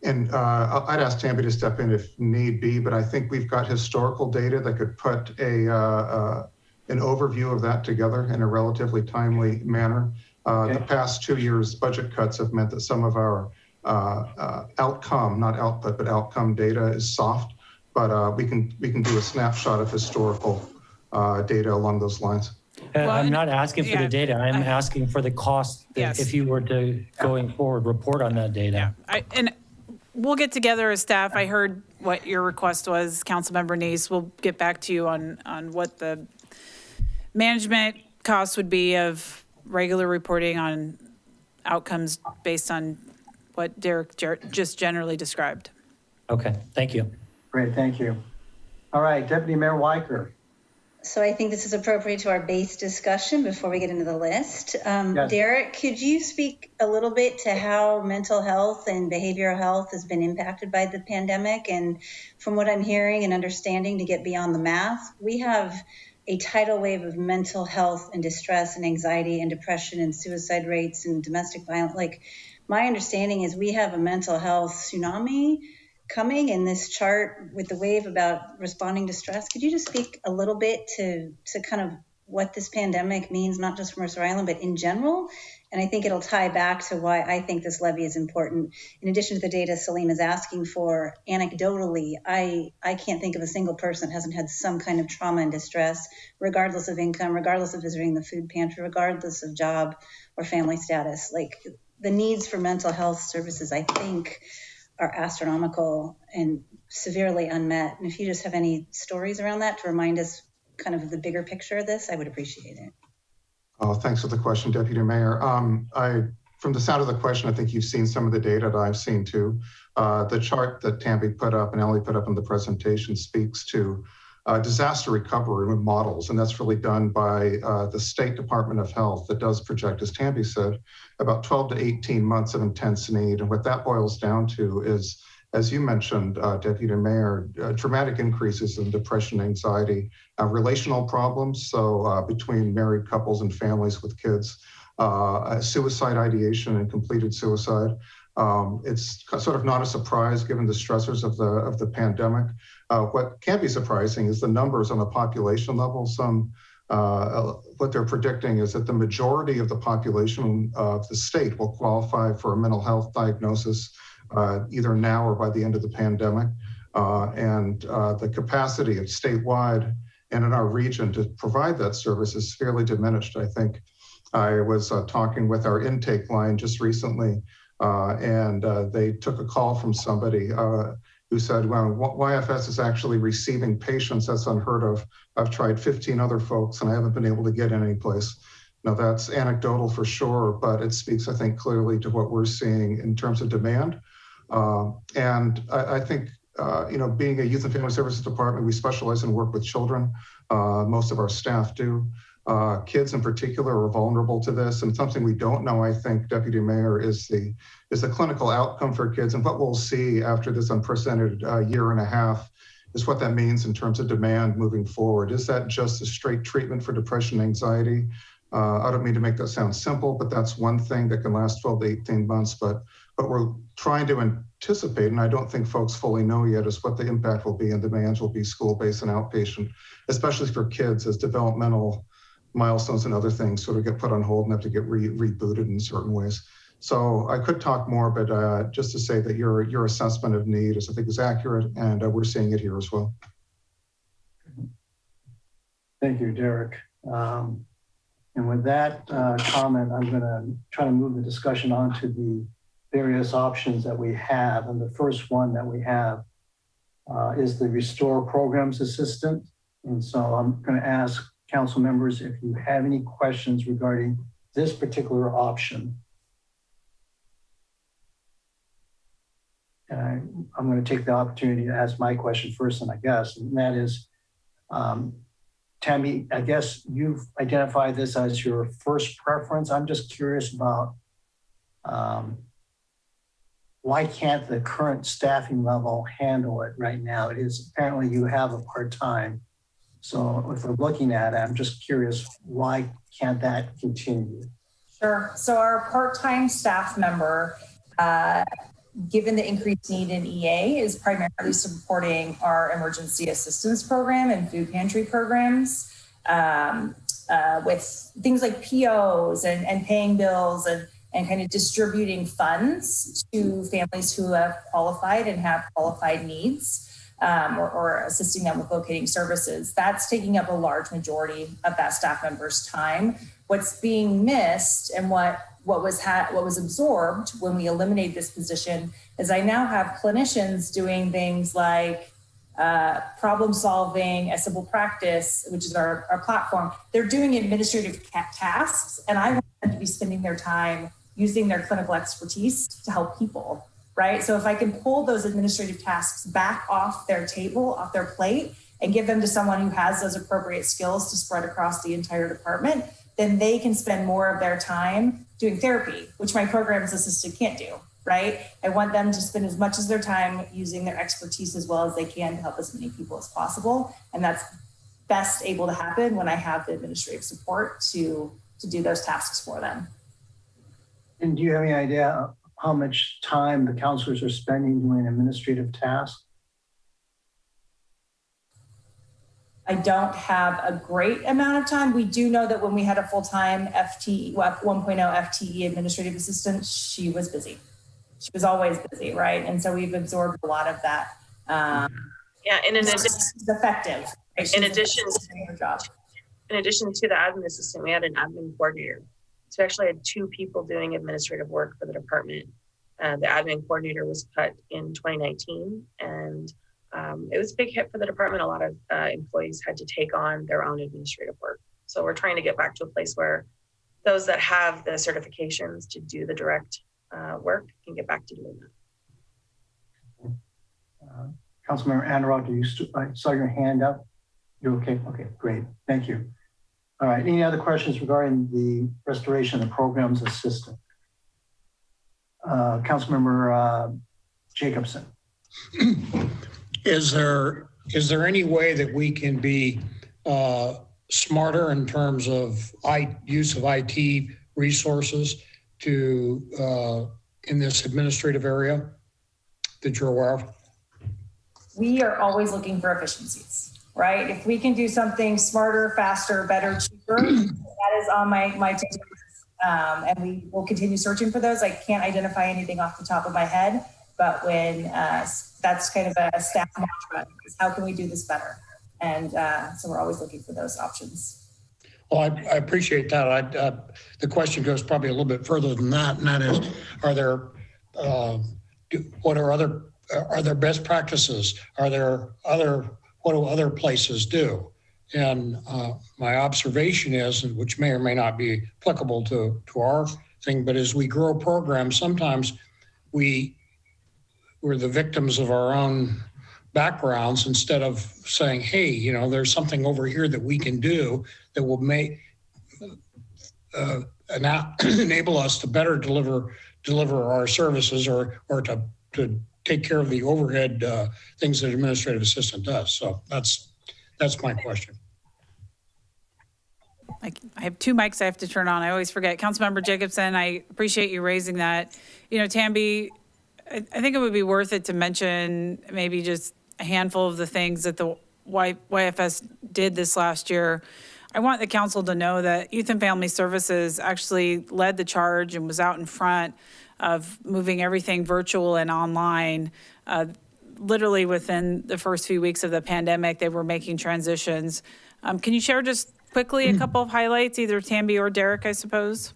And I'd ask Tammy to step in if need be, but I think we've got historical data that could put an overview of that together in a relatively timely manner. Okay. The past 2 years budget cuts have meant that some of our outcome, not output, but outcome data is soft, but we can do a snapshot of historical data along those lines. I'm not asking for the data. I'm asking for the cost that Yes. if you were to, going forward, report on that data. And we'll get together as staff. I heard what your request was, Councilmember Neese. We'll get back to you on what the management costs would be of regular reporting on outcomes based on what Derek just generally described. Okay, thank you. Great, thank you. All right, Deputy Mayor Weicker. So I think this is appropriate to our base discussion before we get into the list. Yes. Derek, could you speak a little bit to how mental health and behavioral health has been impacted by the pandemic? And from what I'm hearing and understanding, to get beyond the math, we have a tidal wave of mental health and distress and anxiety and depression and suicide rates and domestic violence. Like, my understanding is we have a mental health tsunami coming in this chart with the wave about responding to stress. Could you just speak a little bit to kind of what this pandemic means, not just for Mercer Island, but in general? And I think it'll tie back to why I think this levy is important. In addition to the data Salim is asking for, anecdotally, I can't think of a single person that hasn't had some kind of trauma and distress, regardless of income, regardless of visiting the food pantry, regardless of job or family status. Like, the needs for mental health services, I think, are astronomical and severely unmet. And if you just have any stories around that to remind us kind of the bigger picture of this, I would appreciate it. Oh, thanks for the question, Deputy Mayor. From the sound of the question, I think you've seen some of the data that I've seen too. The chart that Tammy put up and Ellie put up in the presentation speaks to disaster recovery models, and that's really done by the State Department of Health that does project, as Tammy said, about 12 to 18 months of intense need. And what that boils down to is, as you mentioned, Deputy Mayor, dramatic increases in depression, anxiety, relational problems, so between married couples and families with kids, suicide ideation and completed suicide. It's sort of not a surprise given the stressors of the pandemic. What can be surprising is the numbers on the population level. What they're predicting is that the majority of the population of the state will qualify for a mental health diagnosis either now or by the end of the pandemic. And the capacity of statewide and in our region to provide that service is fairly diminished. I think I was talking with our intake line just recently, and they took a call from somebody who said, well, YFS is actually receiving patients. That's unheard of. I've tried 15 other folks and I haven't been able to get any place. Now that's anecdotal for sure, but it speaks, I think, clearly to what we're seeing in terms of demand. And I think, being a youth and family services department, we specialize in work with children. Most of our staff do. Kids in particular are vulnerable to this, and something we don't know, I think, Deputy Mayor, is the clinical outcome for kids. And what we'll see after this unprecedented year and a half is what that means in terms of demand moving forward. Is that just a straight treatment for depression and anxiety? I don't mean to make that sound simple, but that's one thing that can last 12 to 18 months. But we're trying to anticipate, and I don't think folks fully know yet, is what the impact will be, and demands will be school-based and outpatient, especially for kids as developmental milestones and other things sort of get put on hold and have to get rebooted in certain ways. So I could talk more, but just to say that your assessment of need is, I think, is accurate, and we're seeing it here as well. Thank you, Derek. And with that comment, I'm going to try to move the discussion on to the various options that we have. And the first one that we have is the Restore Programs Assistant. And so I'm going to ask council members if you have any questions regarding this particular option. And I'm going to take the opportunity to ask my question first, and that is, Tammy, I guess you've identified this as your first preference. I'm just curious about why can't the current staffing level handle it right now? It is apparently you have a part-time. So if we're looking at it, I'm just curious, why can't that continue? Sure. So our part-time staff member, given the increased need in EA, is primarily supporting our emergency assistance program and food pantry programs with things like POs and paying bills and kind of distributing funds to families who have qualified and have qualified needs. Or assisting them with locating services. That's taking up a large majority of that staff member's time. What's being missed and what was absorbed when we eliminated this position is I now have clinicians doing things like problem solving, a simple practice, which is our platform. They're doing administrative tasks, and I want them to be spending their time using their clinical expertise to help people. Right? So if I can pull those administrative tasks back off their table, off their plate, and give them to someone who has those appropriate skills to spread across the entire department, then they can spend more of their time doing therapy, which my programs assistant can't do, right? I want them to spend as much of their time using their expertise as well as they can to help as many people as possible. And that's best able to happen when I have the administrative support to do those tasks for them. And do you have any idea how much time the counselors are spending doing administrative tasks? I don't have a great amount of time. We do know that when we had a full-time FTE, 1.0 FTE administrative assistant, she was busy. She was always busy, right? And so we've absorbed a lot of that. Yeah, and in addition, it's effective. Right? In addition to the admin assistant, we had an admin coordinator. So we actually had 2 people doing administrative work for the department. The admin coordinator was cut in 2019, and it was a big hit for the department. A lot of employees had to take on their own administrative work. So we're trying to get back to a place where those that have the certifications to do the direct work can get back to doing that. Councilmember Anarog, I saw your hand up. You're okay? Okay, great. Thank you. All right, any other questions regarding the restoration of the program's assistant? Councilmember Jacobson. Is there any way that we can be smarter in terms of use of IT resources to in this administrative area that you're aware of? We are always looking for efficiencies, right? If we can do something smarter, faster, better, cheaper, that is on my to-do list. And we will continue searching for those. I can't identify anything off the top of my head, but when that's kind of a staff mantra, is how can we do this better? And so we're always looking for those options. Well, I appreciate that. The question goes probably a little bit further than that, and that is, are there best practices? What do other places do? And my observation is, which may or may not be applicable to our thing, but as we grow programs, sometimes we're the victims of our own backgrounds instead of saying, hey, there's something over here that we can do that will enable us to better deliver our services or to take care of the overhead things that an administrative assistant does. So that's my question. I have 2 mics I have to turn on. I always forget. Councilmember Jacobson, I appreciate you raising that. Tambi, I think it would be worth it to mention maybe just a handful of the things that the YFS did this last year. I want the council to know that Youth and Family Services actually led the charge and was out in front of moving everything virtual and online. Literally within the first few weeks of the pandemic, they were making transitions. Can you share just quickly a couple of highlights, either Tambi or Derek, I suppose?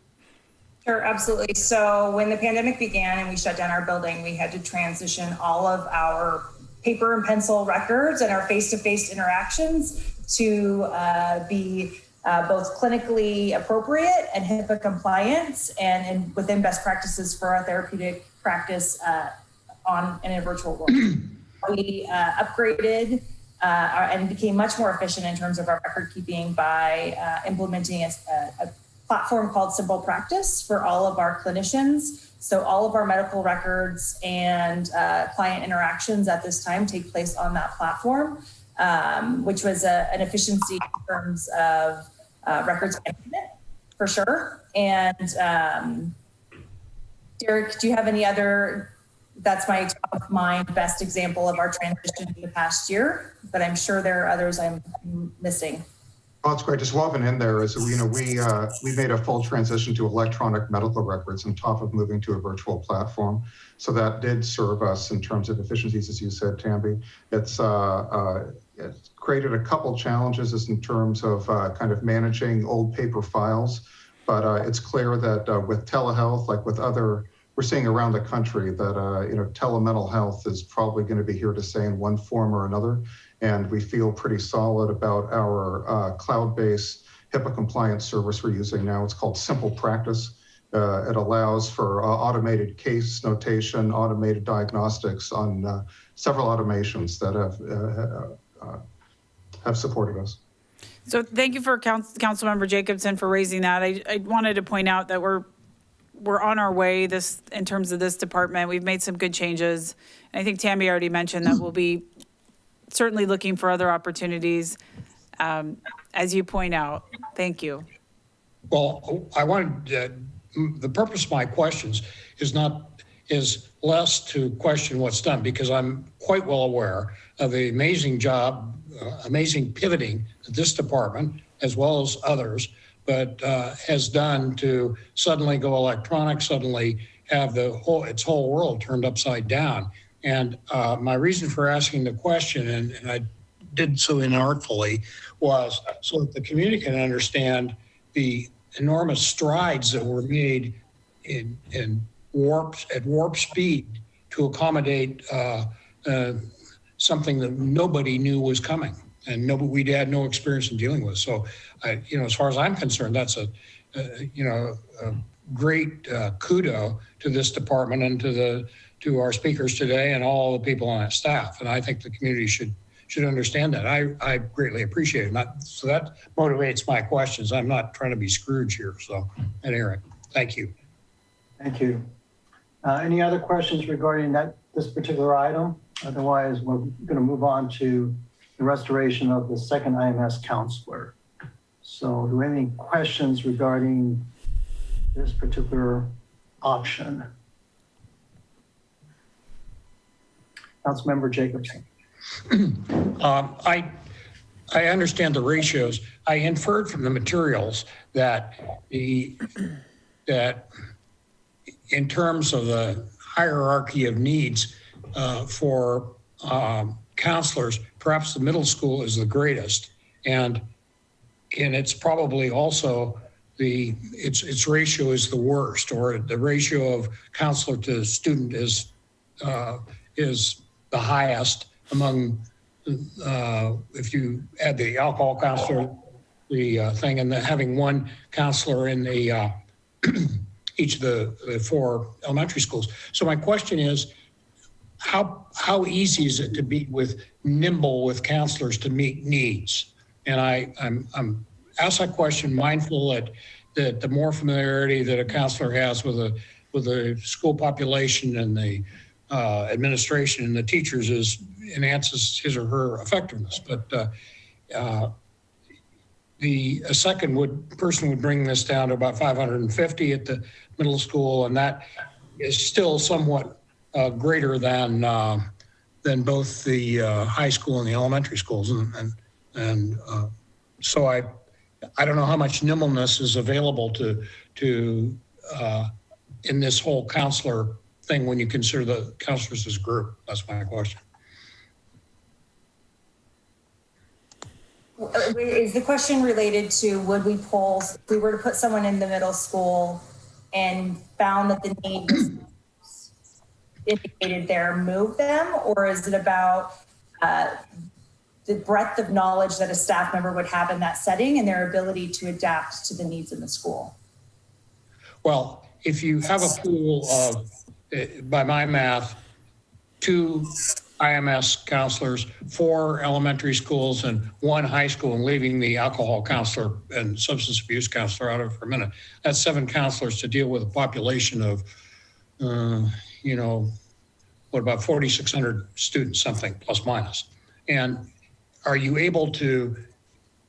Sure, absolutely. So when the pandemic began and we shut down our building, we had to transition all of our paper and pencil records and our face-to-face interactions to be both clinically appropriate and HIPAA compliant and within best practices for our therapeutic practice in a virtual world. We upgraded and became much more efficient in terms of our record keeping by implementing a platform called Simple Practice for all of our clinicians. So all of our medical records and client interactions at this time take place on that platform, which was an efficiency in terms of records management for sure. And Derek, do you have any other, that's my top of mind best example of our transition in the past year, but I'm sure there are others I'm missing. Oh, it's great. Just woven in there is, we made a full transition to electronic medical records on top of moving to a virtual platform. So that did serve us in terms of efficiencies, as you said, Tambi. It's created a couple challenges in terms of kind of managing old paper files. But it's clear that with telehealth, like with other, we're seeing around the country that telemental health is probably going to be here to stay in one form or another. And we feel pretty solid about our cloud-based HIPAA-compliant service we're using now. It's called Simple Practice. It allows for automated case notation, automated diagnostics on several automations that have supported us. So thank you for Councilmember Jacobson for raising that. I wanted to point out that we're on our way in terms of this department. We've made some good changes. And I think Tambi already mentioned that we'll be certainly looking for other opportunities, as you point out. Thank you. Well, I wanted, the purpose of my questions is less to question what's done, because I'm quite well aware of the amazing job, amazing pivoting that this department, as well as others, but has done to suddenly go electronic, suddenly have its whole world turned upside down. And my reason for asking the question, and I did so inartfully, was so that the community can understand the enormous strides that were made at warp speed to accommodate something that nobody knew was coming, and we had no experience in dealing with. So, as far as I'm concerned, that's a great kudo to this department and to our speakers today and all the people on that staff. And I think the community should understand that. I greatly appreciate it. So that motivates my questions. I'm not trying to be Scrooge here. So, at any rate, thank you. Thank you. Any other questions regarding this particular item? Otherwise, we're going to move on to the restoration of the second IMS counselor. So do we have any questions regarding this particular option? Councilmember Jacobson. I understand the ratios. I inferred from the materials that that in terms of the hierarchy of needs for counselors, perhaps the middle school is the greatest, and it's probably also its ratio is the worst, or the ratio of counselor to student is the highest among, if you add the alcohol counselor, the thing, and having one counselor in the each of the 4 elementary schools. So my question is, how easy is it to be nimble with counselors to meet needs? And I'm asked that question mindful that the more familiarity that a counselor has with the school population and the administration and the teachers enhances his or her effectiveness. But a second person would bring this down to about 550 at the middle school, and that is still somewhat greater than both the high school and the elementary schools, and so I don't know how much nimbleness is available to in this whole counselor thing when you consider the counselors as a group. That's my question. Is the question related to, would we pull, if we were to put someone in the middle school and found that the need was indicated there, move them? Or is it about the breadth of knowledge that a staff member would have in that setting and their ability to adapt to the needs in the school? Well, if you have a pool of, by my math, 2 IMS counselors, 4 elementary schools, and 1 high school, and leaving the alcohol counselor and substance abuse counselor out of it for a minute, that's 7 counselors to deal with a population of, what, about 4,600 students, something, plus minus. And are you able to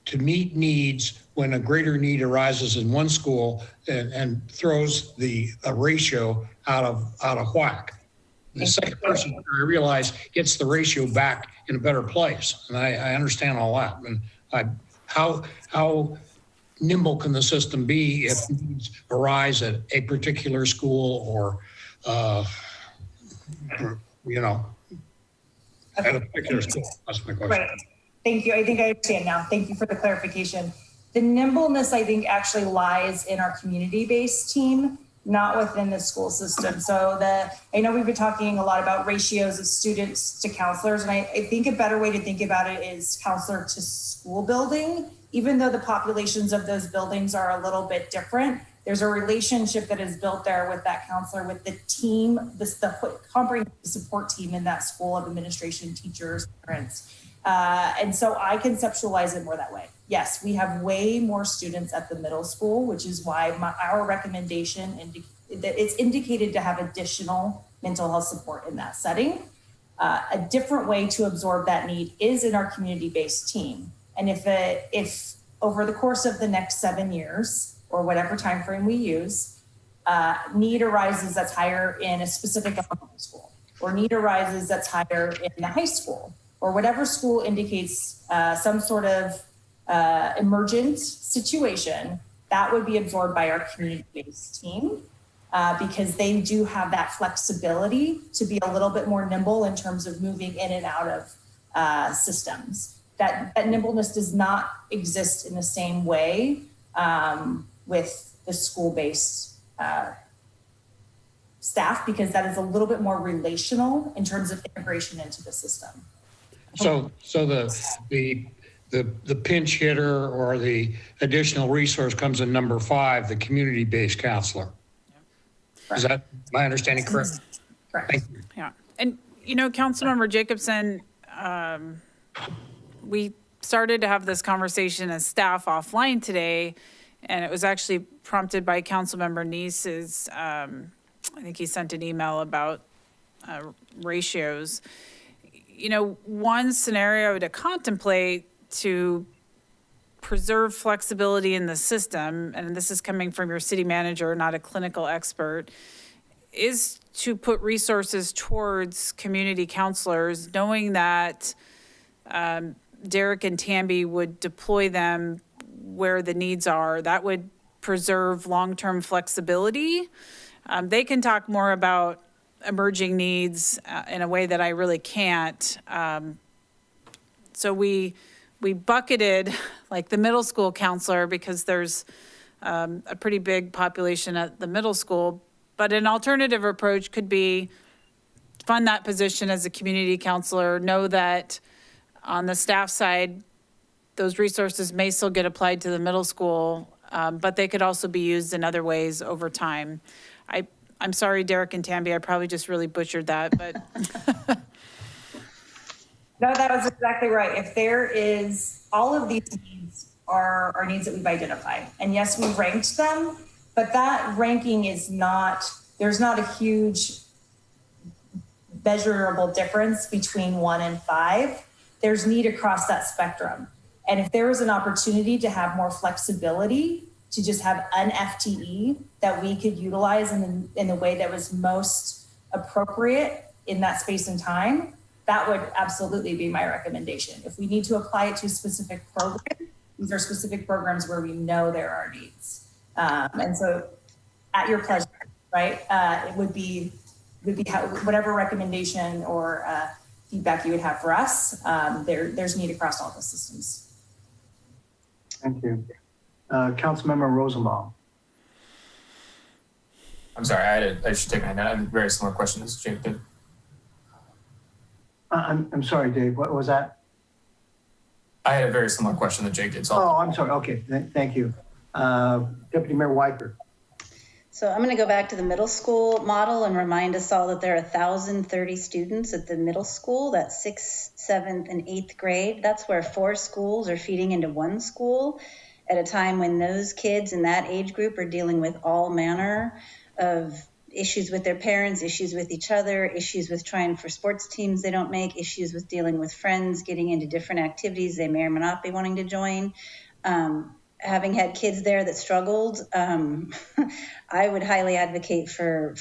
to meet needs when a greater need arises in one school and throws the ratio out of whack. The second person, I realize, gets the ratio back in a better place. And I understand all that. And how nimble can the system be if needs arise at a particular school or, at a particular school? That's my question. Right. Thank you. I think I understand now. Thank you for the clarification. The nimbleness, I think, actually lies in our community-based team, not within the school system. So I know we've been talking a lot about ratios of students to counselors, and I think a better way to think about it is counselor to school building. Even though the populations of those buildings are a little bit different, there's a relationship that is built there with that counselor, with the team, the comprehensive support team in that school of administration, teachers, parents. And so I conceptualize it more that way. Yes, we have way more students at the middle school, which is why our recommendation that it's indicated to have additional mental health support in that setting. A different way to absorb that need is in our community-based team. And if over the course of the next 7 years, or whatever time frame we use, need arises that's higher in a specific elementary school, or need arises that's higher in the high school, or whatever school indicates some sort of emergent situation, that would be absorbed by our community-based team because they do have that flexibility to be a little bit more nimble in terms of moving in and out of systems. That nimbleness does not exist in the same way with the school-based staff, because that is a little bit more relational in terms of integration into the system. So the pinch hitter or the additional resource comes in number 5, the community-based counselor. Is that my understanding correct? Correct. Thank you. Yeah. And, Councilmember Jacobson, we started to have this conversation as staff offline today, and it was actually prompted by Councilmember Neese's, I think he sent an email about ratios. One scenario to contemplate to preserve flexibility in the system, and this is coming from your city manager, not a clinical expert, is to put resources towards community counselors, knowing that Derek and Tamby would deploy them where the needs are. That would preserve long-term flexibility. They can talk more about emerging needs in a way that I really can't. So we bucketed like the middle school counselor because there's a pretty big population at the middle school, but an alternative approach could be fund that position as a community counselor, know that on the staff side, those resources may still get applied to the middle school, but they could also be used in other ways over time. I'm sorry, Derek and Tamby, I probably just really butchered that, but. No, that was exactly right. If there is, all of these needs are needs that we've identified. And yes, we ranked them, but that ranking is not, there's not a huge measurable difference between 1 and 5. There's need across that spectrum. And if there was an opportunity to have more flexibility, to just have an FTE that we could utilize in the way that was most appropriate in that space and time, that would absolutely be my recommendation. If we need to apply it to a specific program, these are specific programs where we know there are needs. And so at your pleasure, right? It would be whatever recommendation or feedback you would have for us. There's need across all the systems. Thank you. Councilmember Rosenbaum. I'm sorry, I should take my hand. I have a very similar question as Jake did. I'm sorry, Dave, what was that? I had a very similar question that Jake did. So Oh, I'm sorry, okay, thank you. Deputy Mayor Weicker. So I'm going to go back to the middle school model and remind us all that there are 1,030 students at the middle school. That's 6th, 7th, and 8th grade. That's where 4 schools are feeding into 1 school at a time when those kids in that age group are dealing with all manner of issues with their parents, issues with each other, issues with trying for sports teams they don't make, issues with dealing with friends, getting into different activities they may or may not be wanting to join. Having had kids there that struggled, I would highly advocate for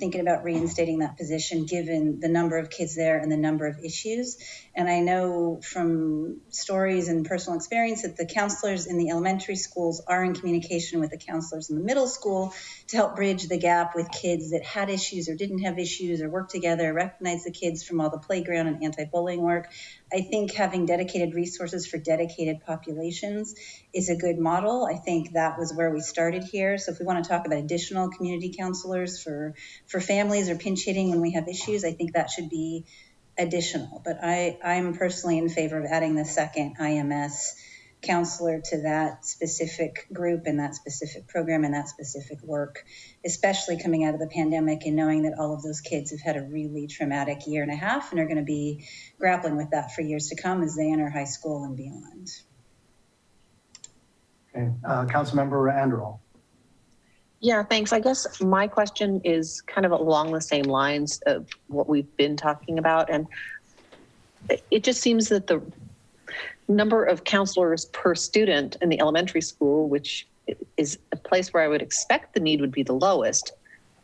thinking about reinstating that position given the number of kids there and the number of issues. And I know from stories and personal experience that the counselors in the elementary schools are in communication with the counselors in the middle school to help bridge the gap with kids that had issues or didn't have issues, or work together, recognize the kids from all the playground and anti-bullying work. I think having dedicated resources for dedicated populations is a good model. I think that was where we started here. So if we want to talk about additional community counselors for families or pinch hitting when we have issues, I think that should be additional. But I'm personally in favor of adding the second IMS counselor to that specific group and that specific program and that specific work, especially coming out of the pandemic and knowing that all of those kids have had a really traumatic year and a half and are going to be grappling with that for years to come as they enter high school and beyond. Okay, Councilmember Anderl. Yeah, thanks. I guess my question is kind of along the same lines of what we've been talking about. And it just seems that the number of counselors per student in the elementary school, which is a place where I would expect the need would be the lowest,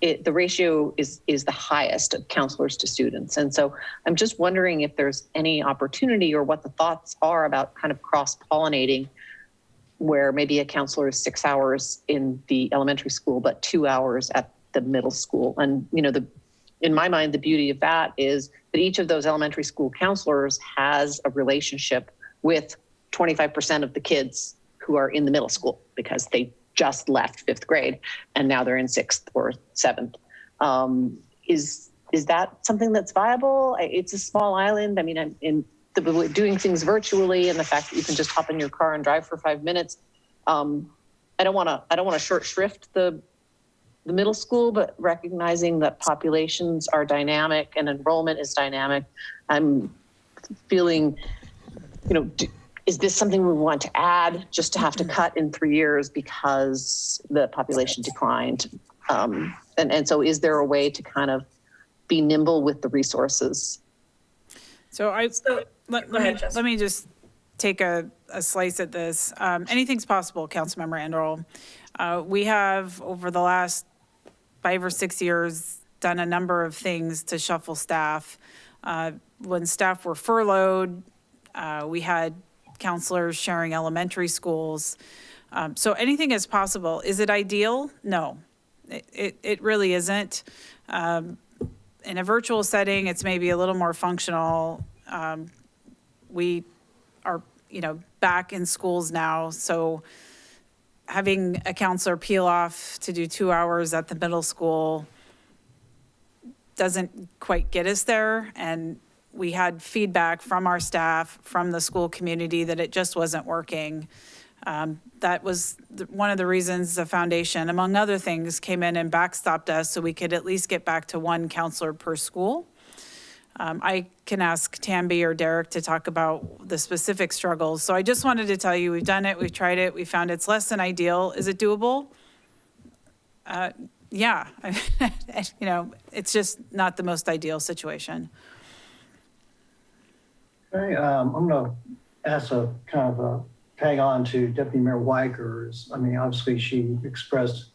the ratio is the highest of counselors to students. And so I'm just wondering if there's any opportunity or what the thoughts are about kind of cross-pollinating, where maybe a counselor is 6 hours in the elementary school, but 2 hours at the middle school. And, you know, in my mind, the beauty of that is that each of those elementary school counselors has a relationship with 25% of the kids who are in the middle school because they just left 5th grade and now they're in 6th or 7th. Is that something that's viable? It's a small island. I mean, I'm in doing things virtually, and the fact that you can just hop in your car and drive for 5 minutes. I don't want to short shrift the middle school, but recognizing that populations are dynamic and enrollment is dynamic, I'm feeling, you know, is this something we want to add just to have to cut in 3 years because the population declined? And so is there a way to kind of be nimble with the resources? So let me just take a slice at this. Anything's possible, Councilmember Anderl. We have, over the last 5 or 6 years, done a number of things to shuffle staff. When staff were furloughed, we had counselors sharing elementary schools. So anything is possible. Is it ideal? No, it really isn't. In a virtual setting, it's maybe a little more functional. We are, back in schools now, so having a counselor peel off to do 2 hours at the middle school doesn't quite get us there. And we had feedback from our staff, from the school community, that it just wasn't working. That was one of the reasons the foundation, among other things, came in and backstopped us so we could at least get back to one counselor per school. I can ask Tamby or Derek to talk about the specific struggles. So I just wanted to tell you, we've done it, we've tried it, we found it's less than ideal. Is it doable? Yeah, it's just not the most ideal situation. Okay, I'm going to ask a kind of a tag on to Deputy Mayor Weiger's. I mean, obviously she expressed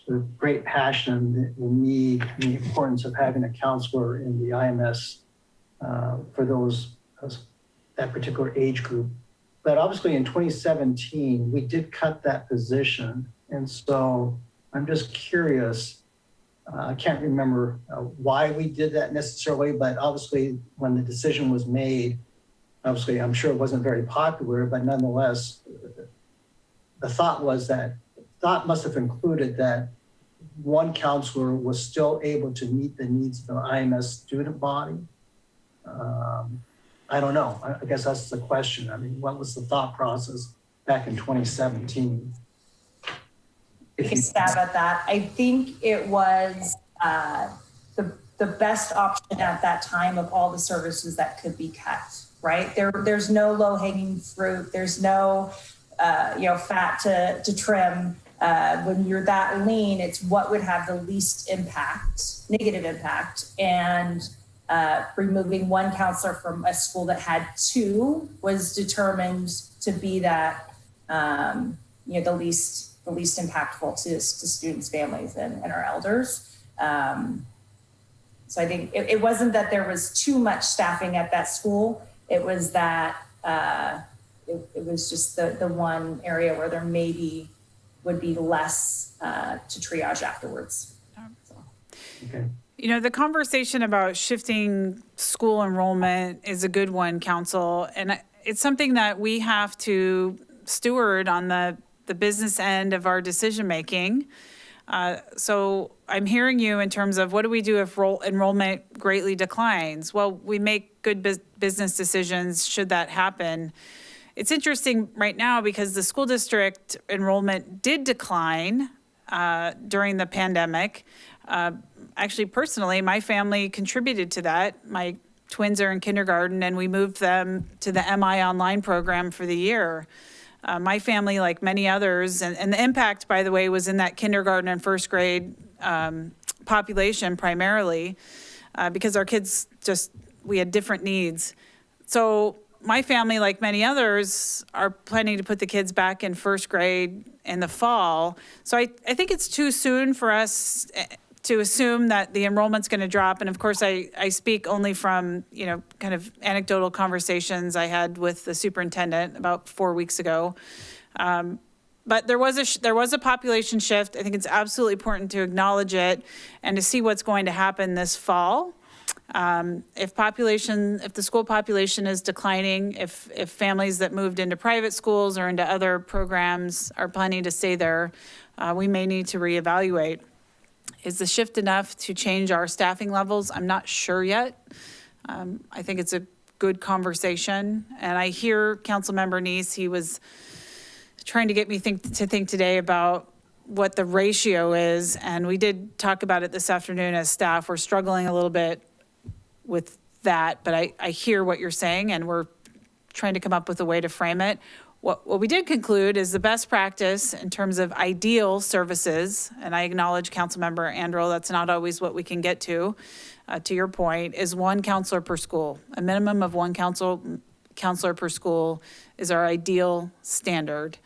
the great passion, the need, and the importance of having a counselor in the IMS for that particular age group. But obviously in 2017, we did cut that position. And so I'm just curious, I can't remember why we did that necessarily, but obviously when the decision was made, obviously I'm sure it wasn't very popular, but nonetheless, the thought must have included that one counselor was still able to meet the needs of the IMS student body. I don't know. I guess that's the question. I mean, what was the thought process back in 2017? Take a stab at that. I think it was the best option at that time of all the services that could be cut, right? There's no low-hanging fruit. There's no fat to trim. When you're that lean, it's what would have the least impact, negative impact. And removing one counselor from a school that had 2 was determined to be that, the least impactful to students, families, and our elders. So I think it wasn't that there was too much staffing at that school. It was that it was just the one area where there maybe would be less to triage afterwards. So. Okay. You know, the conversation about shifting school enrollment is a good one, Council, and it's something that we have to steward on the business end of our decision making. So I'm hearing you in terms of what do we do if enrollment greatly declines? Well, we make good business decisions should that happen. It's interesting right now because the school district enrollment did decline during the pandemic. Actually, personally, my family contributed to that. My twins are in kindergarten and we moved them to the MI online program for the year. My family, like many others, and the impact, by the way, was in that kindergarten and first grade population primarily, because our kids we had different needs. So my family, like many others, are planning to put the kids back in first grade in the fall. So I think it's too soon for us to assume that the enrollment's going to drop. And of course, I speak only from, kind of anecdotal conversations I had with the superintendent about 4 weeks ago. But there was a population shift. I think it's absolutely important to acknowledge it and to see what's going to happen this fall. If the school population is declining, if families that moved into private schools or into other programs are planning to stay there, we may need to reevaluate. Is the shift enough to change our staffing levels? I'm not sure yet. I think it's a good conversation. And I hear Councilmember Neese, he was trying to get me to think today about what the ratio is. And we did talk about it this afternoon as staff. We're struggling a little bit with that, but I hear what you're saying and we're trying to come up with a way to frame it. What we did conclude is the best practice in terms of ideal services, and I acknowledge Councilmember Andrew, that's not always what we can get to your point, is 1 counselor per school. A minimum of 1 counselor per school is our ideal standard.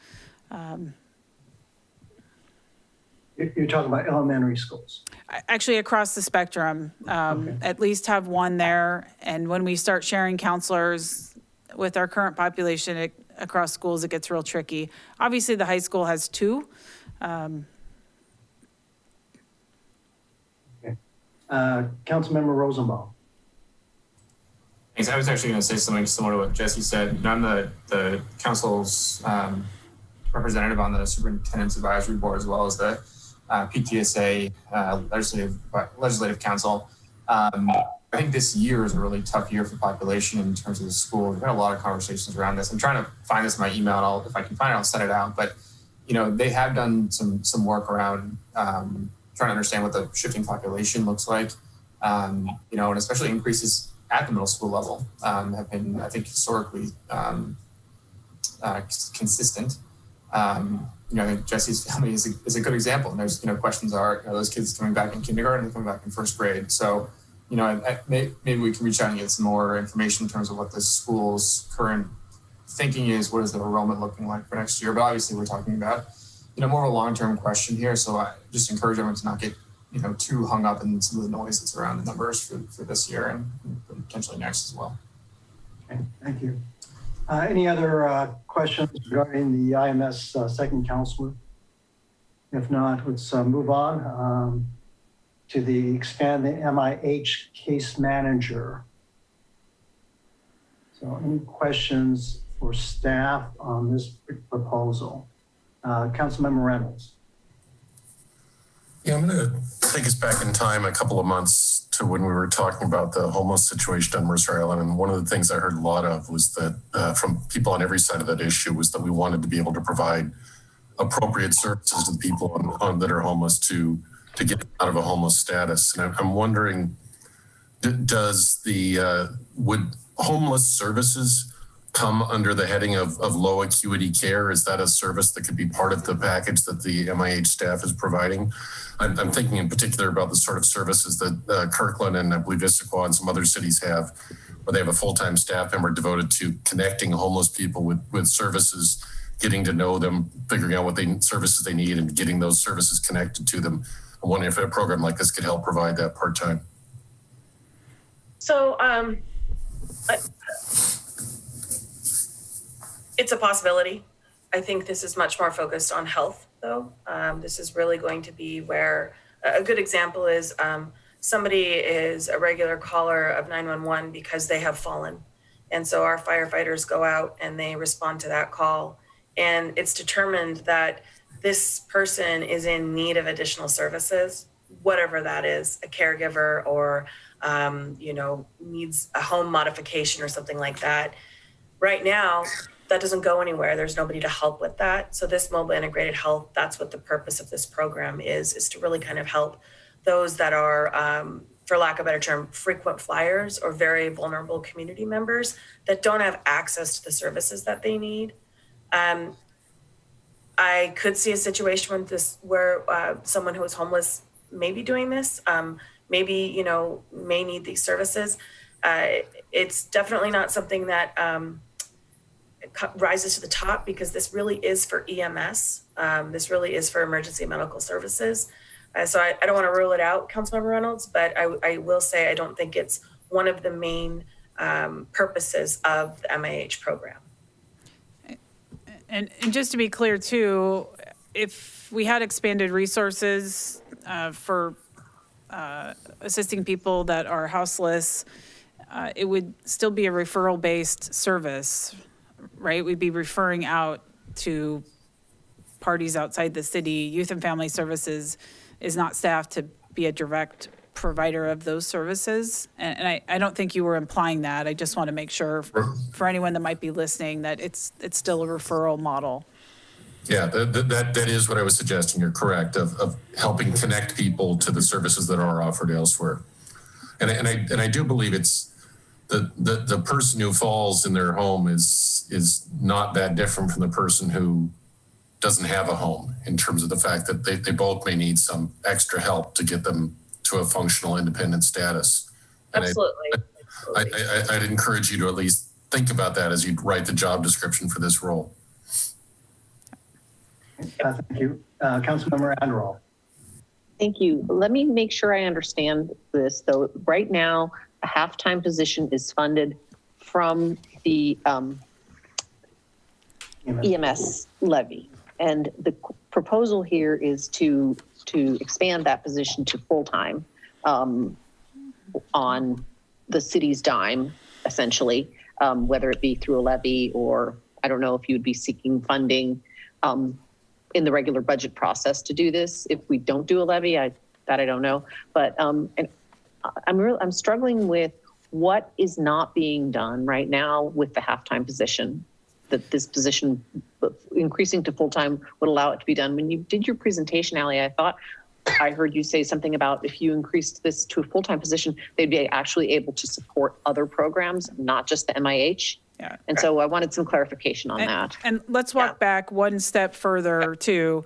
You're talking about elementary schools? Actually, across the spectrum, Okay. at least have 1 there. And when we start sharing counselors with our current population across schools, it gets real tricky. Obviously, the high school has 2. Okay. Councilmember Rosenbaum. Thanks. I was actually going to say something similar to what Jesse said. I'm the council's representative on the Superintendent's Advisory Board as well as the PTSA Legislative Council. I think this year is a really tough year for population in terms of the school. We've had a lot of conversations around this. I'm trying to find this in my email, and if I can find it, I'll send it out. But they have done some work around trying to understand what the shifting population looks like. And especially increases at the middle school level have been, I think, historically consistent. I think Jesse's family is a good example. And there's questions are those kids coming back in kindergarten, they're coming back in first grade. So maybe we can reach out and get some more information in terms of what the school's current thinking is. What is the enrollment looking like for next year? But obviously, we're talking about more of a long-term question here. So I just encourage everyone to not get too hung up in some of the noise that's around the numbers for this year and potentially next as well. Okay, thank you. Any other questions regarding the IMS second counselor? If not, let's move on to the expand the MIH case manager. So any questions for staff on this proposal? Councilmember Reynolds. Yeah, I'm going to take us back in time a couple of months to when we were talking about the homeless situation on Mercer Island. And one of the things I heard a lot of was that from people on every side of that issue was that we wanted to be able to provide appropriate services to the people that are homeless to get out of a homeless status. And I'm wondering, would homeless services come under the heading of low acuity care? Is that a service that could be part of the package that the MIH staff is providing? I'm thinking in particular about the sort of services that Kirkland and I believe Issaquah and some other cities have, where they have a full-time staff member devoted to connecting homeless people with services, getting to know them, figuring out what services they need, and getting those services connected to them. I'm wondering if a program like this could help provide that part-time. So it's a possibility. I think this is much more focused on health, though. This is really going to be where a good example is somebody is a regular caller of 911 because they have fallen. And so our firefighters go out and they respond to that call. And it's determined that this person is in need of additional services, whatever that is, a caregiver or, needs a home modification or something like that. Right now, that doesn't go anywhere. There's nobody to help with that. So this mobile integrated health, that's what the purpose of this program is to really kind of help those that are, for lack of a better term, frequent flyers or very vulnerable community members that don't have access to the services that they need. I could see a situation where someone who is homeless may be doing this, maybe, may need these services. It's definitely not something that rises to the top because this really is for EMS. This really is for emergency medical services. So I don't want to rule it out, Councilmember Reynolds, but I will say I don't think it's one of the main purposes of the MIH program. And just to be clear too, if we had expanded resources for assisting people that are houseless, it would still be a referral-based service, right? We'd be referring out to parties outside the city. Youth and Family Services is not staffed to be a direct provider of those services. And I don't think you were implying that. I just want to make sure for anyone that might be listening that it's still a referral model. Yeah, that is what I was suggesting. You're correct, of helping connect people to the services that are offered elsewhere. And I do believe it's the person who falls in their home is not that different from the person who doesn't have a home, in terms of the fact that they both may need some extra help to get them to a functional independent status. And Absolutely. I'd encourage you to at least think about that as you write the job description for this role. Thank you. Councilmember Anderall. Thank you. Let me make sure I understand this, though. Right now, a half-time position is funded from the EMS levy. And the proposal here is to expand that position to full-time on the city's dime, essentially, whether it be through a levy or I don't know if you'd be seeking funding in the regular budget process to do this. If we don't do a levy, I don't know. But and I'm struggling with what is not being done right now with the halftime position. That this position increasing to full-time would allow it to be done. When you did your presentation, Allie, I thought I heard you say something about if you increased this to a full-time position, they'd be actually able to support other programs, not just the MIH. Yeah. And so I wanted some clarification on that. And let's walk back one step further to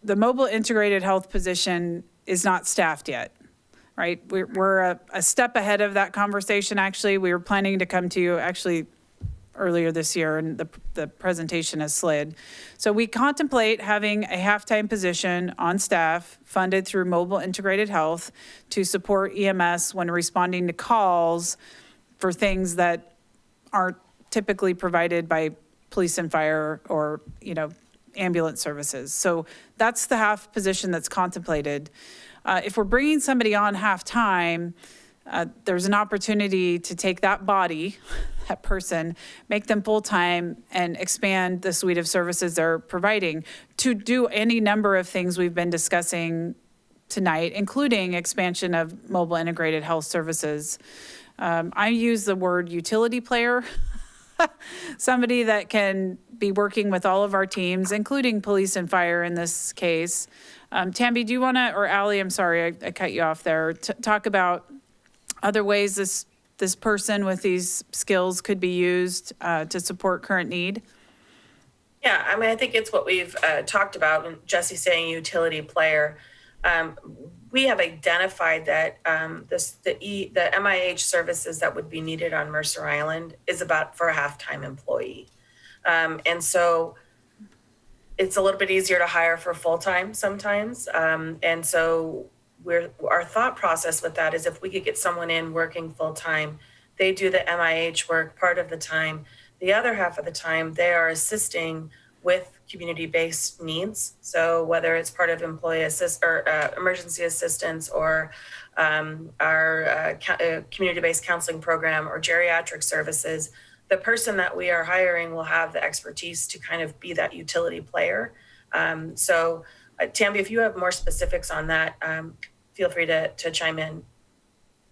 the mobile integrated health position is not staffed yet, right? We're a step ahead of that conversation. Actually, we were planning to come to you actually earlier this year, and the presentation has slid. So we contemplate having a halftime position on staff funded through mobile integrated health to support EMS when responding to calls for things that aren't typically provided by police and fire or, ambulance services. So that's the half position that's contemplated. If we're bringing somebody on half-time, there's an opportunity to take that body, that person, make them full-time and expand the suite of services they're providing to do any number of things we've been discussing tonight, including expansion of mobile integrated health services. I use the word utility player, somebody that can be working with all of our teams, including police and fire in this case. Tambi, do you want to, or Allie, I'm sorry, I cut you off there, talk about other ways this this person with these skills could be used to support current need? Yeah, I mean, I think it's what we've talked about, and Jesse saying utility player. We have identified that the MIH services that would be needed on Mercer Island is about for a half-time employee. And so it's a little bit easier to hire for full-time sometimes. And so our thought process with that is if we could get someone in working full-time, they do the MIH work part of the time. The other half of the time, they are assisting with community-based needs. So whether it's part of employee assist or emergency assistance or our community-based counseling program or geriatric services, the person that we are hiring will have the expertise to kind of be that utility player. So Tammy, if you have more specifics on that, feel free to chime in.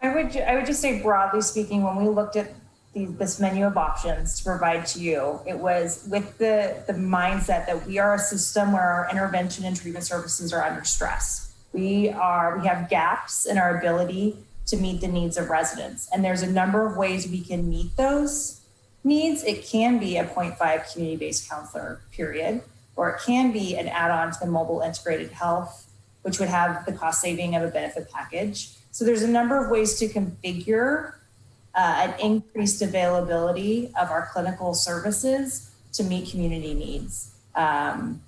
I would just say, broadly speaking, when we looked at this menu of options to provide to you, it was with the mindset that we are a system where our intervention and treatment services are under stress. We have gaps in our ability to meet the needs of residents. And there's a number of ways we can meet those needs. It can be a 0.5 community-based counselor, period, or it can be an add-on to the mobile integrated health, which would have the cost saving of a benefit package. So there's a number of ways to configure an increased availability of our clinical services to meet community needs. And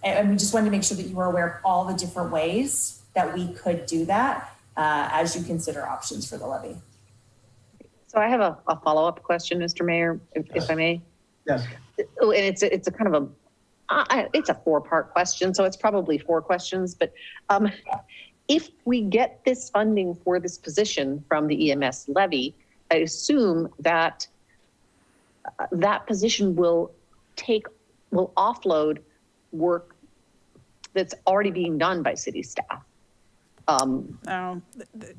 we just wanted to make sure that you were aware of all the different ways that we could do that as you consider options for the levy. So I have a follow-up question, Mr. Mayor, if I may. Yes. Oh, and it's a kind of it's a 4-part question, so it's probably 4 questions. But if we get this funding for this position from the EMS levy, I assume that that position will offload work that's already being done by city staff. No,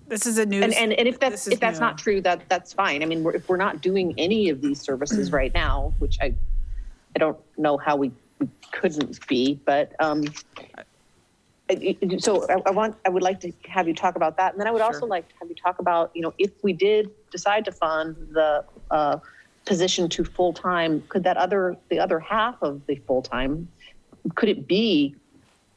this is a new. And if that's not true, that's fine. I mean, if we're not doing any of these services right now, which I don't know how we couldn't be, but so I would like to have you talk about that, and then I would also like to have you talk about, if we did decide to fund the position to full time, could the other half of the full time, could it be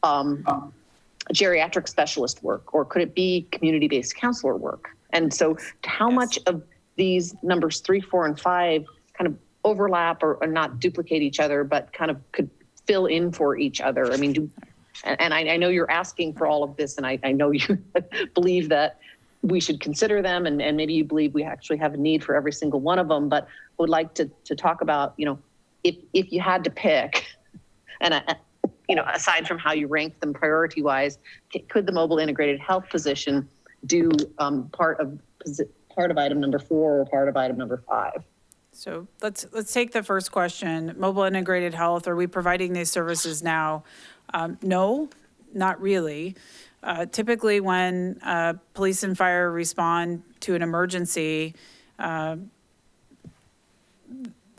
geriatric specialist work, or could it be community-based counselor work? And so how much of these numbers 3, 4, and 5 kind of overlap or not duplicate each other, but kind of could fill in for each other? I mean, and I know you're asking for all of this, and I know you believe that we should consider them, and maybe you believe we actually have a need for every single one of them, but I would like to talk about, if you had to pick, and aside from how you rank them priority-wise, could the mobile integrated health position do part of item number 4 or part of item number 5? So let's take the first question. Mobile integrated health, are we providing these services now? No, not really. Typically when police and fire respond to an emergency,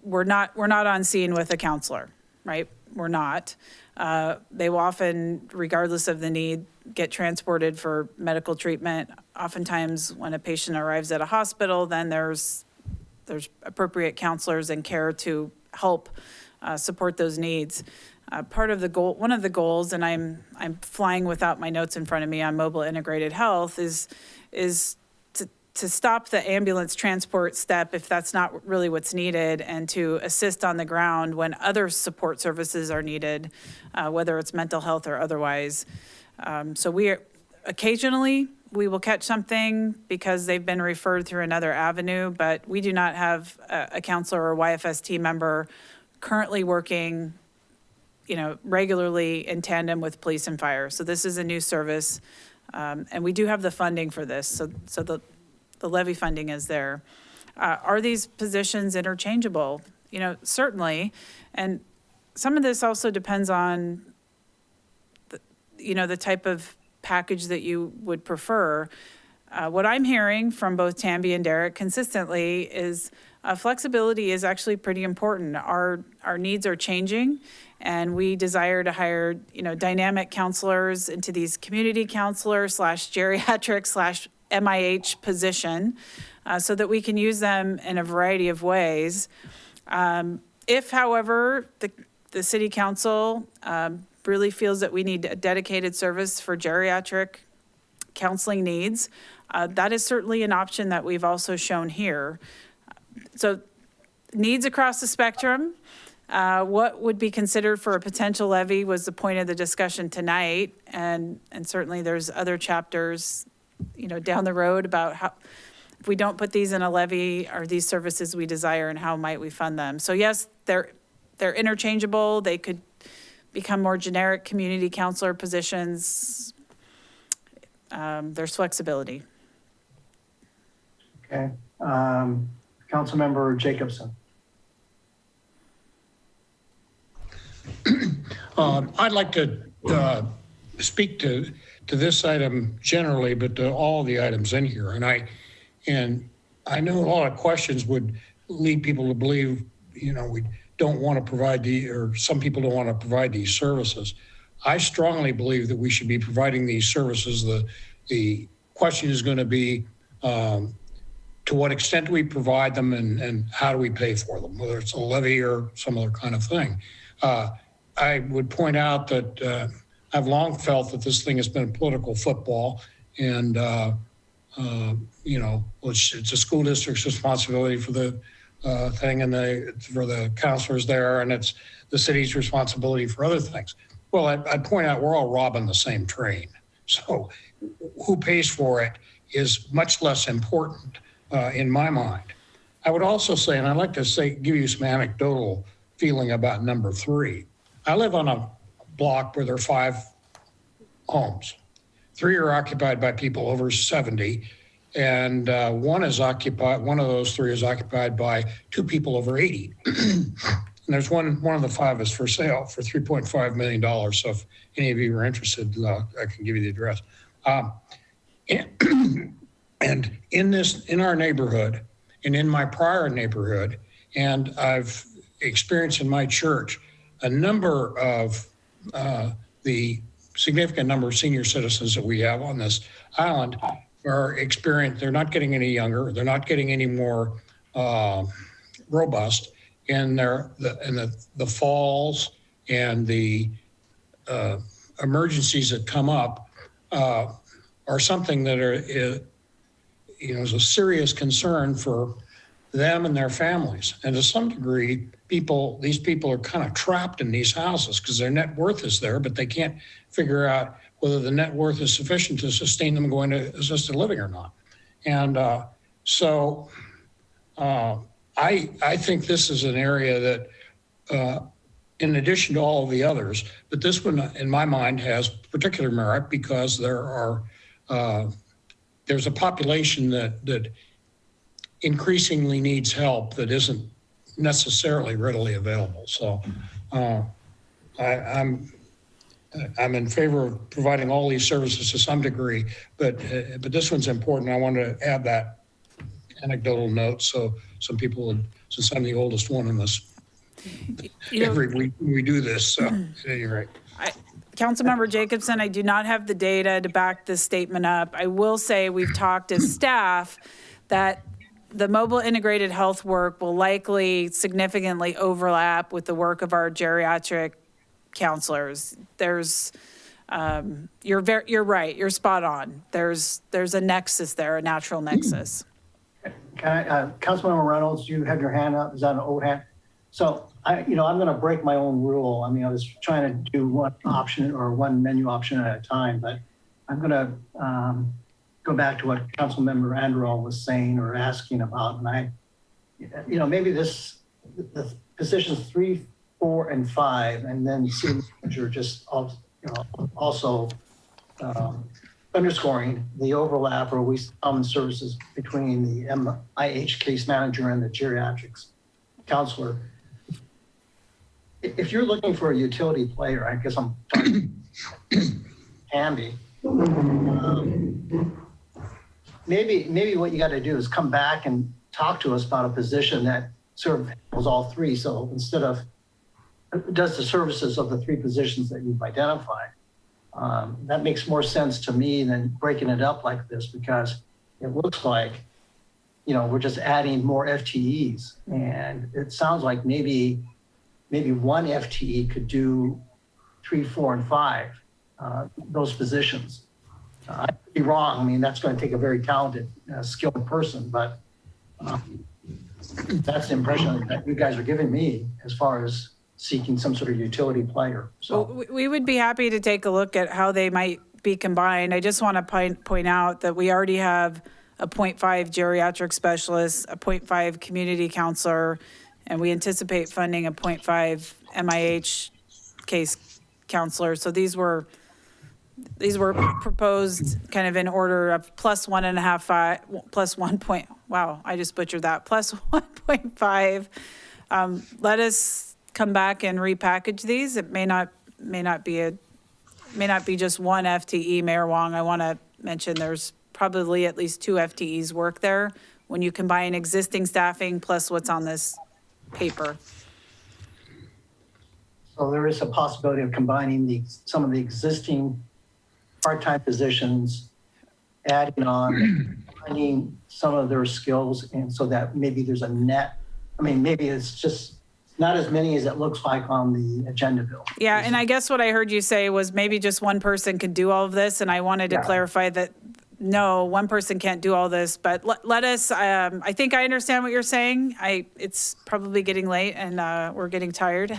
we're not on scene with a counselor, right? We're not. They will often, regardless of the need, get transported for medical treatment. Oftentimes when a patient arrives at a hospital, then there's appropriate counselors and care to help support those needs. Part of the goal, one of the goals, and I'm flying without my notes in front of me on mobile integrated health, is to stop the ambulance transport step if that's not really what's needed, and to assist on the ground when other support services are needed, whether it's mental health or otherwise. So occasionally we will catch something because they've been referred through another avenue, but we do not have a counselor or YFS team member currently working regularly in tandem with police and fire. So this is a new service, and we do have the funding for this. So the levy funding is there. Are these positions interchangeable? Certainly. And some of this also depends on the type of package that you would prefer. What I'm hearing from both Tambi and Derek consistently is flexibility is actually pretty important. Our needs are changing, and we desire to hire dynamic counselors into these community counselor / geriatric / MIH position so that we can use them in a variety of ways. If, however, the city council really feels that we need a dedicated service for geriatric counseling needs, that is certainly an option that we've also shown here. So needs across the spectrum. What would be considered for a potential levy was the point of the discussion tonight. And certainly there's other chapters, down the road about how, if we don't put these in a levy, are these services we desire and how might we fund them? So yes, they're interchangeable. They could become more generic community counselor positions. There's flexibility. Okay. Councilmember Jacobson. I'd like to speak to this item generally, but to all the items in here. And I know a lot of questions would lead people to believe, we don't want to provide or some people don't want to provide these services. I strongly believe that we should be providing these services. The question is going to be, to what extent do we provide them and how do we pay for them, whether it's a levy or some other kind of thing. I would point out that I've long felt that this thing has been political football, and it's a school district's responsibility for the thing and for the counselors there, and it's the city's responsibility for other things. Well, I'd point out we're all robbing the same train. So who pays for it is much less important in my mind. I would also say, and I'd like to give you some anecdotal feeling about number 3. I live on a block where there are 5 homes. 3 are occupied by people over 70, and one of those 3 is occupied by 2 people over 80. And there's one of the 5 is for sale for $3.5 million. So if any of you are interested, I can give you the address. And in our neighborhood, and in my prior neighborhood, and I've experienced in my church, a number of the significant number of senior citizens that we have on this island they're not getting any younger, they're not getting any more robust, and the falls and the emergencies that come up are something that is a serious concern for them and their families. And to some degree, these people are kind of trapped in these houses because their net worth is there, but they can't figure out whether the net worth is sufficient to sustain them going to assisted living or not. And so I think this is an area that, in addition to all of the others, but this one, in my mind, has particular merit because there's a population that increasingly needs help that isn't necessarily readily available. So I'm in favor of providing all these services to some degree, but this one's important. I wanted to add that anecdotal note so some people, since I'm the oldest one in this, every week we do this. So at any rate. Councilmember Jacobson, I do not have the data to back this statement up. I will say we've talked as staff that the mobile integrated health work will likely significantly overlap with the work of our geriatric counselors. There's, you're right, you're spot on. There's a nexus there, a natural nexus. Councilmember Reynolds, you have your hand up. Is that an old hand? So I'm going to break my own rule. I mean, I was trying to do one option or one menu option at a time, but I'm going to go back to what Councilmember Anderell was saying or asking about. And maybe the positions 3, 4, and 5, and then city manager just also underscoring the overlap or at least common services between the MIH case manager and the geriatrics counselor. If you're looking for a utility player, I guess I'm talking Tammy. Maybe what you got to do is come back and talk to us about a position that sort of handles all 3. So instead of does the services of the 3 positions that you've identified, that makes more sense to me than breaking it up like this, because it looks like, we're just adding more FTEs. And it sounds like maybe one FTE could do 3, 4, and 5, those positions. I could be wrong. I mean, that's going to take a very talented, skilled person, but that's the impression that you guys are giving me as far as seeking some sort of utility player. So We would be happy to take a look at how they might be combined. I just want to point out that we already have a 0.5 geriatric specialist, a 0.5 community counselor, and we anticipate funding a 0.5 MIH case counselor. So these were proposed kind of in order of plus 1.5, plus 1 point. Wow, I just butchered that. Plus 1.5. Let us come back and repackage these. It may not be just one FTE, Mayor Wong. I want to mention there's probably at least 2 FTEs work there when you combine existing staffing plus what's on this paper. So there is a possibility of combining some of the existing part-time positions, adding on, finding some of their skills, and so that maybe there's a net. I mean, maybe it's just not as many as it looks like on the agenda bill. Yeah, and I guess what I heard you say was maybe just one person could do all of this, and I wanted to clarify that no, one person can't do all this, but let us, I think I understand what you're saying. It's probably getting late and we're getting tired.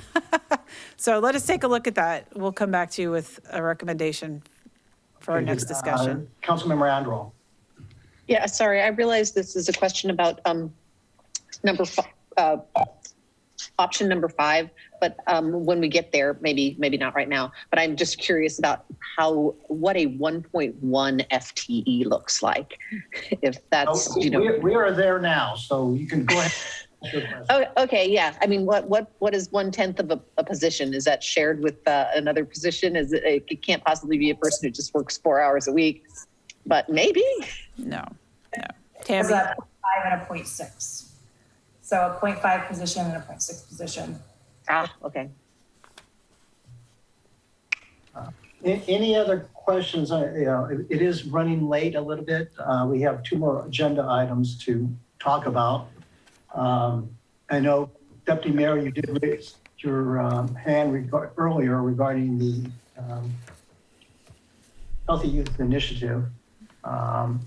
So let us take a look at that. We'll come back to you with a recommendation for our next discussion. Councilmember Andro. Yeah, sorry, I realize this is a question about option number 5, but when we get there, maybe not right now, but I'm just curious about what a 1.1 FTE looks like. If that's, we are there now, so you can go ahead. Oh, okay, yeah. I mean, what is 1/10 of a position? Is that shared with another position? It can't possibly be a person who just works 4 hours a week, but maybe. No. Tammy? It's a 0.5 and a 0.6. So a 0.5 position and a 0.6 position. Okay. Any other questions? It is running late a little bit. We have 2 more agenda items to talk about. I know, Deputy Mayor, you did raise your hand earlier regarding the Healthy Youth Initiative. So,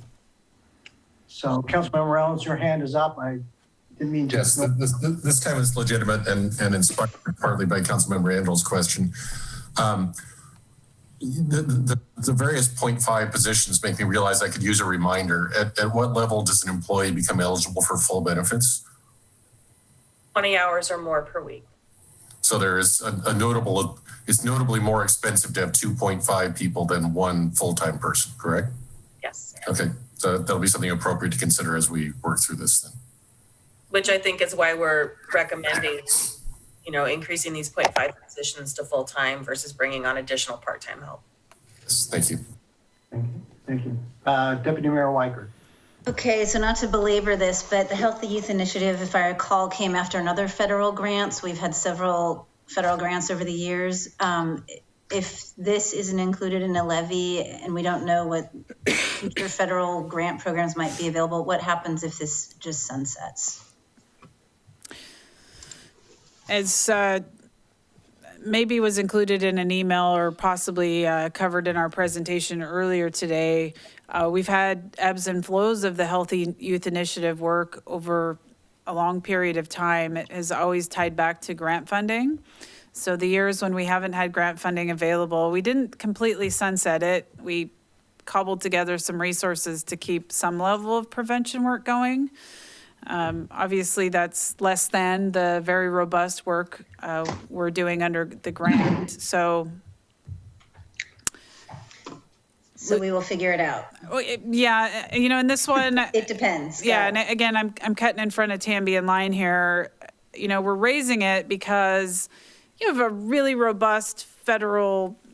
Councilmember Rollins, your hand is up. I didn't mean to. Yes, this time it's legitimate and inspired partly by Councilmember Andro's question. The various 0.5 positions make me realize I could use a reminder. At what level does an employee become eligible for full benefits? 20 hours or more per week. So there is it's notably more expensive to have 2.5 people than one full-time person, correct? Yes. Okay, so that'll be something appropriate to consider as we work through this then. Which I think is why we're recommending, increasing these 0.5 positions to full-time versus bringing on additional part-time help. Yes, thank you. Thank you. Deputy Mayor Weicker. Okay, so not to belabor this, but the Healthy Youth Initiative, if I recall, came after another federal grants. We've had several federal grants over the years. If this isn't included in a levy and we don't know what future federal grant programs might be available, what happens if this just sunsets? As maybe was included in an email or possibly covered in our presentation earlier today, we've had ebbs and flows of the Healthy Youth Initiative work over a long period of time. It has always tied back to grant funding. So the years when we haven't had grant funding available, we didn't completely sunset it. We cobbled together some resources to keep some level of prevention work going. Obviously, that's less than the very robust work we're doing under the grant. So we will figure it out. Yeah, in this one, it depends. Yeah, and again, I'm cutting in front of Tambi in line here. We're raising it because you have a really robust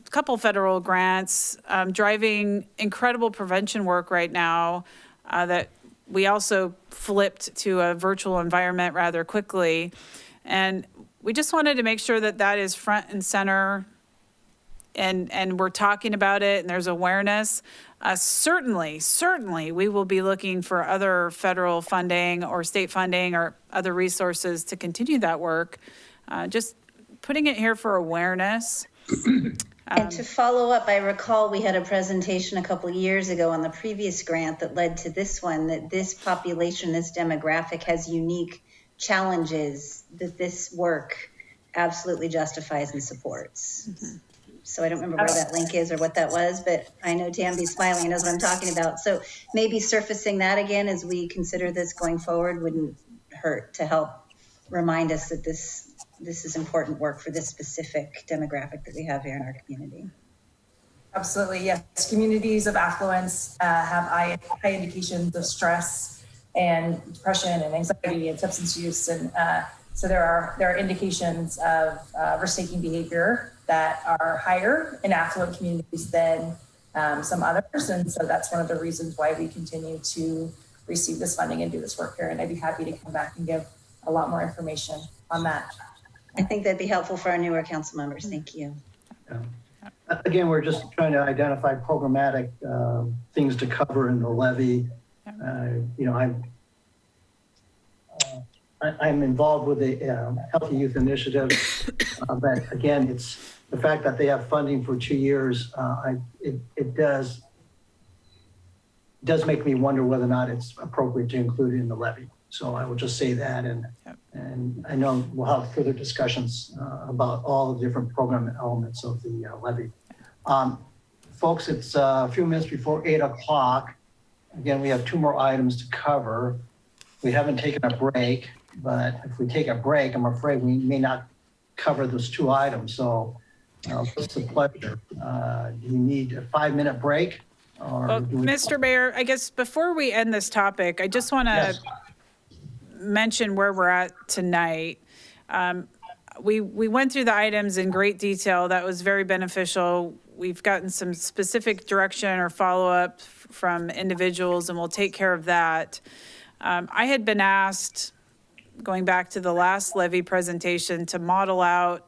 couple federal grants driving incredible prevention work right now that we also flipped to a virtual environment rather quickly. And we just wanted to make sure that is front and center and we're talking about it and there's awareness, certainly, we will be looking for other federal funding or state funding or other resources to continue that work. Just putting it here for awareness. And to follow up, I recall we had a presentation a couple of years ago on the previous grant that led to this one, that this population, this demographic has unique challenges that this work absolutely justifies and supports. Mm-hmm. So I don't remember where that link is or what that was, but I know Tamby's smiling and knows what I'm talking about. So maybe surfacing that again as we consider this going forward wouldn't hurt to help remind us that this is important work for this specific demographic that we have here in our community. Absolutely, yes. Communities of affluence have high indications of stress and depression and anxiety and substance use, and so there are indications of risk-taking behavior that are higher in affluent communities than some others, and so that's one of the reasons why we continue to receive this funding and do this work here. And I'd be happy to come back and give a lot more information on that. I think that'd be helpful for our newer council members. Thank you. Yeah. Again, we're just trying to identify programmatic things to cover in the levy. I'm involved with the Healthy Youth Initiative, but again, it's the fact that they have funding for 2 years. It does make me wonder whether or not it's appropriate to include it in the levy. So I will just say that, and I know we'll have further discussions about all the different program elements of the levy. Folks, it's a few minutes before 8 o'clock. Again, we have 2 more items to cover. We haven't taken a break, but if we take a break, I'm afraid we may not cover those 2 items. So what's the pleasure? Do you need a 5-minute break? Well, Mr. Mayor, I guess before we end this topic, I just want to mention where we're at tonight. We went through the items in great detail. That was very beneficial. We've gotten some specific direction or follow-up from individuals, and we'll take care of that. I had been asked, going back to the last levy presentation, to model out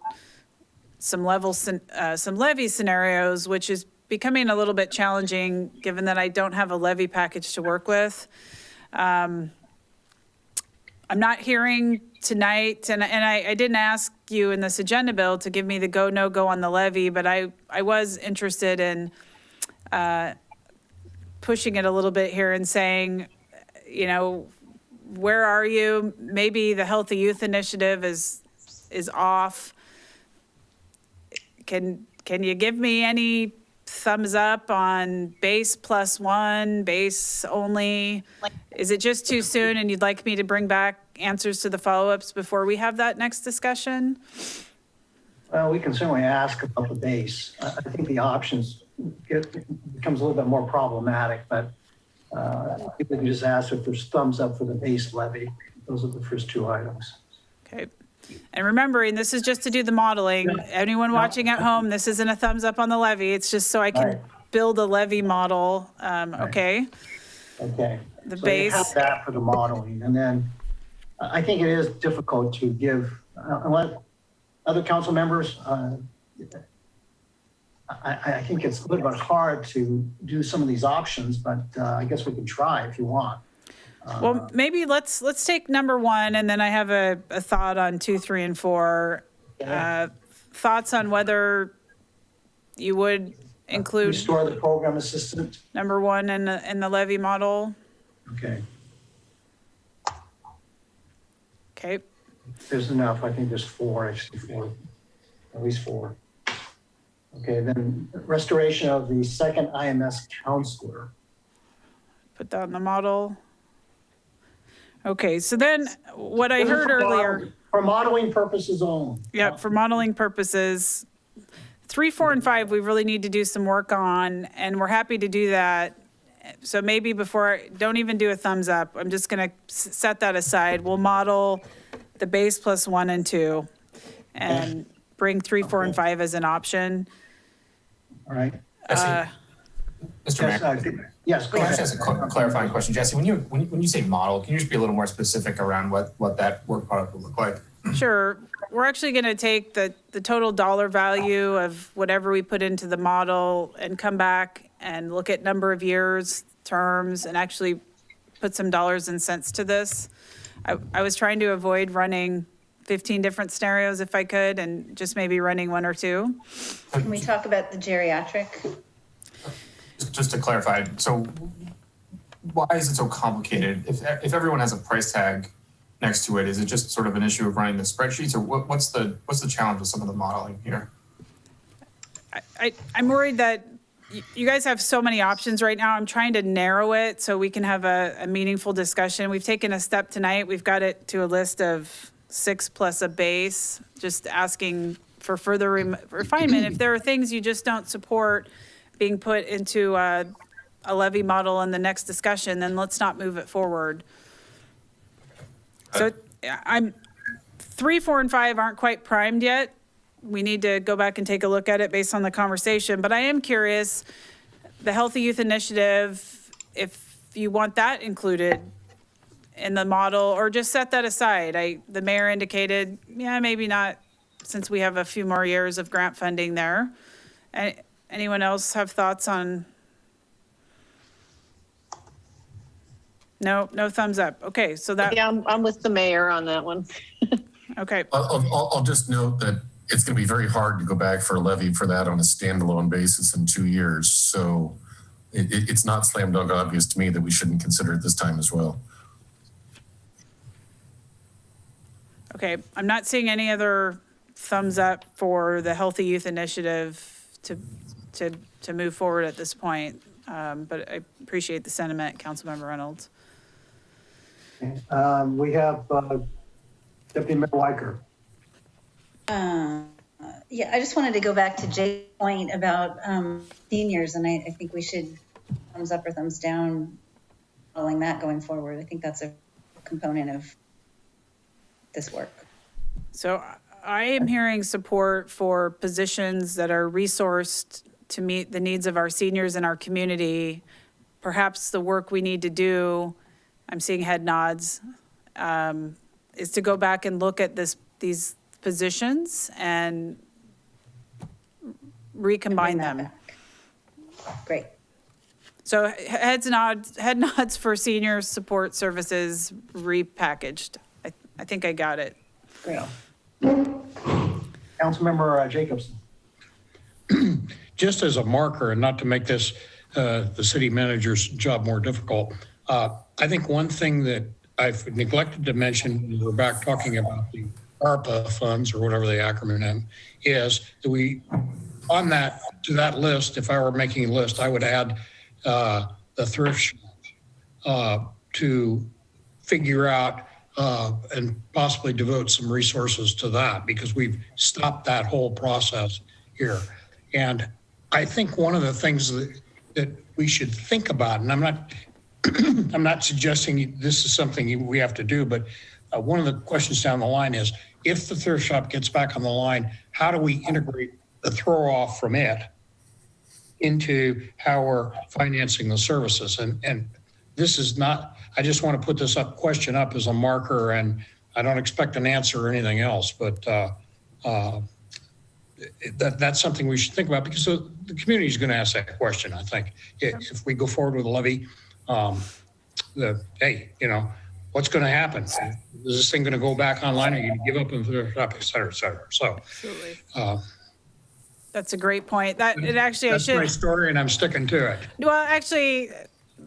some levy scenarios, which is becoming a little bit challenging given that I don't have a levy package to work with. I'm not hearing tonight, and I didn't ask you in this agenda bill to give me the go, no go on the levy, but I was interested in pushing it a little bit here and saying, where are you? Maybe the Healthy Youth Initiative is off. Can you give me any thumbs up on base +1, base only? Is it just too soon and you'd like me to bring back answers to the follow-ups before we have that next discussion? Well, we can certainly ask about the base. I think the options becomes a little bit more problematic, but we can just ask if there's thumbs up for the base levy. Those are the first 2 items. Okay. And remembering, this is just to do the modeling. Anyone watching at home, this isn't a thumbs up on the levy. It's just so I can build a levy model. Okay. Okay. The so base. You have that for the modeling. And then I think it is difficult to give, unless other council members, I think it's a little bit hard to do some of these options, but I guess we can try if you want. Well, maybe let's take number 1, and then I have a thought on 2, 3, and 4. Thoughts on whether you would include restore the program assistant. Number 1 in the levy model. Okay. Okay. There's enough. I think there's 4, actually 4, at least 4. Okay, then restoration of the second IMS counselor. Put that in the model. Okay, so then what I heard earlier. For modeling purposes only. Yeah, for modeling purposes. 3, 4, and 5, we really need to do some work on, and we're happy to do that. So maybe don't even do a thumbs up. I'm just going to set that aside. We'll model the base +1 and 2 and bring 3, 4, and 5 as an option. All right. Mr. Mayor. Yes, go ahead. Just a clarifying question, Jesse. When you say model, can you just be a little more specific around what that work product will look like? Sure. We're actually going to take the total dollar value of whatever we put into the model and come back and look at number of years, terms, and actually put some dollars and cents to this. I was trying to avoid running 15 different scenarios if I could, and just maybe running one or two. Can we talk about the geriatric? Just to clarify, so why is it so complicated? If everyone has a price tag next to it, is it just sort of an issue of running the spreadsheets, or what's the challenge with some of the modeling here? I'm worried that you guys have so many options right now. I'm trying to narrow it so we can have a meaningful discussion. We've taken a step tonight. We've got it to a list of 6 plus a base, just asking for further refinement. If there are things you just don't support being put into a levy model in the next discussion, then let's not move it forward. So I'm 3, 4, and 5 aren't quite primed yet. We need to go back and take a look at it based on the conversation. But I am curious, the Healthy Youth Initiative, if you want that included in the model, or just set that aside. The mayor indicated, yeah, maybe not, since we have a few more years of grant funding there. Anyone else have thoughts on? No thumbs up. Okay, so that. Yeah, I'm with the mayor on that one. Okay. I'll just note that it's going to be very hard to go back for a levy for that on a standalone basis in 2 years. So it's not slam dunk obvious to me that we shouldn't consider it this time as well. Okay, I'm not seeing any other thumbs up for the Healthy Youth Initiative to move forward at this point. But I appreciate the sentiment, Councilmember Reynolds. We have Deputy Mayor Weicker. Yeah, I just wanted to go back to Jay's point about seniors, and I think we should thumbs up or thumbs down following that going forward. I think that's a component of this work. So I am hearing support for positions that are resourced to meet the needs of our seniors in our community. Perhaps the work we need to do, I'm seeing head nods, is to go back and look at these positions and recombine them. Great. So head nods for senior support services repackaged. I think I got it. Great. Councilmember Jacobson. Just as a marker, and not to make this the city manager's job more difficult, I think one thing that I've neglected to mention when we're back talking about the ARPA funds, or whatever the acronym is, that we, on that, to that list, if I were making a list, I would add the thrift shop to figure out and possibly devote some resources to that, because we've stopped that whole process here. And I think one of the things that we should think about, and I'm not suggesting this is something we have to do, but one of the questions down the line is, if the thrift shop gets back on the line, how do we integrate the throw off from it into how we're financing the services? And this is not, I just want to put this question up as a marker, and I don't expect an answer or anything else, but that's something we should think about, because the community is going to ask that question, I think. If we go forward with a levy, hey, what's going to happen? Is this thing going to go back online? Are you going to give up and et cetera, et cetera? So, that's a great point. That's my story, and I'm sticking to it. Well, actually,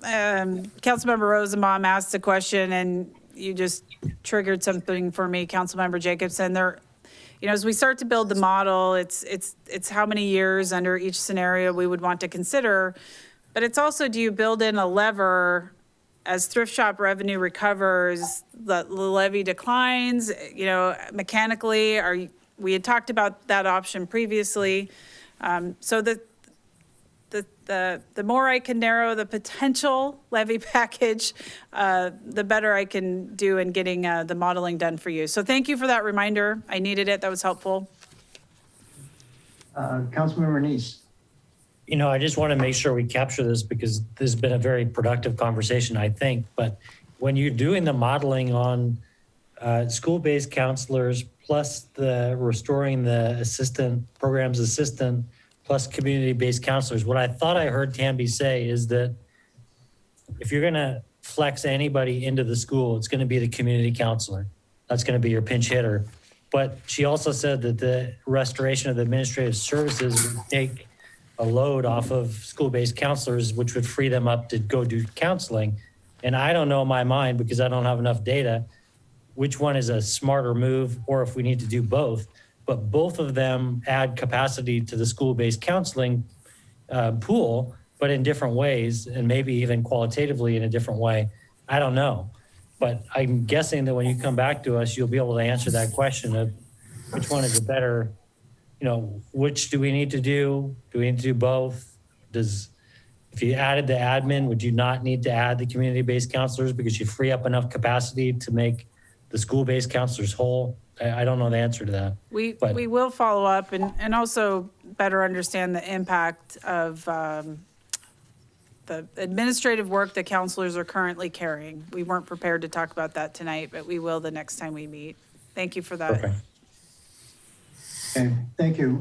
Councilmember Rosenbaum asked a question, and you just triggered something for me, Councilmember Jacobson. As we start to build the model, it's how many years under each scenario we would want to consider, but it's also, do you build in a lever as thrift shop revenue recovers, the levy declines, mechanically? We had talked about that option previously. So the more I can narrow the potential levy package, the better I can do in getting the modeling done for you. So thank you for that reminder. I needed it. That was helpful. Councilmember Neese. I just want to make sure we capture this, because this has been a very productive conversation, I think. But when you're doing the modeling on school-based counselors plus the restoring the programs assistant plus community-based counselors. What I thought I heard Tamby say is that if you're going to flex anybody into the school, it's going to be the community counselor. That's going to be your pinch hitter. But she also said that the restoration of the administrative services would take a load off of school-based counselors, which would free them up to go do counseling. And I don't know in my mind, because I don't have enough data, which one is a smarter move or if we need to do both. But both of them add capacity to the school-based counseling pool, but in different ways, and maybe even qualitatively in a different way. I don't know. But I'm guessing that when you come back to us, you'll be able to answer that question of which one is a better, which do we need to do? Do we need to do both? If you added the admin, would you not need to add the community-based counselors because you free up enough capacity to make the school-based counselors whole? I don't know the answer to that. We will follow up and also better understand the impact of the administrative work that counselors are currently carrying. We weren't prepared to talk about that tonight, but we will the next time we meet. Thank you for that. Okay. Okay, thank you.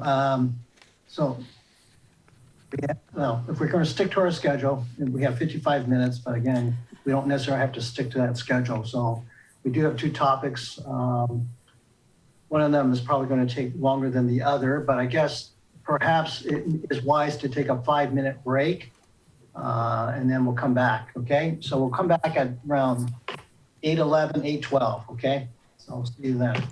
If we're going to stick to our schedule, we have 55 minutes, but again, we don't necessarily have to stick to that schedule. So we do have two topics. One of them is probably going to take longer than the other, but I guess perhaps it is wise to take a 5-minute break and then we'll come back, okay? So we'll come back at around 8:11, 8:12, okay? So I'll see you then.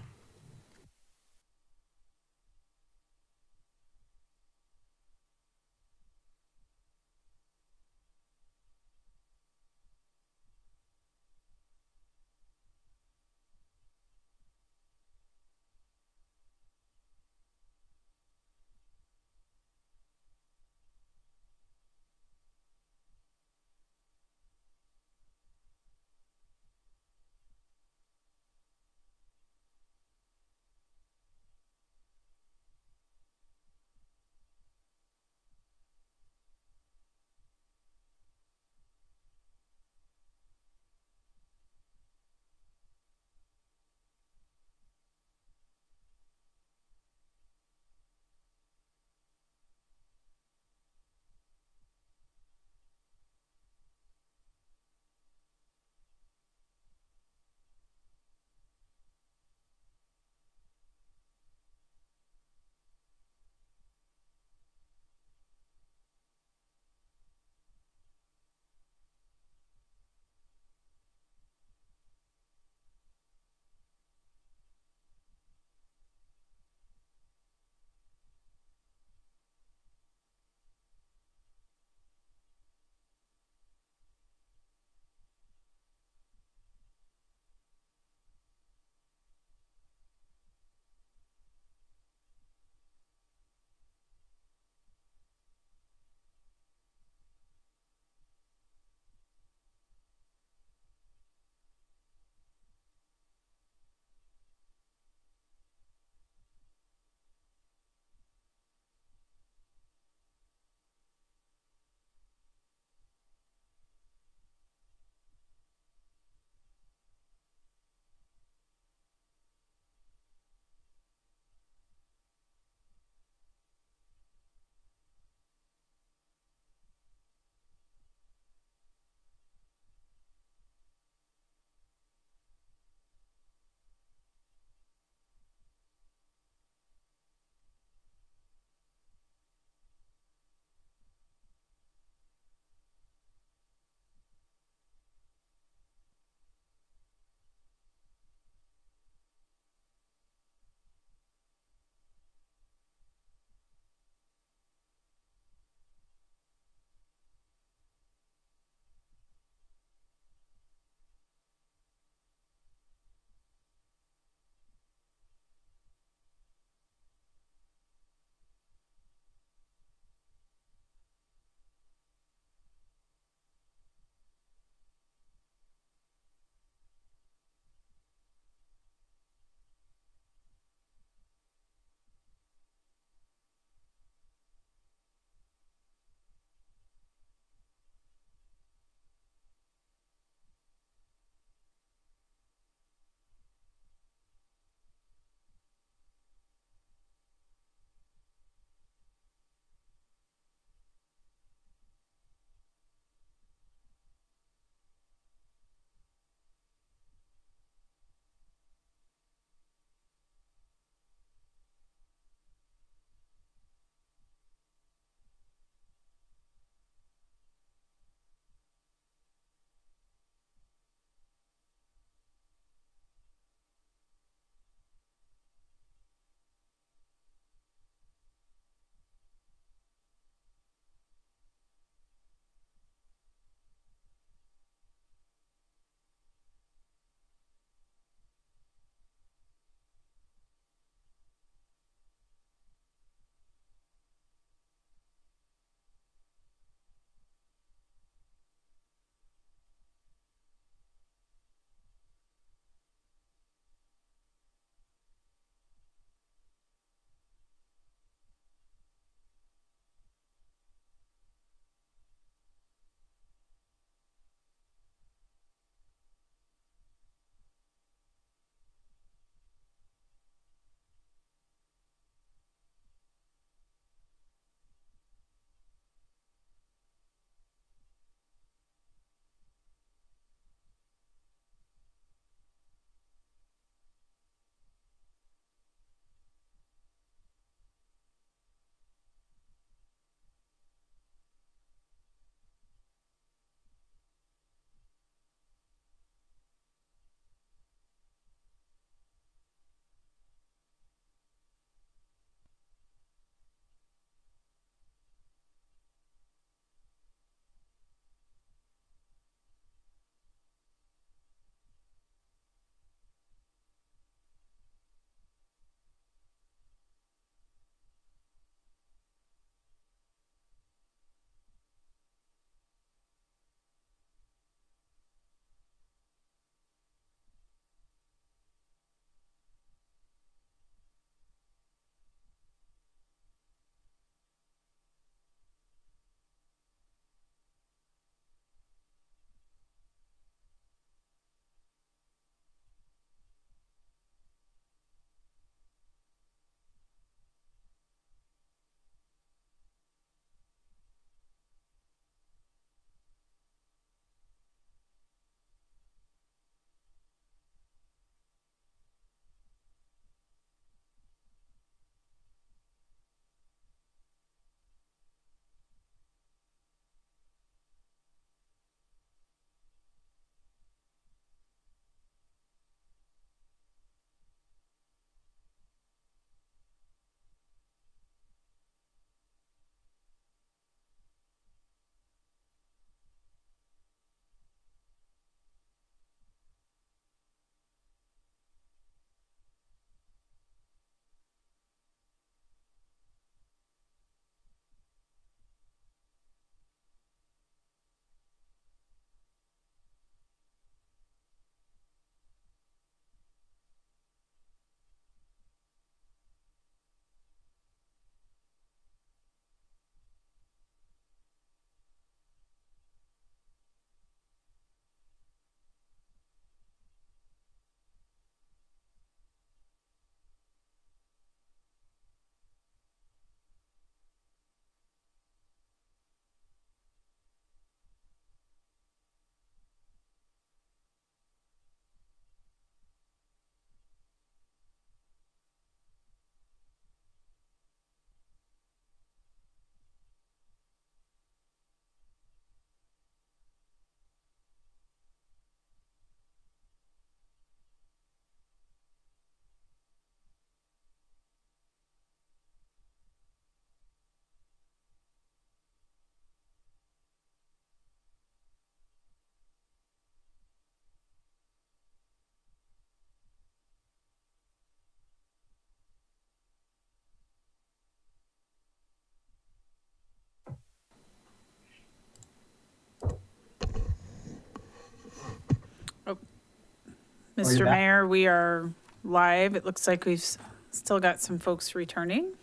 Mr. Mayor, we are live. It looks like we've still got some folks returning.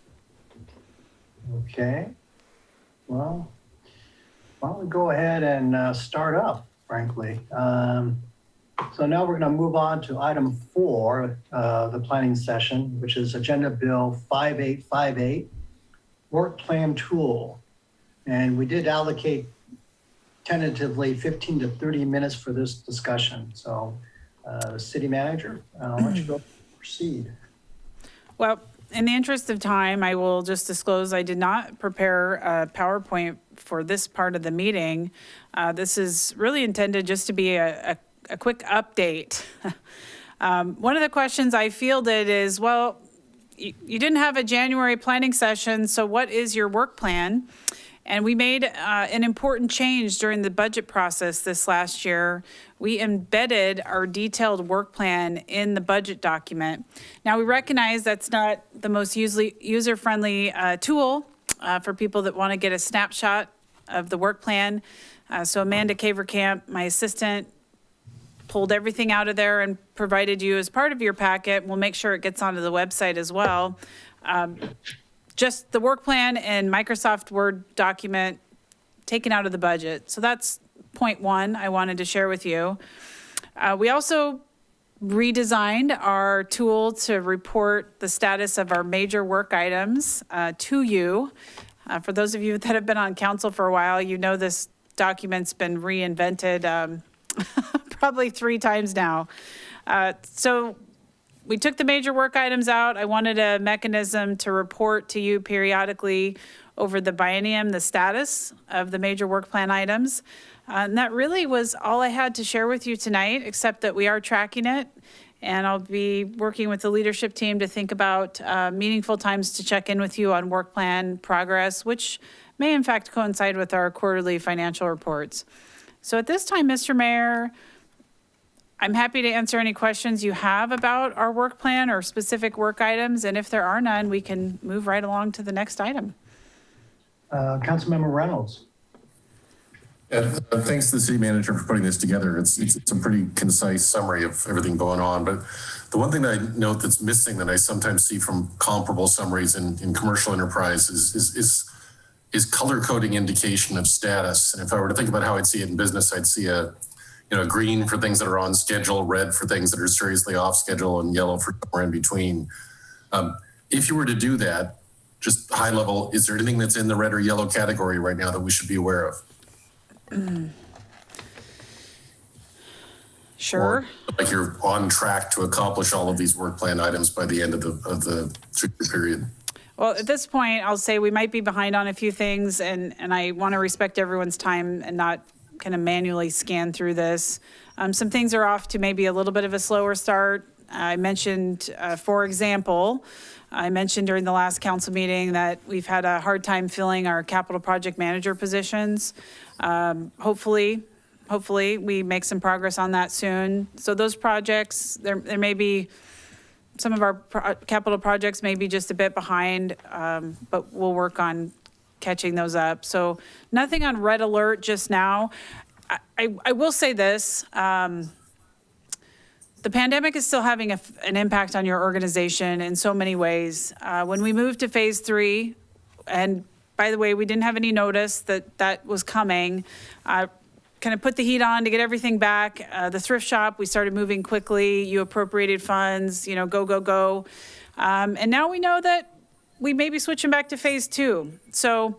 Okay. Well, why don't we go ahead and start up, frankly. So now we're going to move on to item 4, the planning session, which is Agenda Bill 5858, Work Plan Tool. And we did allocate tentatively 15 to 30 minutes for this discussion. So, City Manager, I'll let you go proceed. Well, in the interest of time, I will just disclose I did not prepare a PowerPoint for this part of the meeting. This is really intended just to be a quick update. One of the questions I fielded is, well, you didn't have a January planning session, so what is your work plan? And we made an important change during the budget process this last year. We embedded our detailed work plan in the budget document. Now, we recognize that's not the most user-friendly tool for people that want to get a snapshot of the work plan. So Amanda Cavercamp, my assistant, pulled everything out of there and provided you as part of your packet. We'll make sure it gets onto the website as well. Just the work plan and Microsoft Word document taken out of the budget. So that's point 1 I wanted to share with you. We also redesigned our tool to report the status of our major work items to you. For those of you that have been on council for a while, you know this document's been reinvented probably 3 times now. So we took the major work items out. I wanted a mechanism to report to you periodically over the biennium, the status of the major work plan items. And that really was all I had to share with you tonight, except that we are tracking it. And I'll be working with the leadership team to think about meaningful times to check in with you on work plan progress, which may in fact coincide with our quarterly financial reports. So at this time, Mr. Mayor, I'm happy to answer any questions you have about our work plan or specific work items. And if there are none, we can move right along to the next item. Councilmember Reynolds. Yeah, thanks to the city manager for putting this together. It's a pretty concise summary of everything going on. But the one thing that I note that's missing that I sometimes see from comparable summaries in commercial enterprise is color coding indication of status. And if I were to think about how I'd see it in business, I'd see green for things that are on schedule, red for things that are seriously off schedule, and yellow for somewhere in between. If you were to do that, just high level, is there anything that's in the red or yellow category right now that we should be aware of? Sure. Or like you're on track to accomplish all of these work plan items by the end of the 3-year period? Well, at this point, I'll say we might be behind on a few things, and I want to respect everyone's time and not kind of manually scan through this. Some things are off to maybe a little bit of a slower start. I mentioned, for example, I mentioned during the last council meeting that we've had a hard time filling our capital project manager positions. Hopefully we make some progress on that soon. So those projects, there may be, some of our capital projects may be just a bit behind, but we'll work on catching those up. So nothing on red alert just now. I will say this, the pandemic is still having an impact on your organization in so many ways. When we moved to phase 3, and by the way, we didn't have any notice that was coming, kind of put the heat on to get everything back. The thrift shop, we started moving quickly. You appropriated funds, go. And now we know that we may be switching back to phase 2. So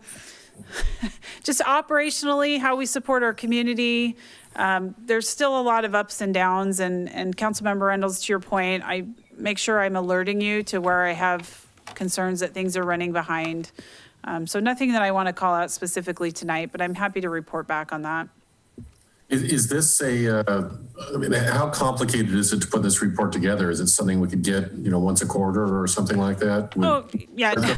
just operationally, how we support our community, there's still a lot of ups and downs. And Councilmember Reynolds, to your point, I make sure I'm alerting you to where I have concerns that things are running behind. So nothing that I want to call out specifically tonight, but I'm happy to report back on that. Is this how complicated is it to put this report together? Is it something we could get, once a quarter or something like that? Oh, yeah.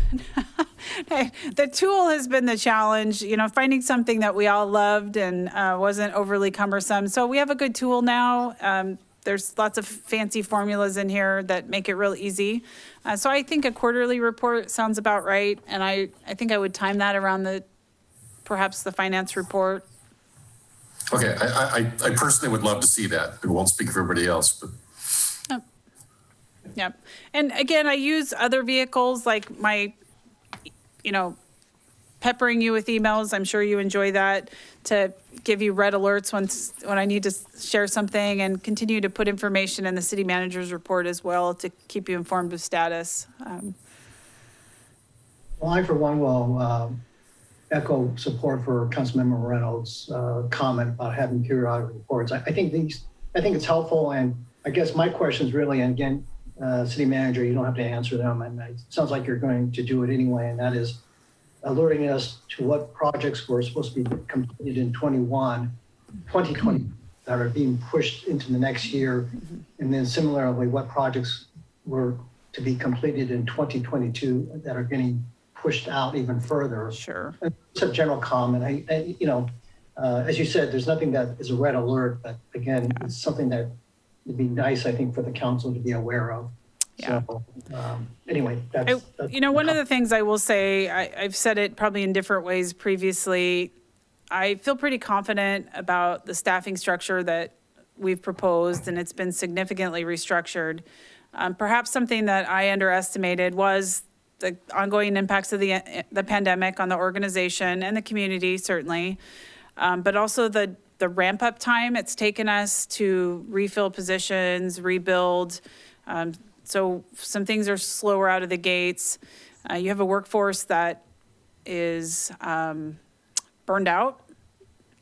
The tool has been the challenge, finding something that we all loved and wasn't overly cumbersome. So we have a good tool now. There's lots of fancy formulas in here that make it real easy. So I think a quarterly report sounds about right. And I think I would time that around perhaps the finance report. Okay, I personally would love to see that. I won't speak for everybody else, but. Yep. And again, I use other vehicles like my, peppering you with emails. I'm sure you enjoy that, to give you red alerts when I need to share something, and continue to put information in the city manager's report as well to keep you informed of status. Well, I, for one, will echo support for Councilmember Reynolds' comment about having periodic reports. I think it's helpful, and I guess my question is really, and again, city manager, you don't have to answer them, and it sounds like you're going to do it anyway, and that is alerting us to what projects were supposed to be completed in 2020 that are being pushed into the next year, and then similarly, what projects were to be completed in 2022 that are getting pushed out even further. Sure. It's a general comment. As you said, there's nothing that is a red alert, but again, it's something that would be nice, I think, for the council to be aware of. Yeah. So, anyway, that's one of the things I will say, I've said it probably in different ways previously, I feel pretty confident about the staffing structure that we've proposed, and it's been significantly restructured. Perhaps something that I underestimated was the ongoing impacts of the pandemic on the organization and the community, certainly, but also the ramp up time it's taken us to refill positions, rebuild. So some things are slower out of the gates. You have a workforce that is burned out,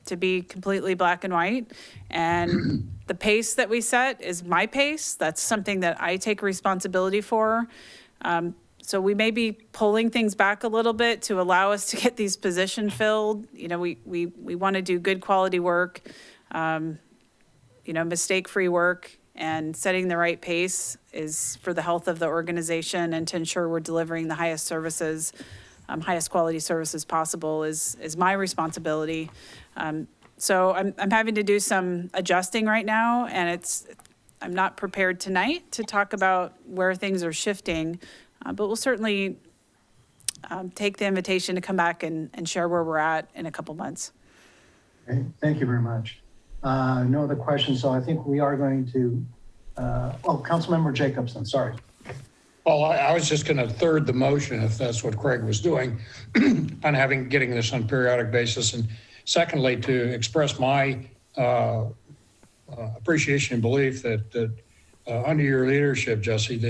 to be completely black and white. And the pace that we set is my pace. That's something that I take responsibility for. So we may be pulling things back a little bit to allow us to get these positions filled. We want to do good quality work, mistake-free work, and setting the right pace is for the health of the organization and to ensure we're delivering the highest services, highest quality services possible is my responsibility. So I'm having to do some adjusting right now, and I'm not prepared tonight to talk about where things are shifting, but we'll certainly take the invitation to come back and share where we're at in a couple months. Okay, thank you very much. No other questions, so I think we are going to, Councilmember Jacobson, sorry. Well, I was just going to third the motion, if that's what Craig was doing, on getting this on a periodic basis. And secondly, to express my appreciation and belief that under your leadership, Jesse,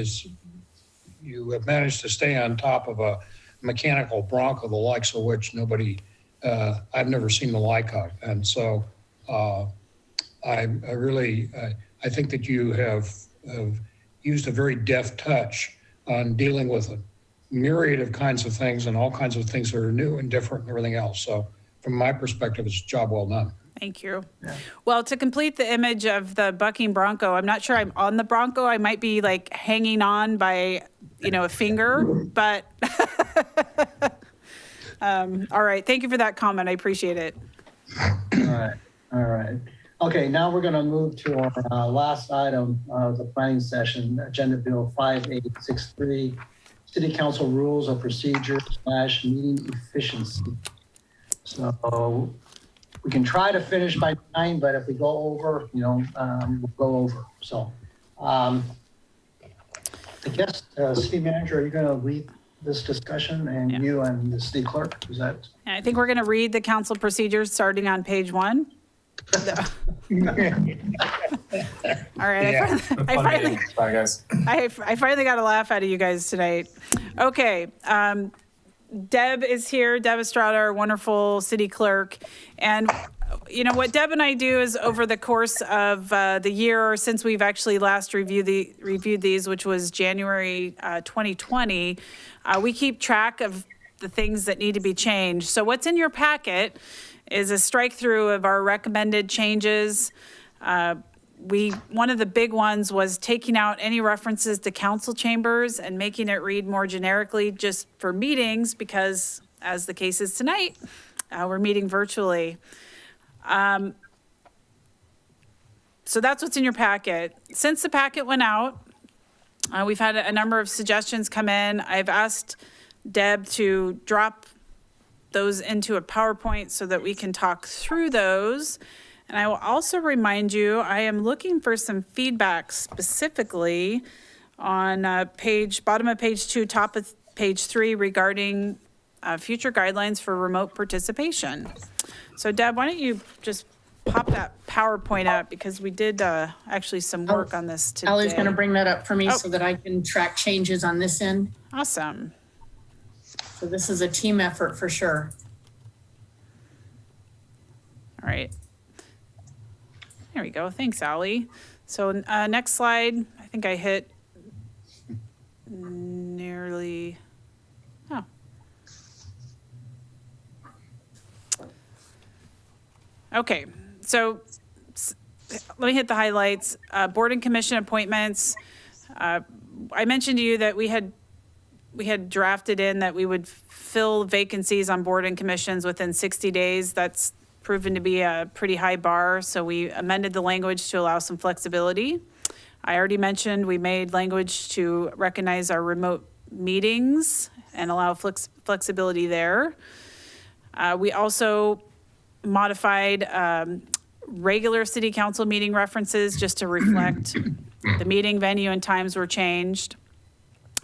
you have managed to stay on top of a mechanical Bronco, the likes of which I've never seen the like of. And so I think that you have used a very deft touch on dealing with a myriad of kinds of things and all kinds of things that are new and different and everything else. So from my perspective, it's a job well done. Thank you. Yeah. Well, to complete the image of the bucking Bronco, I'm not sure I'm on the Bronco. I might be like hanging on by, a finger, but all right. Thank you for that comment. I appreciate it. All right. Okay, now we're going to move to our last item of the planning session, Agenda Bill 5863, City Council Rules of Procedure / Meeting Efficiency. So we can try to finish by 9, but if we go over, we'll go over. So I guess, City Manager, are you going to lead this discussion, and you and the City Clerk? Is that? I think we're going to read the council procedures starting on page 1. All right. Yeah. I finally got a laugh out of you guys tonight. Okay. Deb is here. Deb Estrada, our wonderful city clerk. And what Deb and I do is over the course of the year since we've actually last reviewed these, which was January 2020, we keep track of the things that need to be changed. So what's in your packet is a strike through of our recommended changes. One of the big ones was taking out any references to council chambers and making it read more generically just for meetings, because as the case is tonight, we're meeting virtually. So that's what's in your packet. Since the packet went out, we've had a number of suggestions come in. I've asked Deb to drop those into a PowerPoint so that we can talk through those. And I will also remind you, I am looking for some feedback specifically on bottom of page 2, top of page 3 regarding future guidelines for remote participation. So Deb, why don't you just pop that PowerPoint up, because we did actually some work on this today. Allie's going to bring that up for me so that I can track changes on this end. Awesome. So this is a team effort for sure. All right. There we go. Thanks, Allie. So next slide. I think I hit nearly, oh. Okay, so let me hit the highlights. Board and commission appointments. I mentioned to you that we had drafted in that we would fill vacancies on board and commissions within 60 days. That's proven to be a pretty high bar, so we amended the language to allow some flexibility. I already mentioned we made language to recognize our remote meetings and allow flexibility there. We also modified regular city council meeting references just to reflect the meeting venue and times were changed.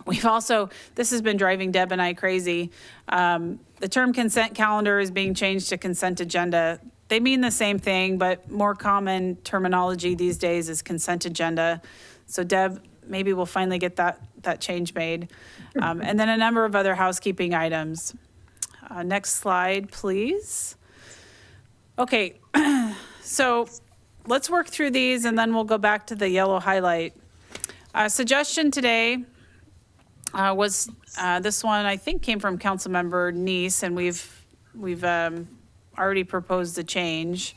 We've also, this has been driving Deb and I crazy. The term consent calendar is being changed to consent agenda. They mean the same thing, but more common terminology these days is consent agenda. So Deb, maybe we'll finally get that change made. And then a number of other housekeeping items. Next slide, please. Okay, so let's work through these and then we'll go back to the yellow highlight. Suggestion today was this one, I think, came from Councilmember Neese, and we've already proposed a change.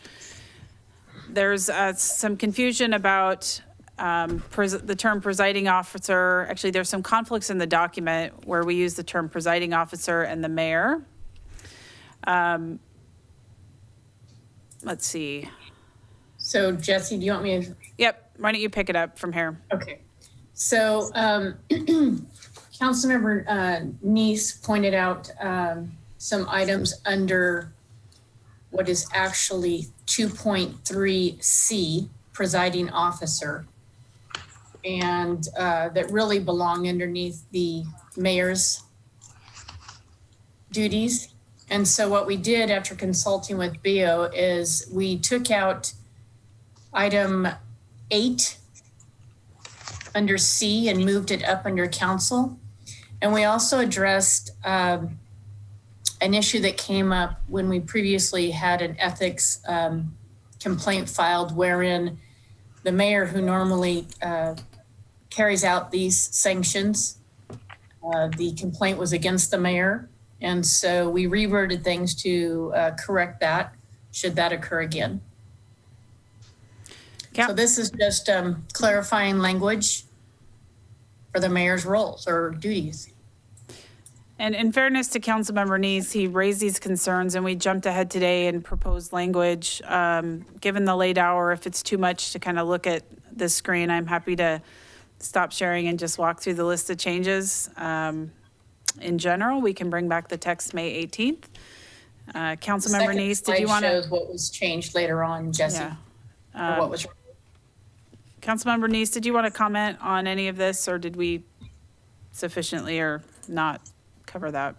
There's some confusion about the term presiding officer. Actually, there's some conflicts in the document where we use the term presiding officer and the mayor. Let's see. So Jesse, do you want me to? Yep, why don't you pick it up from here? Okay. So Councilmember Neese pointed out some items under what is actually 2.3C, presiding officer, and that really belong underneath the mayor's duties. And so what we did after consulting with BO is we took out item 8 under C and moved it up under council. And we also addressed an issue that came up when we previously had an ethics complaint filed, wherein the mayor, who normally carries out these sanctions, the complaint was against the mayor. And so we reworded things to correct that, should that occur again. So this is just clarifying language for the mayor's roles or duties. And in fairness to Councilmember Neese, he raised these concerns and we jumped ahead today and proposed language. Given the late hour, if it's too much to kind of look at this screen, I'm happy to stop sharing and just walk through the list of changes. In general, we can bring back the text May 18th. Councilmember Neese, did you want to? Shows what was changed later on, Jesse. Yeah. Or what was. Councilmember Neese, did you want to comment on any of this, or did we sufficiently or not cover that?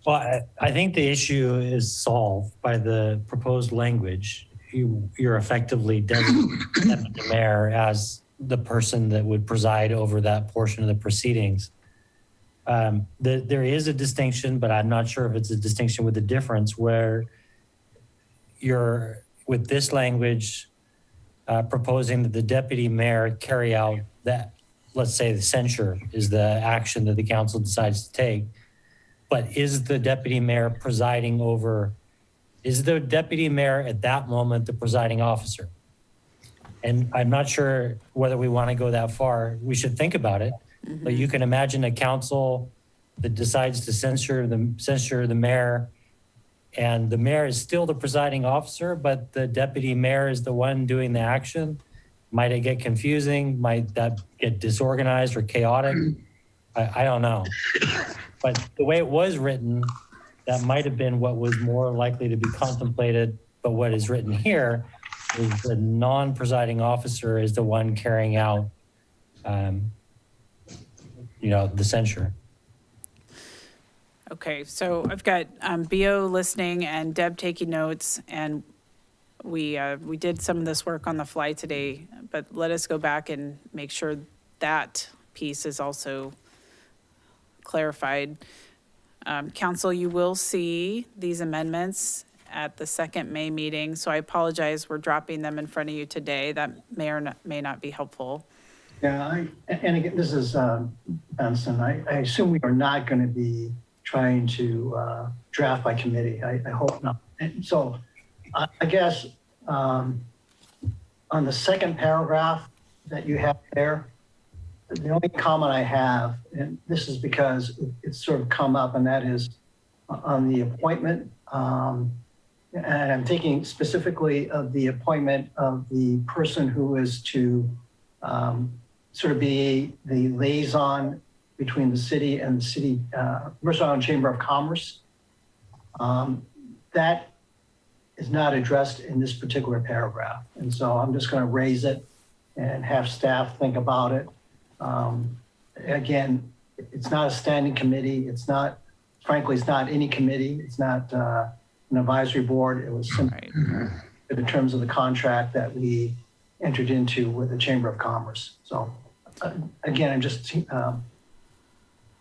Well, I think the issue is solved by the proposed language. You're effectively designating the mayor as the person that would preside over that portion of the proceedings. There is a distinction, but I'm not sure if it's a distinction with a difference, where you're, with this language, proposing that the deputy mayor carry out that, let's say the censure is the action that the council decides to take. But is the deputy mayor presiding over, is the deputy mayor at that moment the presiding officer? And I'm not sure whether we want to go that far. We should think about it. But you can imagine a council that decides to censure the mayor, and the mayor is still the presiding officer, but the deputy mayor is the one doing the action. Might it get confusing? Might that get disorganized or chaotic? I don't know. But the way it was written, that might have been what was more likely to be contemplated. But what is written here is the non-presiding officer is the one carrying out, the censure. Okay, so I've got BO listening and Deb taking notes, and we did some of this work on the fly today, but let us go back and make sure that piece is also clarified. Council, you will see these amendments at the second May meeting, so I apologize, we're dropping them in front of you today. That may not be helpful. Yeah, and again, this is Benson. I assume we are not going to be trying to draft by committee. I hope not. And so I guess on the second paragraph that you have there, the only comment I have, and this is because it's sort of come up, and that is on the appointment. And I'm thinking specifically of the appointment of the person who is to sort of be the liaison between the city and the city, Mercer Island Chamber of Commerce. That is not addressed in this particular paragraph. And so I'm just going to raise it and have staff think about it. Again, it's not a standing committee. It's not, frankly, it's not any committee. It's not an advisory board. It was simply in terms of the contract that we entered into with the Chamber of Commerce. So again, I'm just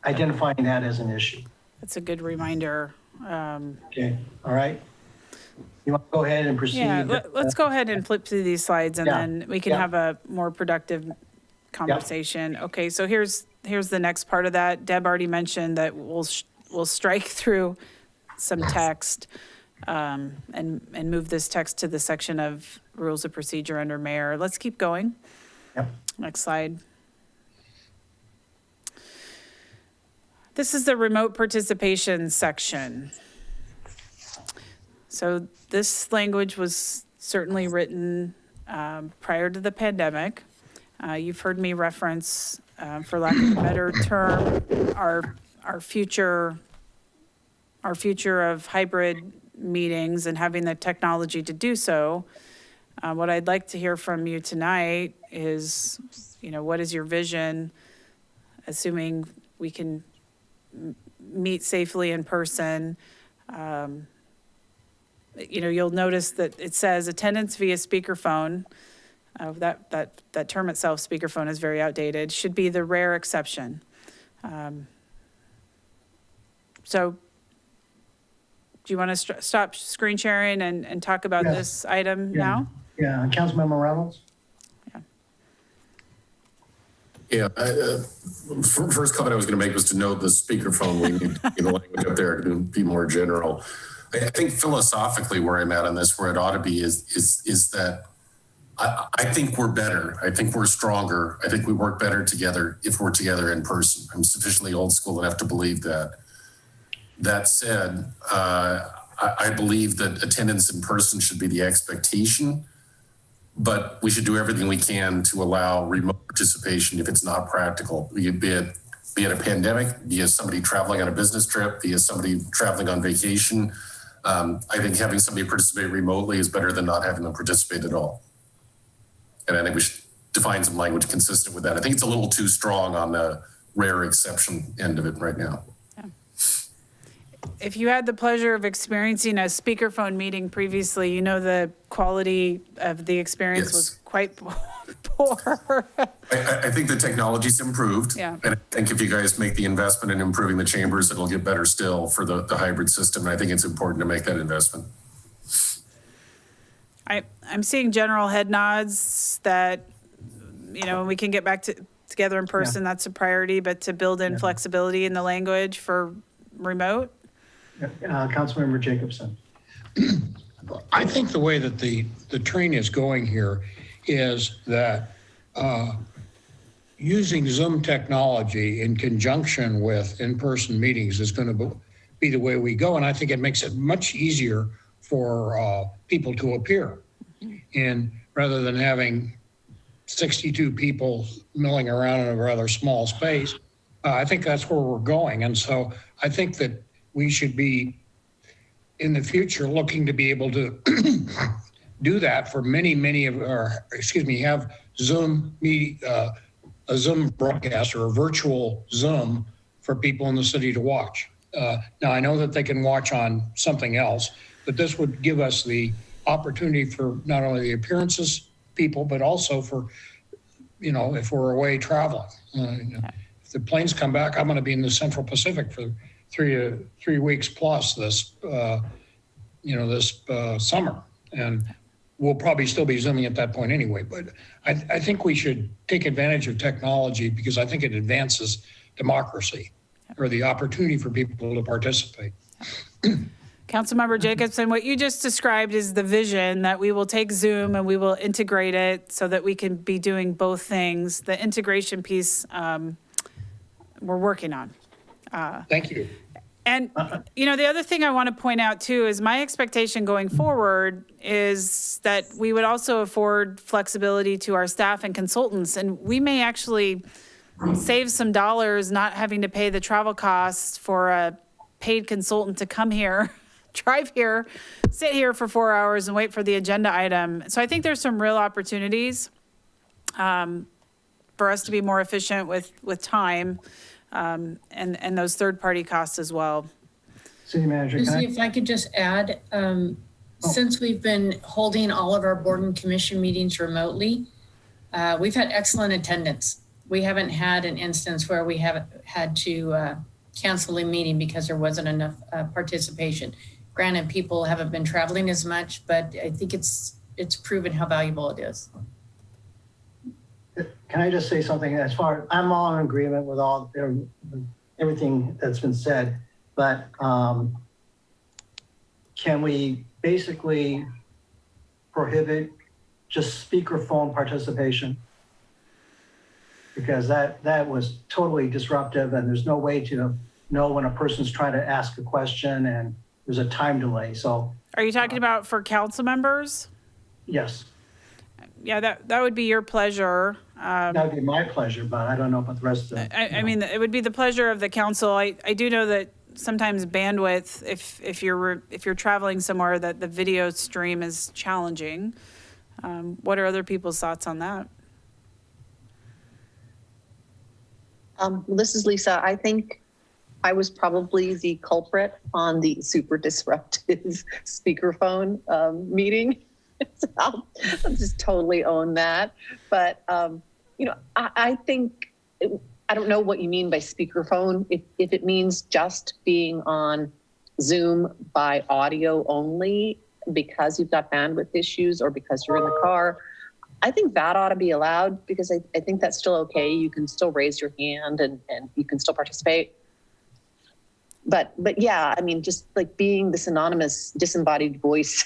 identifying that as an issue. That's a good reminder. Okay, all right. You want to go ahead and proceed? Yeah, let's go ahead and flip through these slides, and then we can have a more productive conversation. Okay, so here's the next part of that. Deb already mentioned that we'll strike through some text and move this text to the section of rules of procedure under mayor. Let's keep going. Yep. Next slide. This is the remote participation section. So this language was certainly written prior to the pandemic. You've heard me reference, for lack of a better term, our future of hybrid meetings and having the technology to do so. What I'd like to hear from you tonight is, what is your vision, assuming we can meet safely in person? You'll notice that it says attendance via speakerphone. That term itself, speakerphone, is very outdated, should be the rare exception. So do you want to stop screen sharing and talk about this item now? Yeah, Councilmember Reynolds? Yeah, first comment I was going to make was to note the speakerphone. We need the language up there to be more general. I think philosophically where I'm at on this, where it ought to be is that I think we're better. I think we're stronger. I think we work better together if we're together in person. I'm sufficiently old school enough to believe that. That said, I believe that attendance in person should be the expectation, but we should do everything we can to allow remote participation if it's not practical, be it a pandemic, be it somebody traveling on a business trip, be it somebody traveling on vacation. I think having somebody participate remotely is better than not having them participate at all. And I think we should define some language consistent with that. I think it's a little too strong on the rare exception end of it right now. If you had the pleasure of experiencing a speakerphone meeting previously, the quality of the experience was quite poor. I think the technology's improved. Yeah. And I think if you guys make the investment in improving the chambers, it'll get better still for the hybrid system. And I think it's important to make that investment. I'm seeing general head nods that, when we can get back together in person, that's a priority, but to build in flexibility in the language for remote. Councilmember Jacobson. I think the way that the train is going here is that using Zoom technology in conjunction with in-person meetings is going to be the way we go. And I think it makes it much easier for people to appear. And rather than having 62 people milling around in a rather small space, I think that's where we're going. And so I think that we should be in the future looking to be able to do that for many of our, have Zoom a Zoom broadcast or a virtual Zoom for people in the city to watch. Now, I know that they can watch on something else, but this would give us the opportunity for not only the appearances people, but also for, if we're away traveling. If the planes come back, I'm going to be in the Central Pacific for 3 weeks plus this summer. And we'll probably still be Zooming at that point anyway. But I think we should take advantage of technology because I think it advances democracy or the opportunity for people to participate. Councilmember Jacobson, what you just described is the vision that we will take Zoom and we will integrate it so that we can be doing both things. The integration piece we're working on. Thank you. And, the other thing I want to point out too is my expectation going forward is that we would also afford flexibility to our staff and consultants. And we may actually save some dollars not having to pay the travel costs for a paid consultant to come here, drive here, sit here for 4 hours and wait for the agenda item. So I think there's some real opportunities for us to be more efficient with time. And those third-party costs as well. City Manager, If I could just add, since we've been holding all of our board and commission meetings remotely, we've had excellent attendance. We haven't had an instance where we haven't had to cancel a meeting because there wasn't enough participation. Granted, people haven't been traveling as much, but I think it's proven how valuable it is. Can I just say something? I'm all in agreement with everything that's been said, but can we basically prohibit just speakerphone participation? Because that was totally disruptive and there's no way to know when a person's trying to ask a question and there's a time delay. So are you talking about for council members? Yes. Yeah, that would be your pleasure. That would be my pleasure, but I don't know about the rest of it. I mean, it would be the pleasure of the council. I do know that sometimes bandwidth, if you're traveling somewhere, that the video stream is challenging. What are other people's thoughts on that? This is Lisa. I think I was probably the culprit on the super disruptive speakerphone meeting. So I'll just totally own that. But, I think, I don't know what you mean by speakerphone. If it means just being on Zoom by audio only because you've got bandwidth issues or because you're in the car, I think that ought to be allowed because I think that's still okay. You can still raise your hand and you can still participate. But yeah, I mean, just like being this anonymous disembodied voice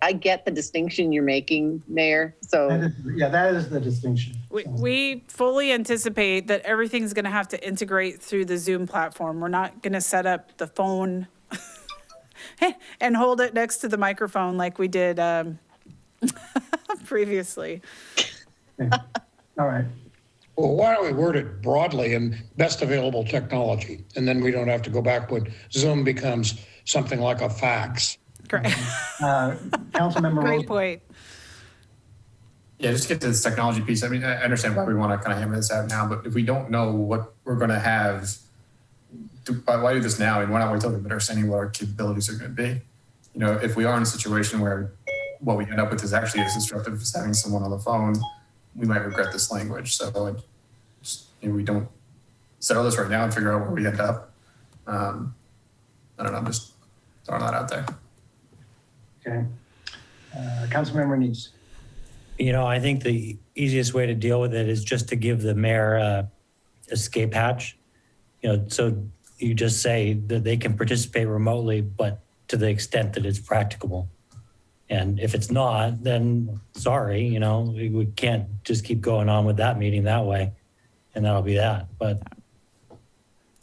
I get the distinction you're making, Mayor. So that is the distinction. We fully anticipate that everything's going to have to integrate through the Zoom platform. We're not going to set up the phone and hold it next to the microphone like we did previously. Okay. All right. Well, why don't we word it broadly and best available technology? And then we don't have to go back when Zoom becomes something like a fax. Great. Councilmember Great Rose. point. Yeah, just to get to this technology piece. I mean, I understand why we want to kind of hammer this out now, but if we don't know what we're going to have, why do this now? And why not wait till we have better understanding what our capabilities are going to be? If we are in a situation where what we end up with is actually as disruptive as having someone on the phone, we might regret this language. So we don't settle this right now and figure out where we end up. I don't know, I'm just throwing that out there. Okay. Councilmember Neese. I think the easiest way to deal with it is just to give the mayor a escape hatch. So you just say that they can participate remotely, but to the extent that it's practicable. And if it's not, then sorry, we can't just keep going on with that meeting that way. And that'll be that. But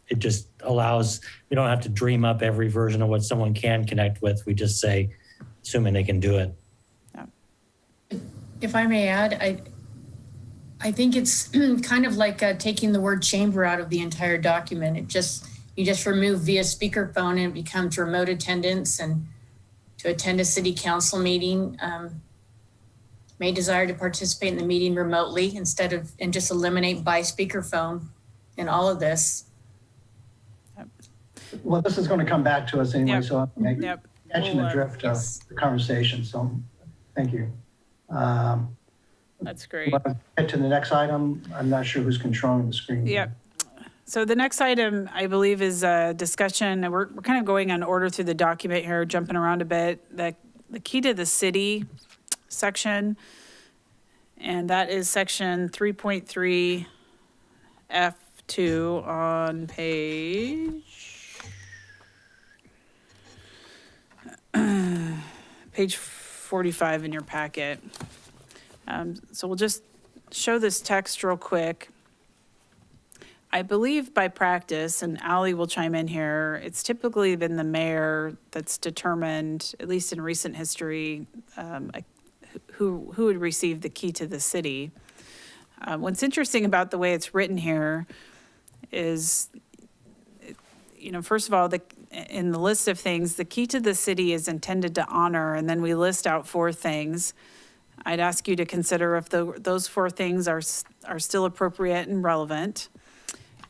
it just allows, we don't have to dream up every version of what someone can connect with. We just say, assuming they can do it. If I may add, I think it's kind of like taking the word chamber out of the entire document. You just remove via speakerphone and it becomes remote attendance. And to attend a city council meeting, may desire to participate in the meeting remotely and just eliminate by speakerphone in all of this. Well, this is going to come back to us anyway, Yep. so I'll make mention the drift of the conversation. So thank you. That's great. Want to get to the next item? I'm not sure who's controlling the screen. Yep. So the next item, I believe, is a discussion. We're kind of going on order through the document here, jumping around a bit. The key to the city section, and that is section 3.3 F2 on page 45 in your packet. So we'll just show this text real quick. I believe by practice, and Ally will chime in here, it's typically been the mayor that's determined, at least in recent history, who would receive the key to the city. What's interesting about the way it's written here is, first of all, in the list of things, the key to the city is intended to honor, and then we list out 4 things. I'd ask you to consider if those 4 things are still appropriate and relevant.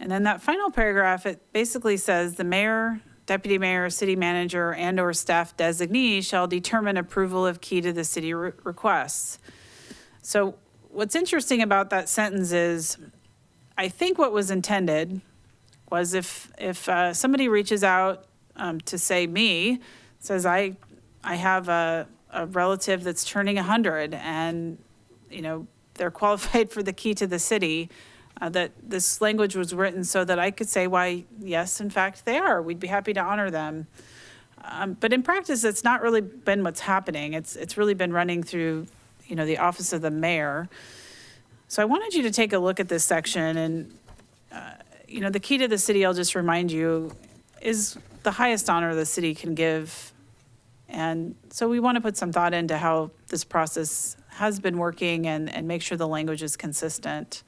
And then that final paragraph, it basically says the mayor, deputy mayor, city manager, and or staff designee shall determine approval of key to the city requests. So what's interesting about that sentence is, I think what was intended was if somebody reaches out to say me, says I have a relative that's turning 100 and, they're qualified for the key to the city, that this language was written so that I could say, why, yes, in fact, they are. We'd be happy to honor them. But in practice, it's not really been what's happening. It's really been running through, the office of the mayor. So I wanted you to take a look at this section and, the key to the city, I'll just remind you, is the highest honor the city can give. And so we want to put some thought into how this process has been working and make sure the language is consistent.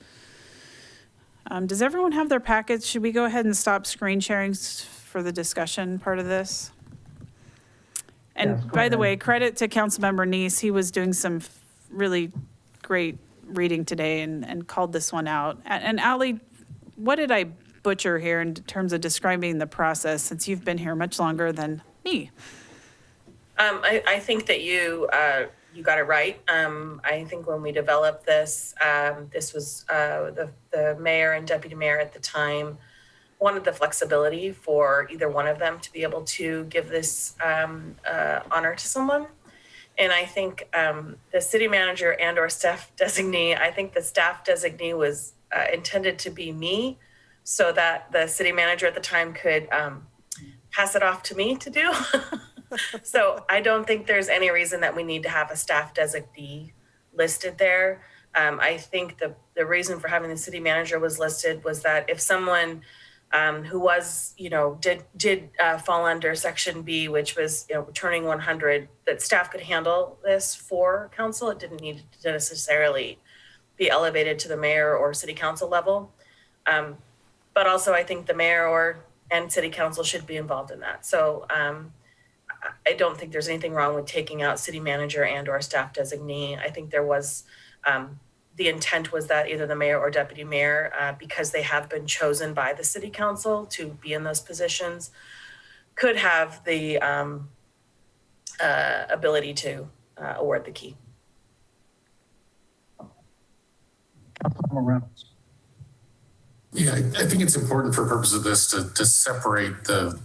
Does everyone have their packets? Should we go ahead and stop screen sharing for the discussion part of this? And Yes, by the way, credit to Councilmember Neese. He was doing some really great reading today and called this one out. And Ally, what did I butcher here in terms of describing the process, since you've been here much longer than me? I think that you got it right. I think when we developed this, this was the mayor and deputy mayor at the time wanted the flexibility for either one of them to be able to give this honor to someone. And I think the city manager and or staff designee, I think the staff designee was intended to be me so that the city manager at the time could pass it off to me to do. So I don't think there's any reason that we need to have a staff designee listed there. I think the reason for having the city manager was listed was that if someone who was, did fall under section B, which was, turning 100, that staff could handle this for council. It didn't need to necessarily be elevated to the mayor or city council level. But also I think the mayor and city council should be involved in that. So I don't think there's anything wrong with taking out city manager and or staff designee. I think there was, the intent was that either the mayor or deputy mayor, because they have been chosen by the city council to be in those positions, could have the ability to award the key. Yeah, I think it's important for purpose of this to separate the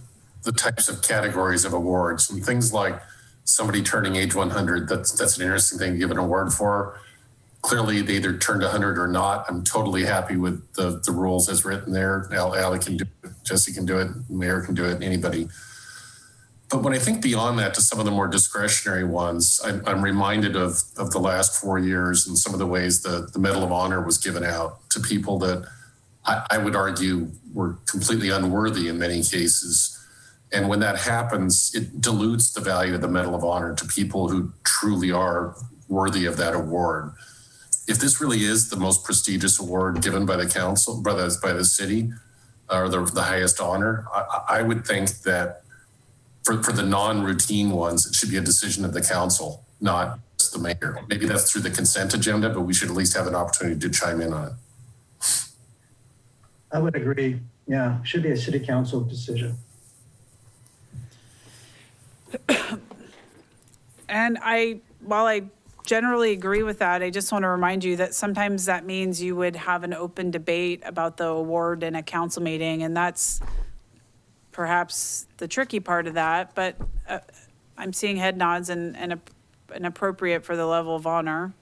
types of categories of awards and things like somebody turning age 100. That's an interesting thing to give an award for. Clearly, they either turned 100 or not. I'm totally happy with the rules as written there. Ally can do it, Jesse can do it, Mayor can do it, anybody. But when I think beyond that to some of the more discretionary ones, I'm reminded of the last 4 years and some of the ways the Medal of Honor was given out to people that I would argue were completely unworthy in many cases. And when that happens, it dilutes the value of the Medal of Honor to people who truly are worthy of that award. If this really is the most prestigious award given by the council, by the city, or the highest honor, I would think that for the non-routine ones, it should be a decision of the council, not just the mayor. Maybe that's through the consent agenda, but we should at least have an opportunity to chime in on it. I would agree. Yeah, should be a city council decision. And while I generally agree with that, I just want to remind you that sometimes that means you would have an open debate about the award in a council meeting, and that's perhaps the tricky part of that, but I'm seeing head nods and appropriate for the level of honor.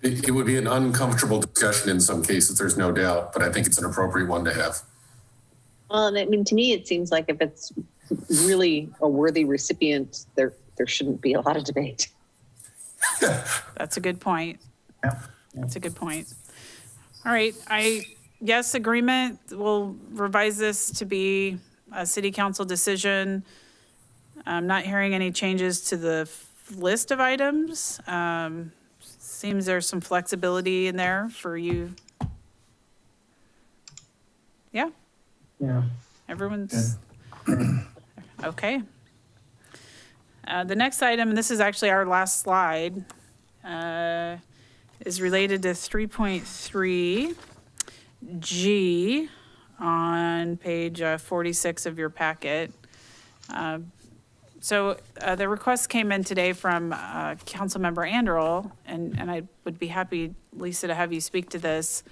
It would be an uncomfortable discussion in some cases, there's no doubt, but I think it's an appropriate one to have. Well, and I mean, to me, it seems like if it's really a worthy recipient, there shouldn't be a lot of debate. That's a good point. Yeah. That's a good point. All right, yes, agreement. We'll revise this to be a city council decision. I'm not hearing any changes to the list of items. Seems there's some flexibility in there for you. Yeah. Yeah. Everyone's okay. The next item, and this is actually our last slide, is related to 3.3G on page 46 of your packet. So the request came in today from Councilmember Anderl, and I would be happy, Lisa, to have you speak to this,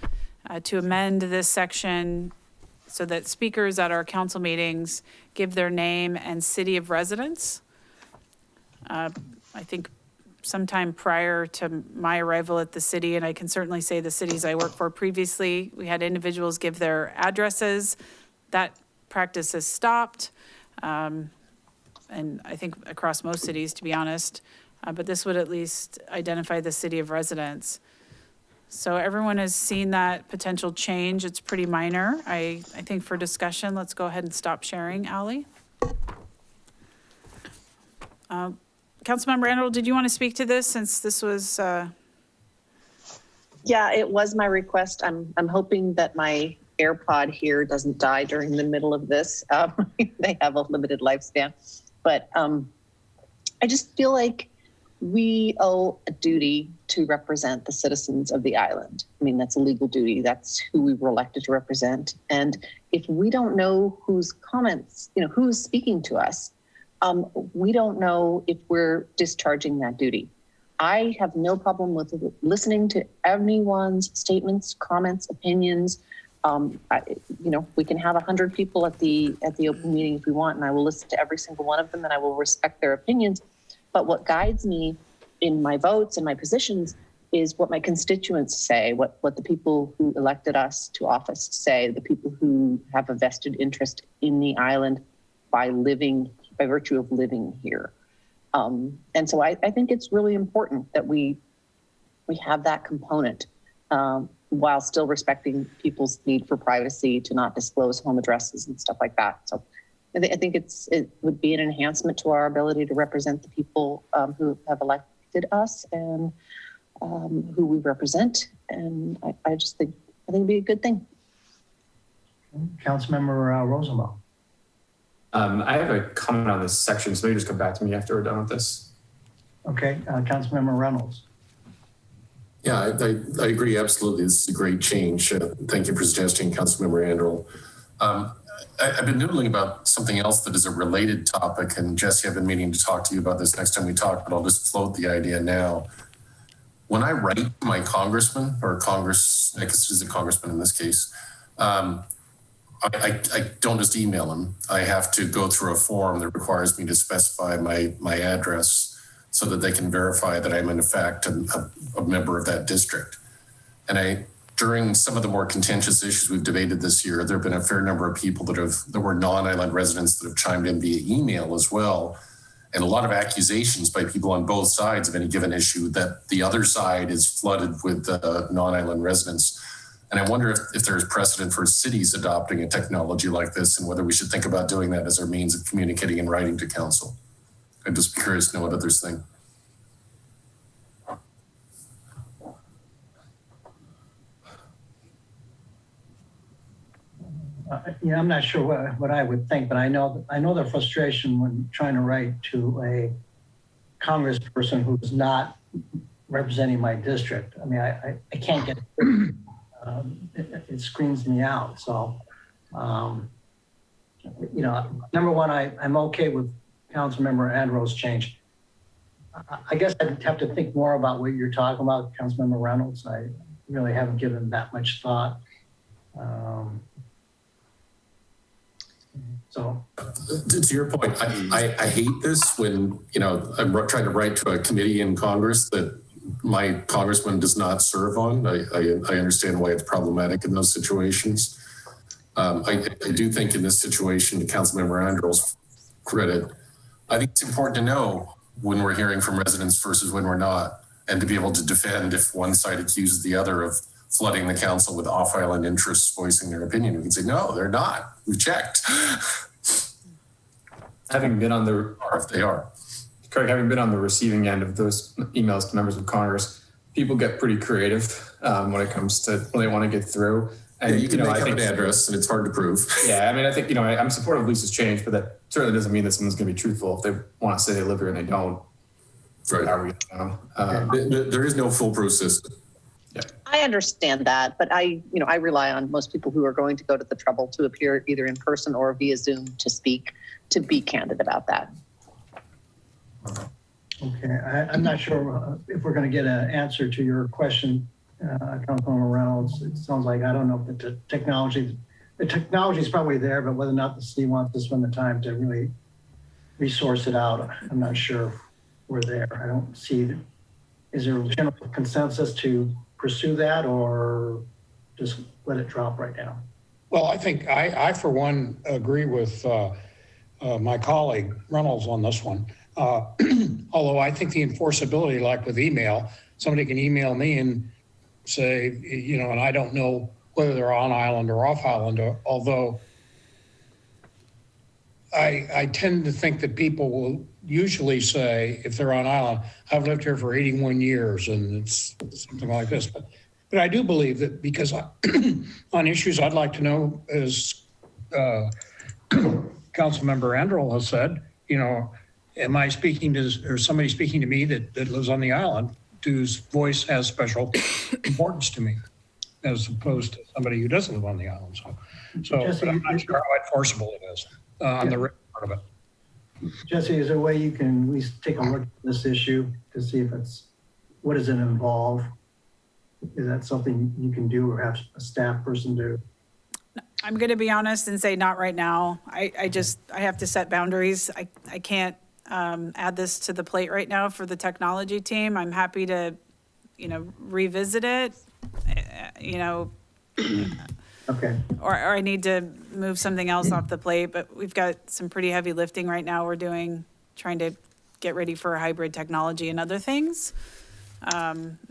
to amend this section so that speakers at our council meetings give their name and city of residence. I think sometime prior to my arrival at the city, and I can certainly say the cities I worked for previously, we had individuals give their addresses. That practice has stopped. And I think across most cities, to be honest, but this would at least identify the city of residence. So everyone has seen that potential change. It's pretty minor. I think for discussion, let's go ahead and stop sharing. Ally? Councilmember Anderl, did you want to speak to this since this was? Yeah, it was my request. I'm hoping that my AirPod here doesn't die during the middle of this. They have a limited lifespan, but I just feel like we owe a duty to represent the citizens of the island. I mean, that's a legal duty. That's who we were elected to represent. And if we don't know whose comments, who's speaking to us, we don't know if we're discharging that duty. I have no problem with listening to anyone's statements, comments, opinions. We can have 100 people at the open meeting if we want, and I will listen to every single one of them, and I will respect their opinions. But what guides me in my votes and my positions is what my constituents say, what the people who elected us to office say, the people who have a vested interest in the island by virtue of living here. And so I think it's really important that we have that component while still respecting people's need for privacy to not disclose home addresses and stuff like that. So I think it would be an enhancement to our ability to represent the people who have elected us and who we represent. And I think it'd be a good thing. Councilmember Rosenbaum. I have a comment on this section, so maybe just come back to me after we're done with this. Okay, Councilmember Reynolds. Yeah, I agree, absolutely. This is a great change. Thank you for suggesting, Councilmember Anderl. I've been noodling about something else that is a related topic, and Jesse, I've been meaning to talk to you about this next time we talk, but I'll just float the idea now. When I write my congressman, or Congress, I guess it is a congressman in this case, I don't just email him. I have to go through a form that requires me to specify my address so that they can verify that I'm in fact a member of that district. And during some of the more contentious issues we've debated this year, there have been a fair number of people that were non-island residents that have chimed in via email as well. And a lot of accusations by people on both sides of any given issue that the other side is flooded with non-island residents. And I wonder if there's precedent for cities adopting a technology like this and whether we should think about doing that as our means of communicating and writing to council. I'm just curious to know what others think. I'm not sure what I would think, but I know the frustration when trying to write to a congressperson who's not representing my district. I mean, I can't get it. It screams me out. So, number one, I'm okay with Councilmember Andros' change. I guess I'd have to think more about what you're talking about, Councilmember Reynolds. I really haven't given that much thought. So, to your point, I hate this when, I'm trying to write to a committee in Congress that my congressman does not serve on. I understand why it's problematic in those situations. I do think in this situation, to Councilmember Andros' credit, I think it's important to know when we're hearing from residents versus when we're not, and to be able to defend if one side accuses the other of flooding the council with off-island interests voicing their opinion. We can say, no, they're not. We've checked. Having been on the, or if they are. Craig, having been on the receiving end of those emails to members of Congress, people get pretty creative when it comes to when they want to get through. And yeah, you can make up an address and it's hard to prove. Yeah, I mean, I think, I'm supportive of Lisa's change, but that certainly doesn't mean that someone's going to be truthful if they want to say they live here and they don't. Right. How are we, there is no foolproof system. Yeah. I understand that, but I rely on most people who are going to go to the trouble to appear either in person or via Zoom to speak, to be candid about that. okay, I'm not sure if we're going to get an answer to your question, Councilmember Reynolds. It sounds like, I don't know if the technology is probably there, but whether or not the city wants to spend the time to really resource it out, I'm not sure if we're there. I don't see, is there a general consensus to pursue that or just let it drop right now? Well, I think I for one, agree with my colleague Reynolds on this one. Although I think the enforceability, like with email, somebody can email me and say, and I don't know whether they're on island or off island, although I tend to think that people will usually say, if they're on island, I've lived here for 81 years and it's something like this. But I do believe that because on issues I'd like to know, as Councilmember Androl has said, am I speaking to, or somebody speaking to me that lives on the island whose voice has special importance to me, as opposed to somebody who doesn't live on the island. So but I'm not sure how enforceable it is on the written part of it. Jesse, is there a way you can at least take a look at this issue to see if what does it involve? Is that something you can do or have a staff person do? I'm going to be honest and say not right now. I have to set boundaries. I can't add this to the plate right now for the technology team. I'm happy to, revisit it, Okay. Or I need to move something else off the plate, but we've got some pretty heavy lifting right now. We're trying to get ready for hybrid technology and other things.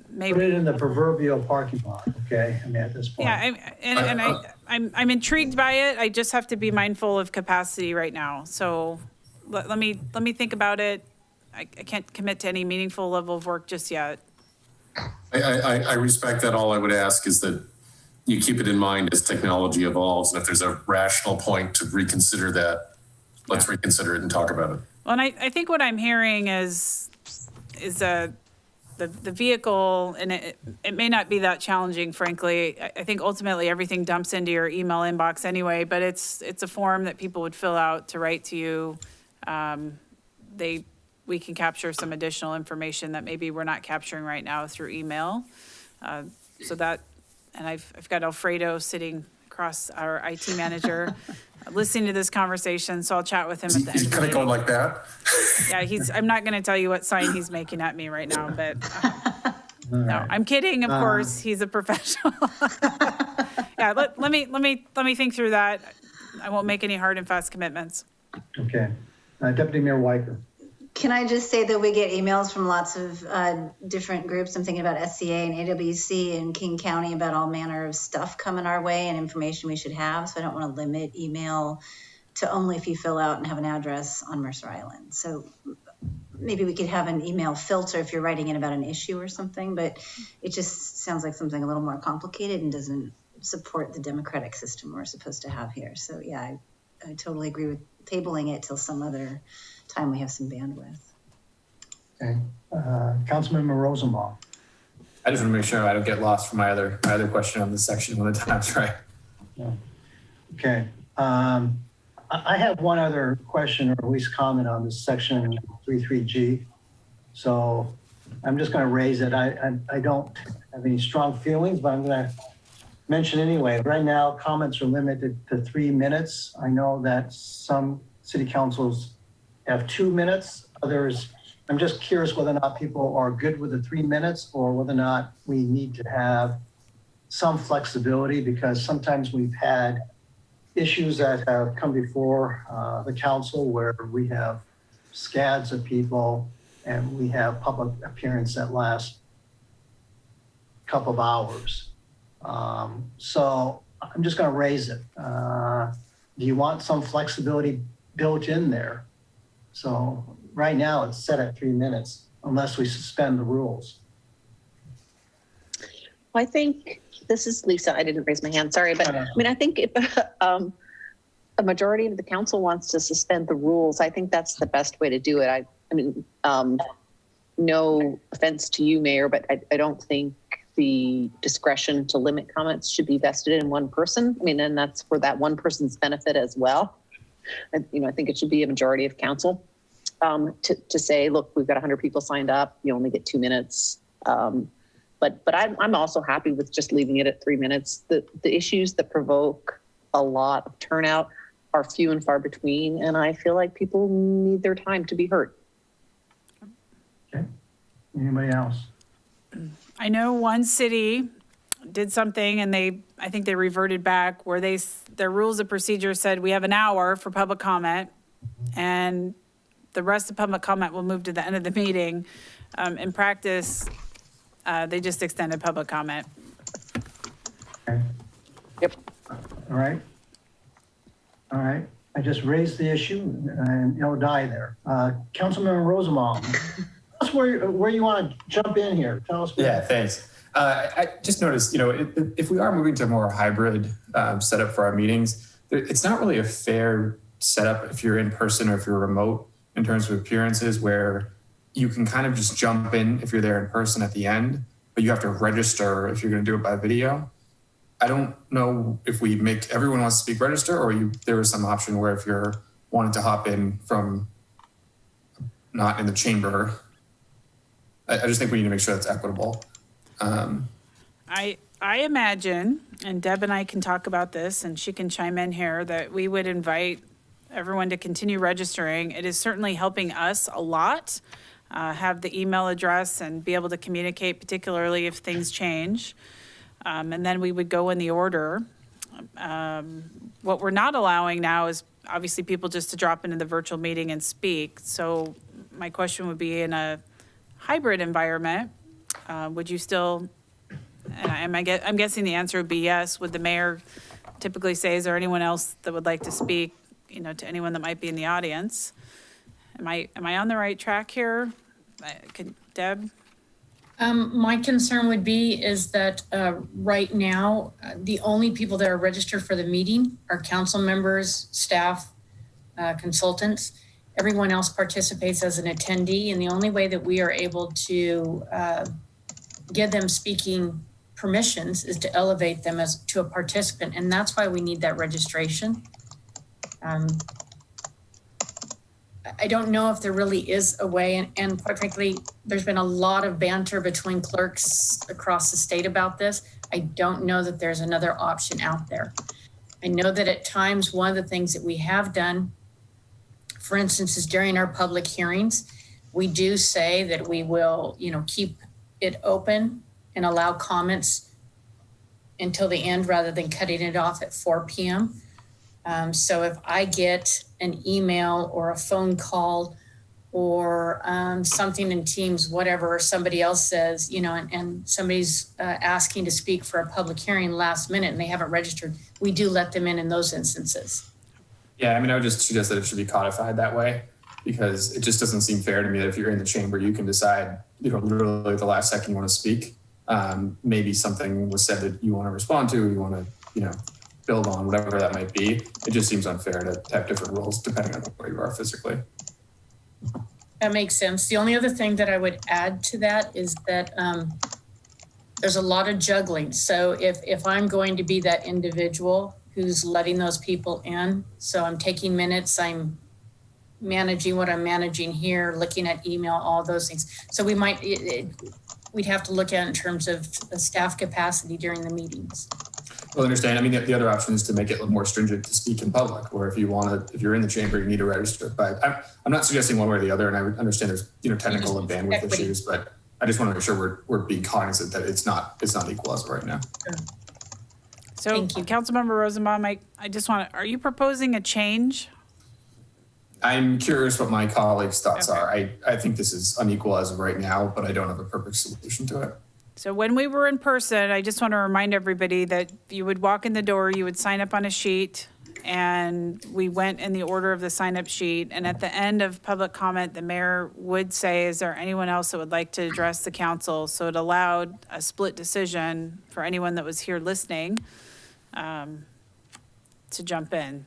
Maybe put it in the proverbial parking lot. Okay. I mean, at this point. Yeah. I'm intrigued by it. I just have to be mindful of capacity right now. So let me think about it. I can't commit to any meaningful level of work just yet. I respect that. All I would ask is that you keep it in mind as technology evolves. And if there's a rational point to reconsider that, let's reconsider it and talk about it. Well, and I think what I'm hearing is the vehicle, and it may not be that challenging, frankly. I think ultimately everything dumps into your email inbox anyway, but it's a form that people would fill out to write to you. We can capture some additional information that maybe we're not capturing right now through email. And I've got Alfredo sitting across our IT manager listening to this conversation, so I'll chat with him at the end. He's kind of going like that? Yeah, I'm not going to tell you what sign he's making at me right now, but no, I'm kidding. Of course, he's a professional. Yeah, let me think through that. I won't make any hard and fast commitments. Okay. Deputy Mayor Weicker. Can I just say that we get emails from lots of different groups? I'm thinking about SCA and AWC and King County about all manner of stuff coming our way and information we should have. So I don't want to limit email to only if you fill out and have an address on Mercer Island. So maybe we could have an email filter if you're writing in about an issue or something, but it just sounds like something a little more complicated and doesn't support the democratic system we're supposed to have here. So yeah, I totally agree with tabling it till some other time we have some bandwidth. Okay, Councilmember Rosenbaum. I just want to make sure I don't get lost from my other question on this section when the time's right. Yeah. Okay. I have one other question, or at least comment on this section 33G. So I'm just going to raise it. I don't have any strong feelings, but I'm going to mention anyway. Right now, comments are limited to 3 minutes. I know that some city councils have 2 minutes. Others, I'm just curious whether or not people are good with the 3 minutes or whether or not we need to have some flexibility, because sometimes we've had issues that have come before the council where we have scads of people and we have public appearance that last a couple of hours. So I'm just going to raise it. Do you want some flexibility built in there? So right now it's set at 3 minutes unless we suspend the rules. I think, this is Lisa, I didn't raise my hand, sorry, but I mean, I think if a majority of the council wants to suspend the rules, I think that's the best way to do it. I mean, no offense to you, Mayor, but I don't think the discretion to limit comments should be vested in one person. I mean, and that's for that one person's benefit as well. And, I think it should be a majority of council to say, look, we've got 100 people signed up, you only get 2 minutes. But I'm also happy with just leaving it at 3 minutes. The issues that provoke a lot of turnout are few and far between, and I feel like people need their time to be heard. Okay. Anybody else? I know one city did something and I think they reverted back where their rules of procedure said we have an hour for public comment and the rest of public comment will move to the end of the meeting. In practice, they just extended public comment. Okay. Yep. All right. All right. I just raised the issue and it'll die there. Councilmember Rosenbaum, tell us where you want to jump in here. Tell us. Yeah, thanks. I just noticed, if we are moving to a more hybrid setup for our meetings, it's not really a fair setup if you're in person or if you're remote in terms of appearances, where you can kind of just jump in if you're there in person at the end, but you have to register if you're going to do it by video. I don't know if we make everyone wants to speak register, or there is some option where if you're wanting to hop in from not in the chamber. I just think we need to make sure that's equitable. I imagine, and Deb and I can talk about this and she can chime in here, that we would invite everyone to continue registering. It is certainly helping us a lot, have the email address and be able to communicate, particularly if things change. And then we would go in the order. What we're not allowing now is obviously people just to drop into the virtual meeting and speak. So my question would be, in a hybrid environment, would you still, and I'm guessing the answer would be yes. Would the mayor typically say, is there anyone else that would like to speak, to anyone that might be in the audience? Am I on the right track here? Deb? My concern would be is that right now, the only people that are registered for the meeting are council members, staff, consultants. Everyone else participates as an attendee, and the only way that we are able to give them speaking permissions is to elevate them to a participant, and that's why we need that registration. I don't know if there really is a way, and quite frankly, there's been a lot of banter between clerks across the state about this. I don't know that there's another option out there. I know that at times, one of the things that we have done, for instance, is during our public hearings, we do say that we will, keep it open and allow comments until the end rather than cutting it off at 4 p.m. So if I get an email or a phone call or something in Teams, whatever, somebody else says, and somebody's asking to speak for a public hearing last minute and they haven't registered, we do let them in those instances. Yeah, I would just suggest that it should be codified that way, because it just doesn't seem fair to me that if you're in the chamber, you can decide, literally at the last second you want to speak. maybe something was said that you want to respond to, you want to, build on, whatever that might be. It just seems unfair to have different rules depending on where you are physically. That makes sense. The only other thing that I would add to that is that there's a lot of juggling. So if I'm going to be that individual who's letting those people in, so I'm taking minutes, I'm managing what I'm managing here, looking at email, all those things. So we might, we'd have to look at it in terms of the staff capacity during the meetings. Well, understand. I mean, the other option is to make it more stringent to speak in public, or if you're in the chamber, you need to register. But I'm not suggesting one way or the other, and I would understand there's technical and bandwidth issues, but I just want to make sure we're being cognizant that it's not equal as of right now. So, Councilmember Rosenbaum, I just want to, are you proposing a change? I'm curious what my colleagues' thoughts are. I think this is unequal as of right now, but I don't have a perfect solution to it. So when we were in person, I just want to remind everybody that you would walk in the door, you would sign up on a sheet, and we went in the order of the sign-up sheet. And at the end of public comment, the mayor would say, is there anyone else that would like to address the council? So it allowed a split decision for anyone that was here listening to jump in.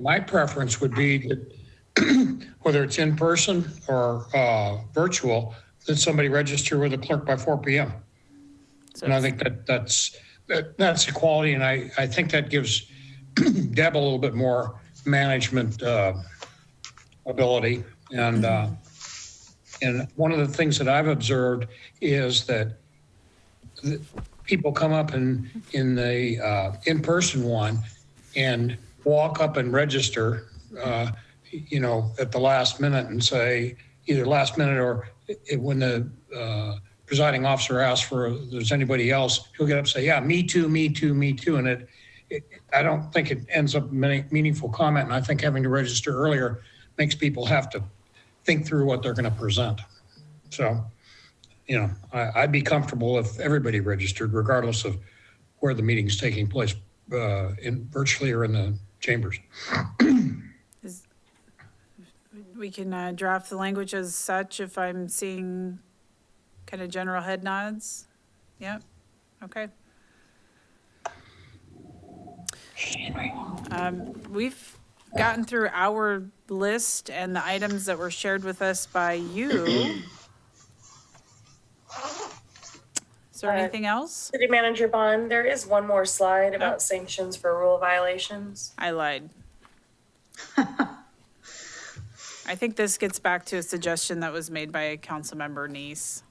My preference would be that whether it's in person or virtual, that somebody register with the clerk by 4 p.m. And I think that's equality, and I think that gives Deb a little bit more management ability. And one of the things that I've observed is that people come up in the in-person one and walk up and register at the last minute and say, either last minute or when the presiding officer asks for if there's anybody else, he'll get up and say, yeah, me too, me too, me too. And I don't think it ends up meaningful comment. And I think having to register earlier makes people have to think through what they're going to present. So, I'd be comfortable if everybody registered, regardless of where the meeting's taking place, in virtually or in the chambers. We can draft the language as such if I'm seeing kind of general head nods. Yep. Okay. We've gotten through our list and the items that were shared with us by you. Is there anything else? City Manager Bond, there is one more slide about sanctions for rule violations. I lied. I think this gets back to a suggestion that was made by Councilmember Neese.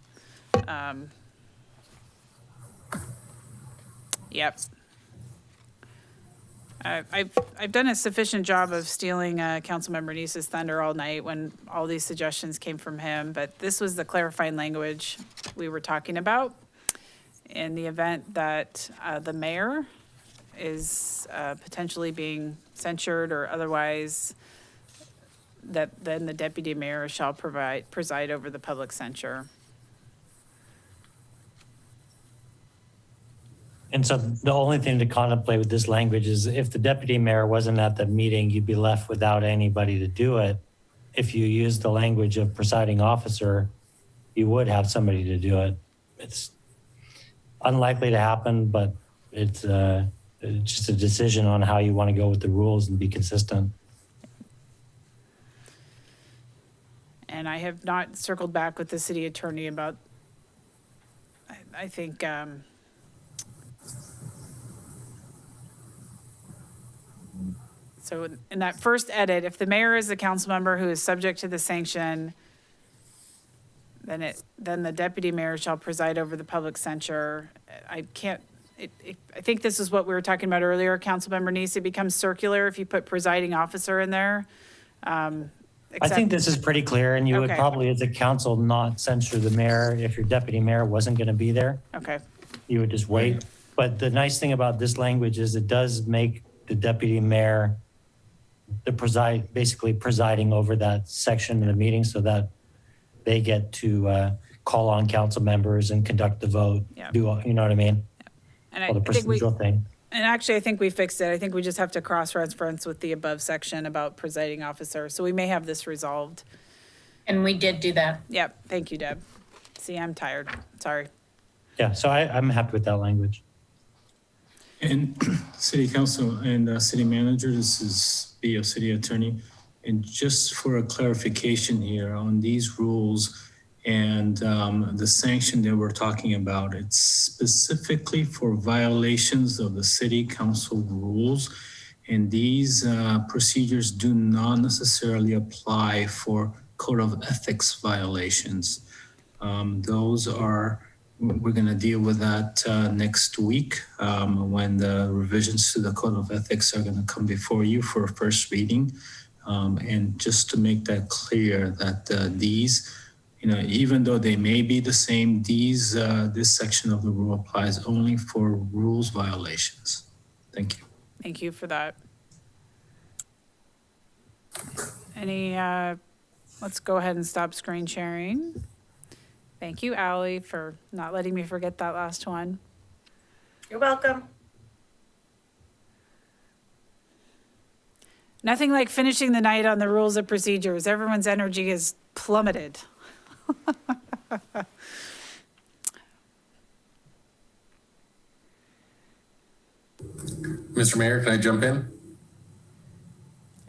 Yep. I've done a sufficient job of stealing Councilmember Neese's thunder all night when all these suggestions came from him, but this was the clarifying language we were talking about in the event that the mayor is potentially being censured or otherwise, that then the deputy mayor shall preside over the public censure. And so the only thing to contemplate with this language is if the deputy mayor wasn't at the meeting, you'd be left without anybody to do it. If you use the language of presiding officer, you would have somebody to do it. It's unlikely to happen, but it's just a decision on how you want to go with the rules and be consistent. And I have not circled back with the city attorney about, I think, so in that first edit, if the mayor is a council member who is subject to the sanction, then the deputy mayor shall preside over the public censure. I think this is what we were talking about earlier, Councilmember Neese. It becomes circular if you put presiding officer in there. I think this is pretty clear, and you would probably, as a council, not censure the mayor if your deputy mayor wasn't going to be there. Okay. You would just wait. But the nice thing about this language is it does make the deputy mayor basically presiding over that section of the meeting, so that they get to call on council members and conduct the vote. Yeah. You know what I mean? And All the procedural thing. And actually, I think we fixed it. I think we just have to cross-reference with the above section about presiding officer. So we may have this resolved And we did do that. Yep, thank you, Deb. See, I'm tired, sorry. Yeah, so I'm happy with that language. And City Council and City Manager, this is BO City Attorney. And just for a clarification here on these rules and the sanction that we're talking about, it's specifically for violations of the City Council rules. And these procedures do not necessarily apply for Code of Ethics violations. Those are, we're going to deal with that next week when the revisions to the Code of Ethics are going to come before you for a first reading. And just to make that clear that these, even though they may be the same, this section of the rule applies only for rules violations. Thank you. Thank you for that. Let's go ahead and stop screen sharing. Thank you, Allie, for not letting me forget that last one. You're welcome. Nothing like finishing the night on the rules of procedures. Everyone's energy is plummeted. Mr. Mayor, can I jump in?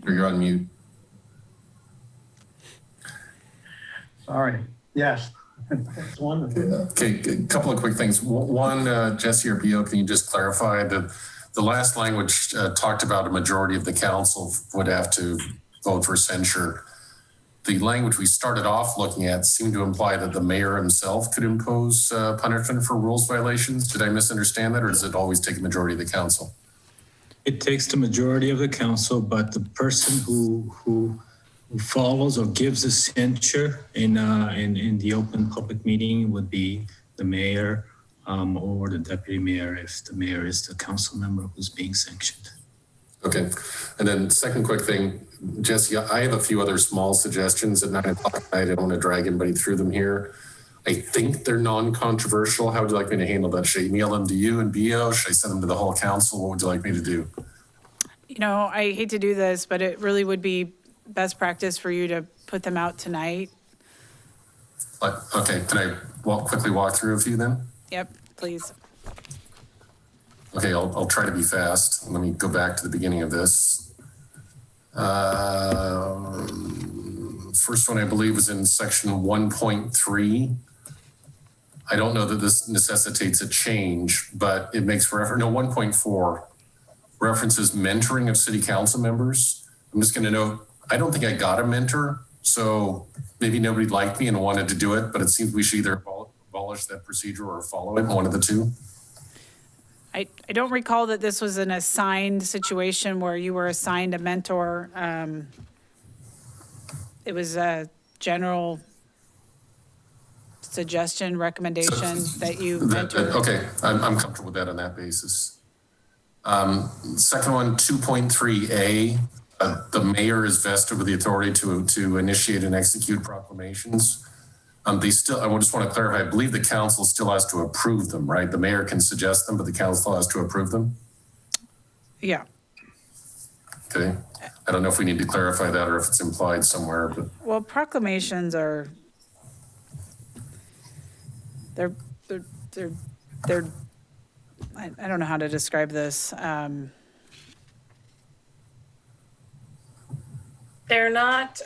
Or you're on mute? Sorry. Yes. That's wonderful. Okay, a couple of quick things. One, Jesse or BO, can you just clarify that the last language talked about a majority of the council would have to vote for censure. The language we started off looking at seemed to imply that the mayor himself could impose punishment for rules violations. Did I misunderstand that, or does it always take a majority of the council? It takes the majority of the council, but the person who follows or gives a censure in the open public meeting would be the mayor or the deputy mayor if the mayor is the council member who's being sanctioned. Okay. And then second quick thing, Jesse, I have a few other small suggestions at 9 o'clock. I don't want to drag anybody through them here. I think they're non-controversial. How would you like me to handle that? Should I email them to you and BO? Should I send them to the whole council? What would you like me to do? I hate to do this, but it really would be best practice for you to put them out tonight. Okay, can I quickly walk through a few then? Yep, please. Okay, I'll try to be fast. Let me go back to the beginning of this. First one I believe was in section 1.3. I don't know that this necessitates a change, but it makes reference, no, 1.4 references mentoring of city council members. I'm just gonna note, I don't think I got a mentor, so maybe nobody liked me and wanted to do it, but it seems we should either abolish that procedure or follow it, one of the two. I don't recall that this was an assigned situation where you were assigned a mentor. It was a general suggestion, recommendation that you mentored. Okay, I'm comfortable with that on that basis. Second one, 2.3A, the mayor is vested with the authority to initiate and execute proclamations. I just want to clarify, I believe the council still has to approve them, right? The mayor can suggest them, but the council has to approve them? Yeah. Okay. I don't know if we need to clarify that or if it's implied somewhere, but. Well, proclamations are, they're I don't know how to describe this. They're not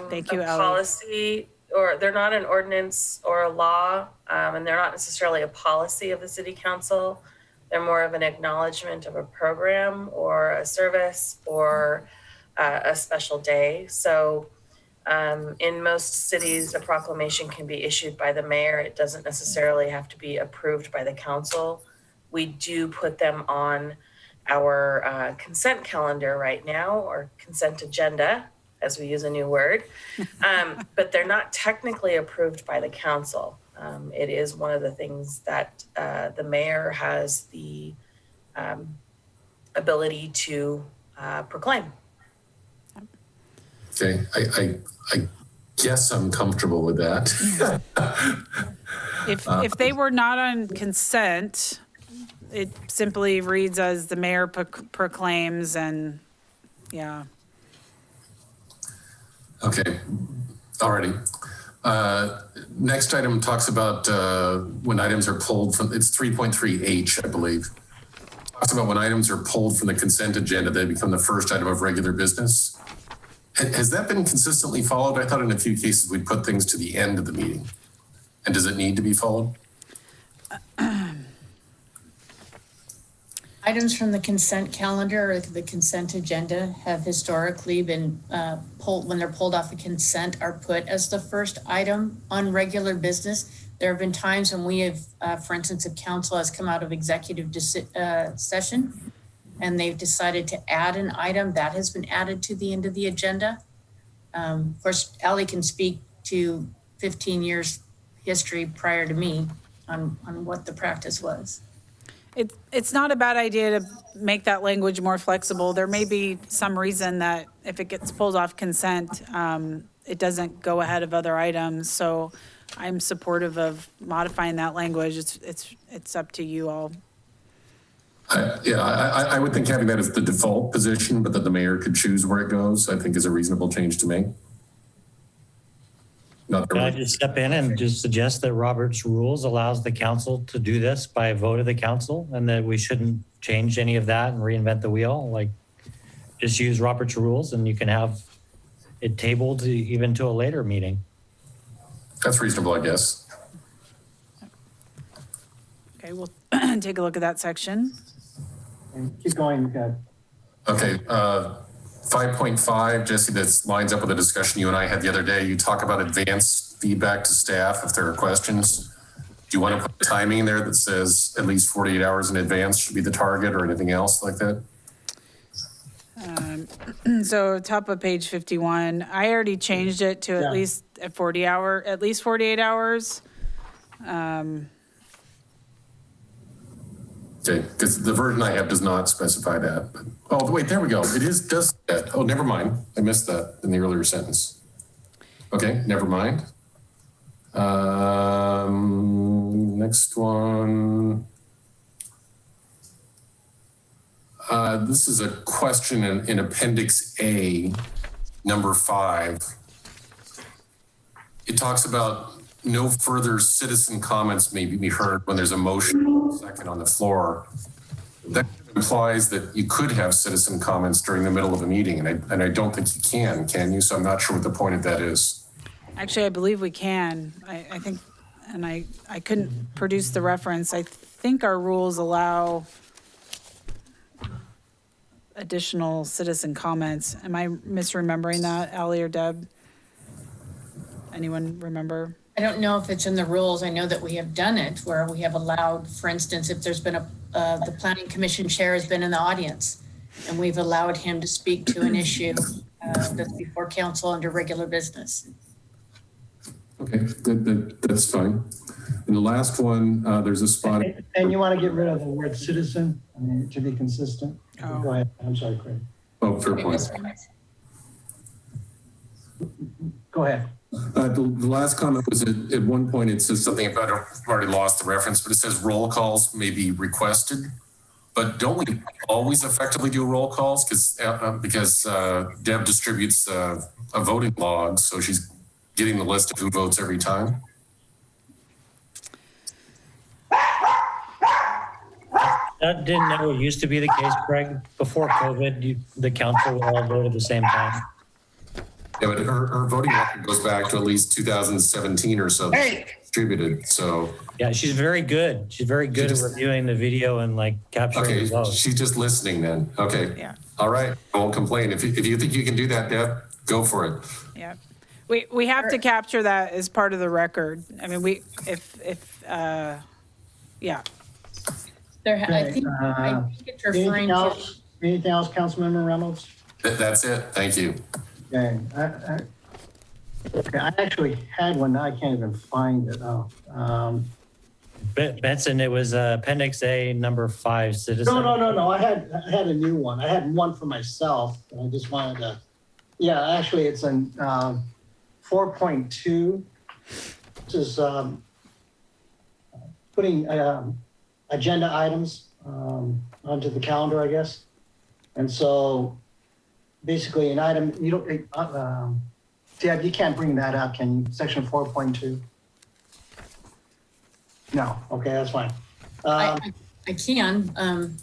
Thank you, a Ally. policy, or they're not an ordinance or a law, and they're not necessarily a policy of the city council. They're more of an acknowledgement of a program or a service or a special day. So in most cities, a proclamation can be issued by the mayor. It doesn't necessarily have to be approved by the council. We do put them on our consent calendar right now, or consent agenda, as we use a new word, but they're not technically approved by the council. It is one of the things that the mayor has the ability to proclaim. Okay, I guess I'm comfortable with that. If they were not on consent, it simply reads as the mayor proclaims, and yeah. Okay. Alrighty. Next item talks about when items are pulled from, it's 3.3H, I believe. Talks about when items are pulled from the consent agenda, they become the first item of regular business. Has that been consistently followed? I thought in a few cases we'd put things to the end of the meeting. And does it need to be followed? Items from the consent calendar or the consent agenda have historically been pulled, when they're pulled off the consent, are put as the first item on regular business. There have been times when we have, for instance, if council has come out of executive session and they've decided to add an item that has been added to the end of the agenda. Of course, Ally can speak to 15 years history prior to me on what the practice was. It's not a bad idea to make that language more flexible. There may be some reason that if it gets pulled off consent, it doesn't go ahead of other items. So I'm supportive of modifying that language. It's up to you all. I would think having that as the default position, but that the mayor could choose where it goes, I think is a reasonable change to make. Can I just step in and just suggest that Robert's rules allows the council to do this by a vote of the council and that we shouldn't change any of that and reinvent the wheel? Like, just use Robert's rules and you can have it tabled even to a later meeting. That's reasonable, I guess. Okay, we'll take a look at that section. And keep going. Okay, 5.5, Jesse, that lines up with the discussion you and I had the other day. You talk about advanced feedback to staff if there are questions. Do you want to put timing in there that says at least 48 hours in advance should be the target or anything else like that? So top of page 51, I already changed it to at least at least 48 hours. Okay, because the version I have does not specify that. But, oh, wait, there we go. It does say that. Oh, never mind. I missed that in the earlier sentence. Okay, never mind. Next one. This is a question in Appendix A, number 5. It talks about no further citizen comments may be heard when there's a motion second on the floor. That implies that you could have citizen comments during the middle of a meeting, and I don't think you can you? So I'm not sure what the point of that is. Actually, I believe we can. I think, and I couldn't produce the reference. I think our rules allow additional citizen comments. Am I misremembering that, Ally or Deb? Anyone remember? I don't know if it's in the rules. I know that we have done it where we have allowed, for instance, if there's been the planning commission chair has been in the audience and we've allowed him to speak to an issue that's before council under regular business. Okay, that's fine. And the last one, there's a spot. And you want to get rid of the word citizen, I mean, to be consistent? Oh. Go ahead. I'm sorry, Craig. Oh, fair point. Go ahead. The last comment was at one point it says something about, I've already lost the reference, but it says roll calls may be requested. But don't we always effectively do roll calls? Because Deb distributes a voting log, so she's getting the list of who votes every time. That didn't know it used to be the case, Greg. Before COVID, the council would all vote at the same time. Yeah, but her voting record goes back to at least 2017 or so. Hey. Distributed, so. Yeah, she's very good. She's very good at reviewing the video and like capturing the votes. She's just listening then. Okay. Yeah. All right. I won't complain. If you think you can do that, Deb, go for it. Yeah. We have to capture that as part of the record. I mean, yeah. I think it's referring to. Anything else, Councilmember Reynolds? That's it. Thank you. Okay. I actually had one. Now I can't even find it. Benson, it was Appendix A, number 5, citizen. No. I had a new one. I had one for myself. I just wanted to. Yeah, actually, it's in 4.2. This is putting agenda items onto the calendar, I guess. And so basically an item, Deb, you can't bring that up, can you? Section 4.2? No, okay, that's fine. I can.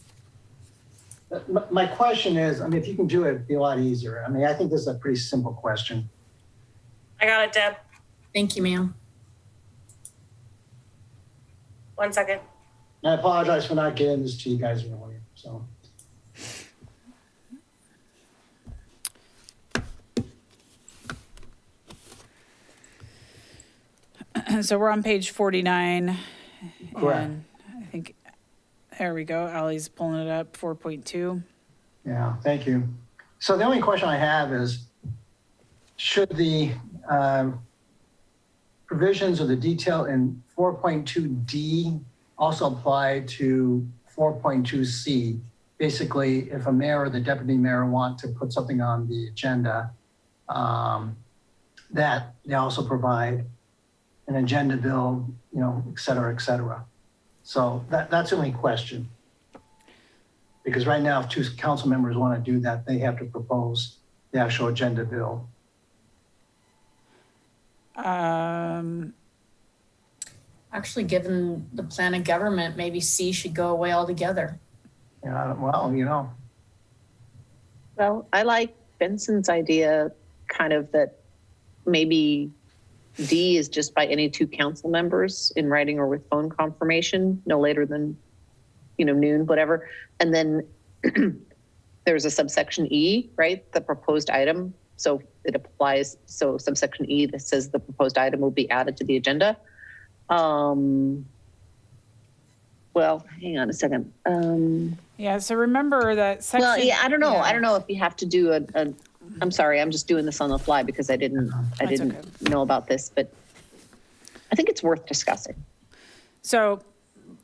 My question is, I mean, if you can do it, it'd be a lot easier. I mean, I think this is a pretty simple question. I got it, Deb. Thank you, ma'am. 1 second. And I apologize for not getting this to you guys earlier, so. So we're on page 49. Correct. And I think, there we go. Ali's pulling it up, 4.2. Yeah, thank you. So the only question I have is, should the provisions of the detail in 4.2D also apply to 4.2C? Basically, if a mayor or the deputy mayor want to put something on the agenda, that they also provide an agenda bill, you know, et cetera, et cetera. So that's the only question. Because right now, if two council members want to do that, they have to propose the actual agenda bill. Actually, given the plan of government, maybe C should go away altogether. Yeah, well, you know. Well, I like Benson's idea, kind of that maybe D is just by any two council members in writing or with phone confirmation, no later than, noon, whatever. And then there's a subsection E, right? The proposed item. So it applies. So subsection E that says the proposed item will be added to the agenda. Well, hang on a second. Yeah, so remember that section. Well, yeah, I don't know. I don't know if you have to do I'm sorry, I'm just doing this on the fly because I didn't know about this, but I think it's worth discussing. So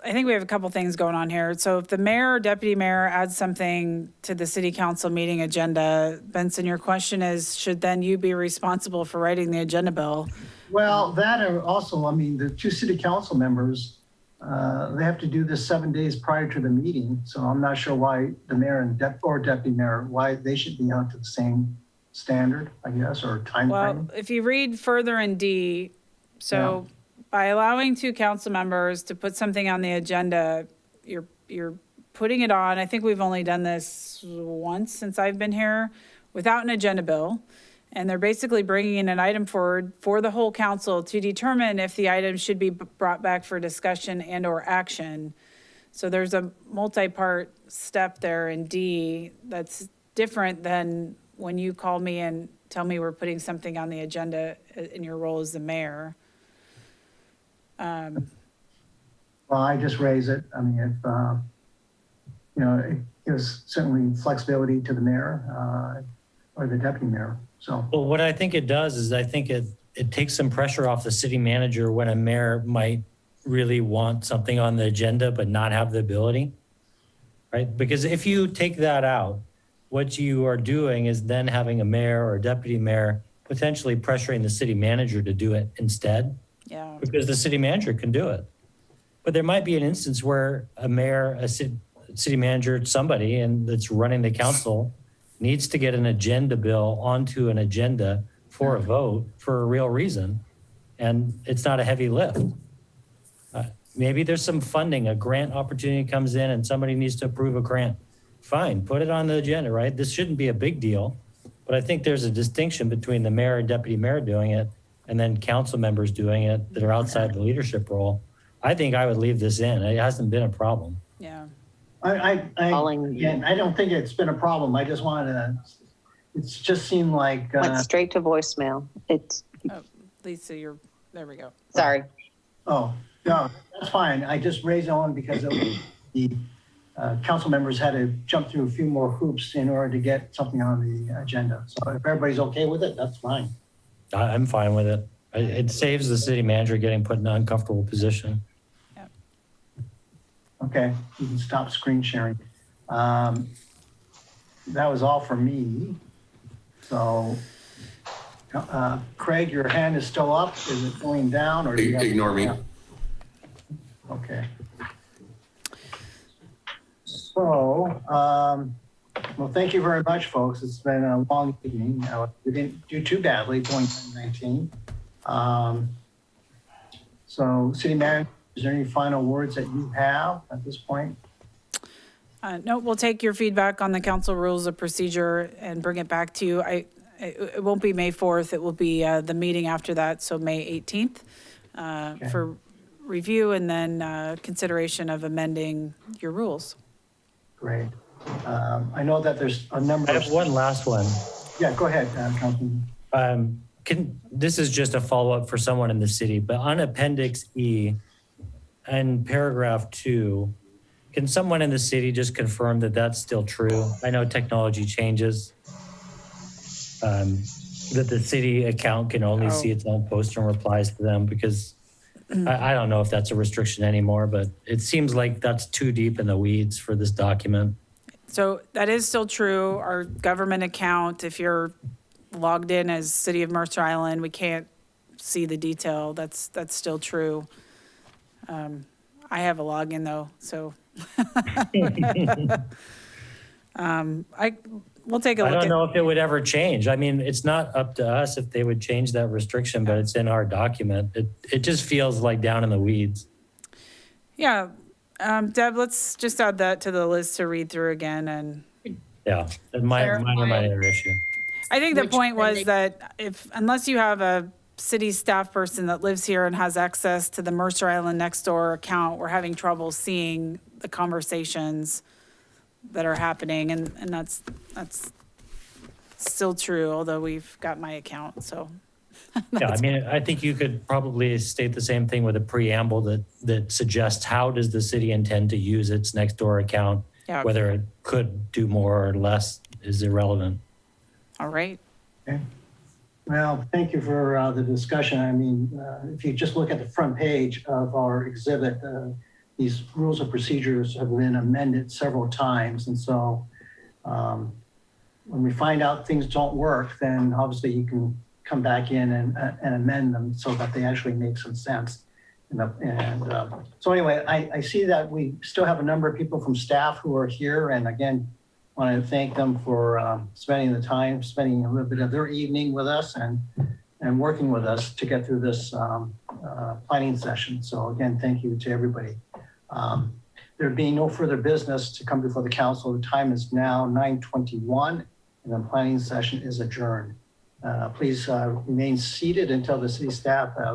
I think we have a couple things going on here. So if the mayor or deputy mayor adds something to the city council meeting agenda, Benson, your question is, should then you be responsible for writing the agenda bill? Well, that are also, I mean, the two city council members, they have to do this 7 days prior to the meeting. So I'm not sure why the mayor and deputy mayor, why they should be held to the same standard, I guess, or time frame. Well, if you read further in D, so by allowing two council members to put something on the agenda, you're putting it on. I think we've only done this once since I've been here without an agenda bill. And they're basically bringing an item forward for the whole council to determine if the item should be brought back for discussion and or action. So there's a multi-part step there in D that's different than when you call me and tell me we're putting something on the agenda in your role as the mayor. Well, I just raise it. I mean, if, it gives certainly flexibility to the mayor or the deputy mayor. So, well, what I think it does is I think it takes some pressure off the city manager when a mayor might really want something on the agenda but not have the ability, right? Because if you take that out, what you are doing is then having a mayor or a deputy mayor potentially pressuring the city manager to do it instead. Yeah. Because the city manager can do it. But there might be an instance where a mayor, a city manager, somebody and that's running the council needs to get an agenda bill onto an agenda for a vote for a real reason. And it's not a heavy lift. Maybe there's some funding, a grant opportunity comes in and somebody needs to approve a grant. Fine, put it on the agenda, right? This shouldn't be a big deal. But I think there's a distinction between the mayor and deputy mayor doing it and then council members doing it that are outside the leadership role. I think I would leave this in. It hasn't been a problem. Yeah. I don't think it's been a problem. I just wanted to, it's just seemed like. Went straight to voicemail. Lisa, there we go. Sorry. Oh, no, that's fine. I just raised it on because the council members had to jump through a few more hoops in order to get something on the agenda. So if everybody's okay with it, that's fine. I'm fine with it. It saves the city manager getting put in an uncomfortable position. Okay, you can stop screen sharing. That was all for me. So, Craig, your hand is still up. Is it going down or do you have Ignore me. Okay. So, Well, thank you very much, folks. It's been a long evening. We didn't do too badly during 2019. So, City Manager, is there any final words that you have at this point? No, we'll take your feedback on the council rules of procedure and bring it back to you. It won't be May 4th. It will be the meeting after that, so May 18th for review and then consideration of amending your rules. Great. I know that there's a number I have one last one. Yeah, go ahead, Councilman. This is just a follow-up for someone in the city, but on Appendix E and paragraph 2, can someone in the city just confirm that that's still true? I know technology changes, that the city account can only see its own post and replies to them, because I don't know if that's a restriction anymore, but it seems like that's too deep in the weeds for this document. So that is still true. Our government account, if you're logged in as City of Mercer Island, we can't see the detail. That's still true. I have a login though, so. We'll take a look. I don't know if it would ever change. I mean, it's not up to us if they would change that restriction, but it's in our document. It just feels like down in the weeds. Yeah. Deb, let's just add that to the list to read through again. And yeah, minor issue. I think the point was that unless you have a city staff person that lives here and has access to the Mercer Island Nextdoor account, we're having trouble seeing the conversations that are happening, and that's still true, although we've got my account, so. Yeah, I mean, I think you could probably state the same thing with a preamble that suggests how does the city intend to use its Nextdoor account, whether it could do more or less is irrelevant. All right. Okay. Well, thank you for the discussion. I mean, if you just look at the front page of our exhibit, these rules of procedures have been amended several times. And so when we find out things don't work, then obviously you can come back in and amend them so that they actually make some sense. So anyway, I see that we still have a number of people from staff who are here. And again, want to thank them for spending the time, spending a little bit of their evening with us and working with us to get through this planning session. So again, thank you to everybody. There being no further business to come before the council, the time is now 9:21 and the planning session is adjourned. Please remain seated until the city staff have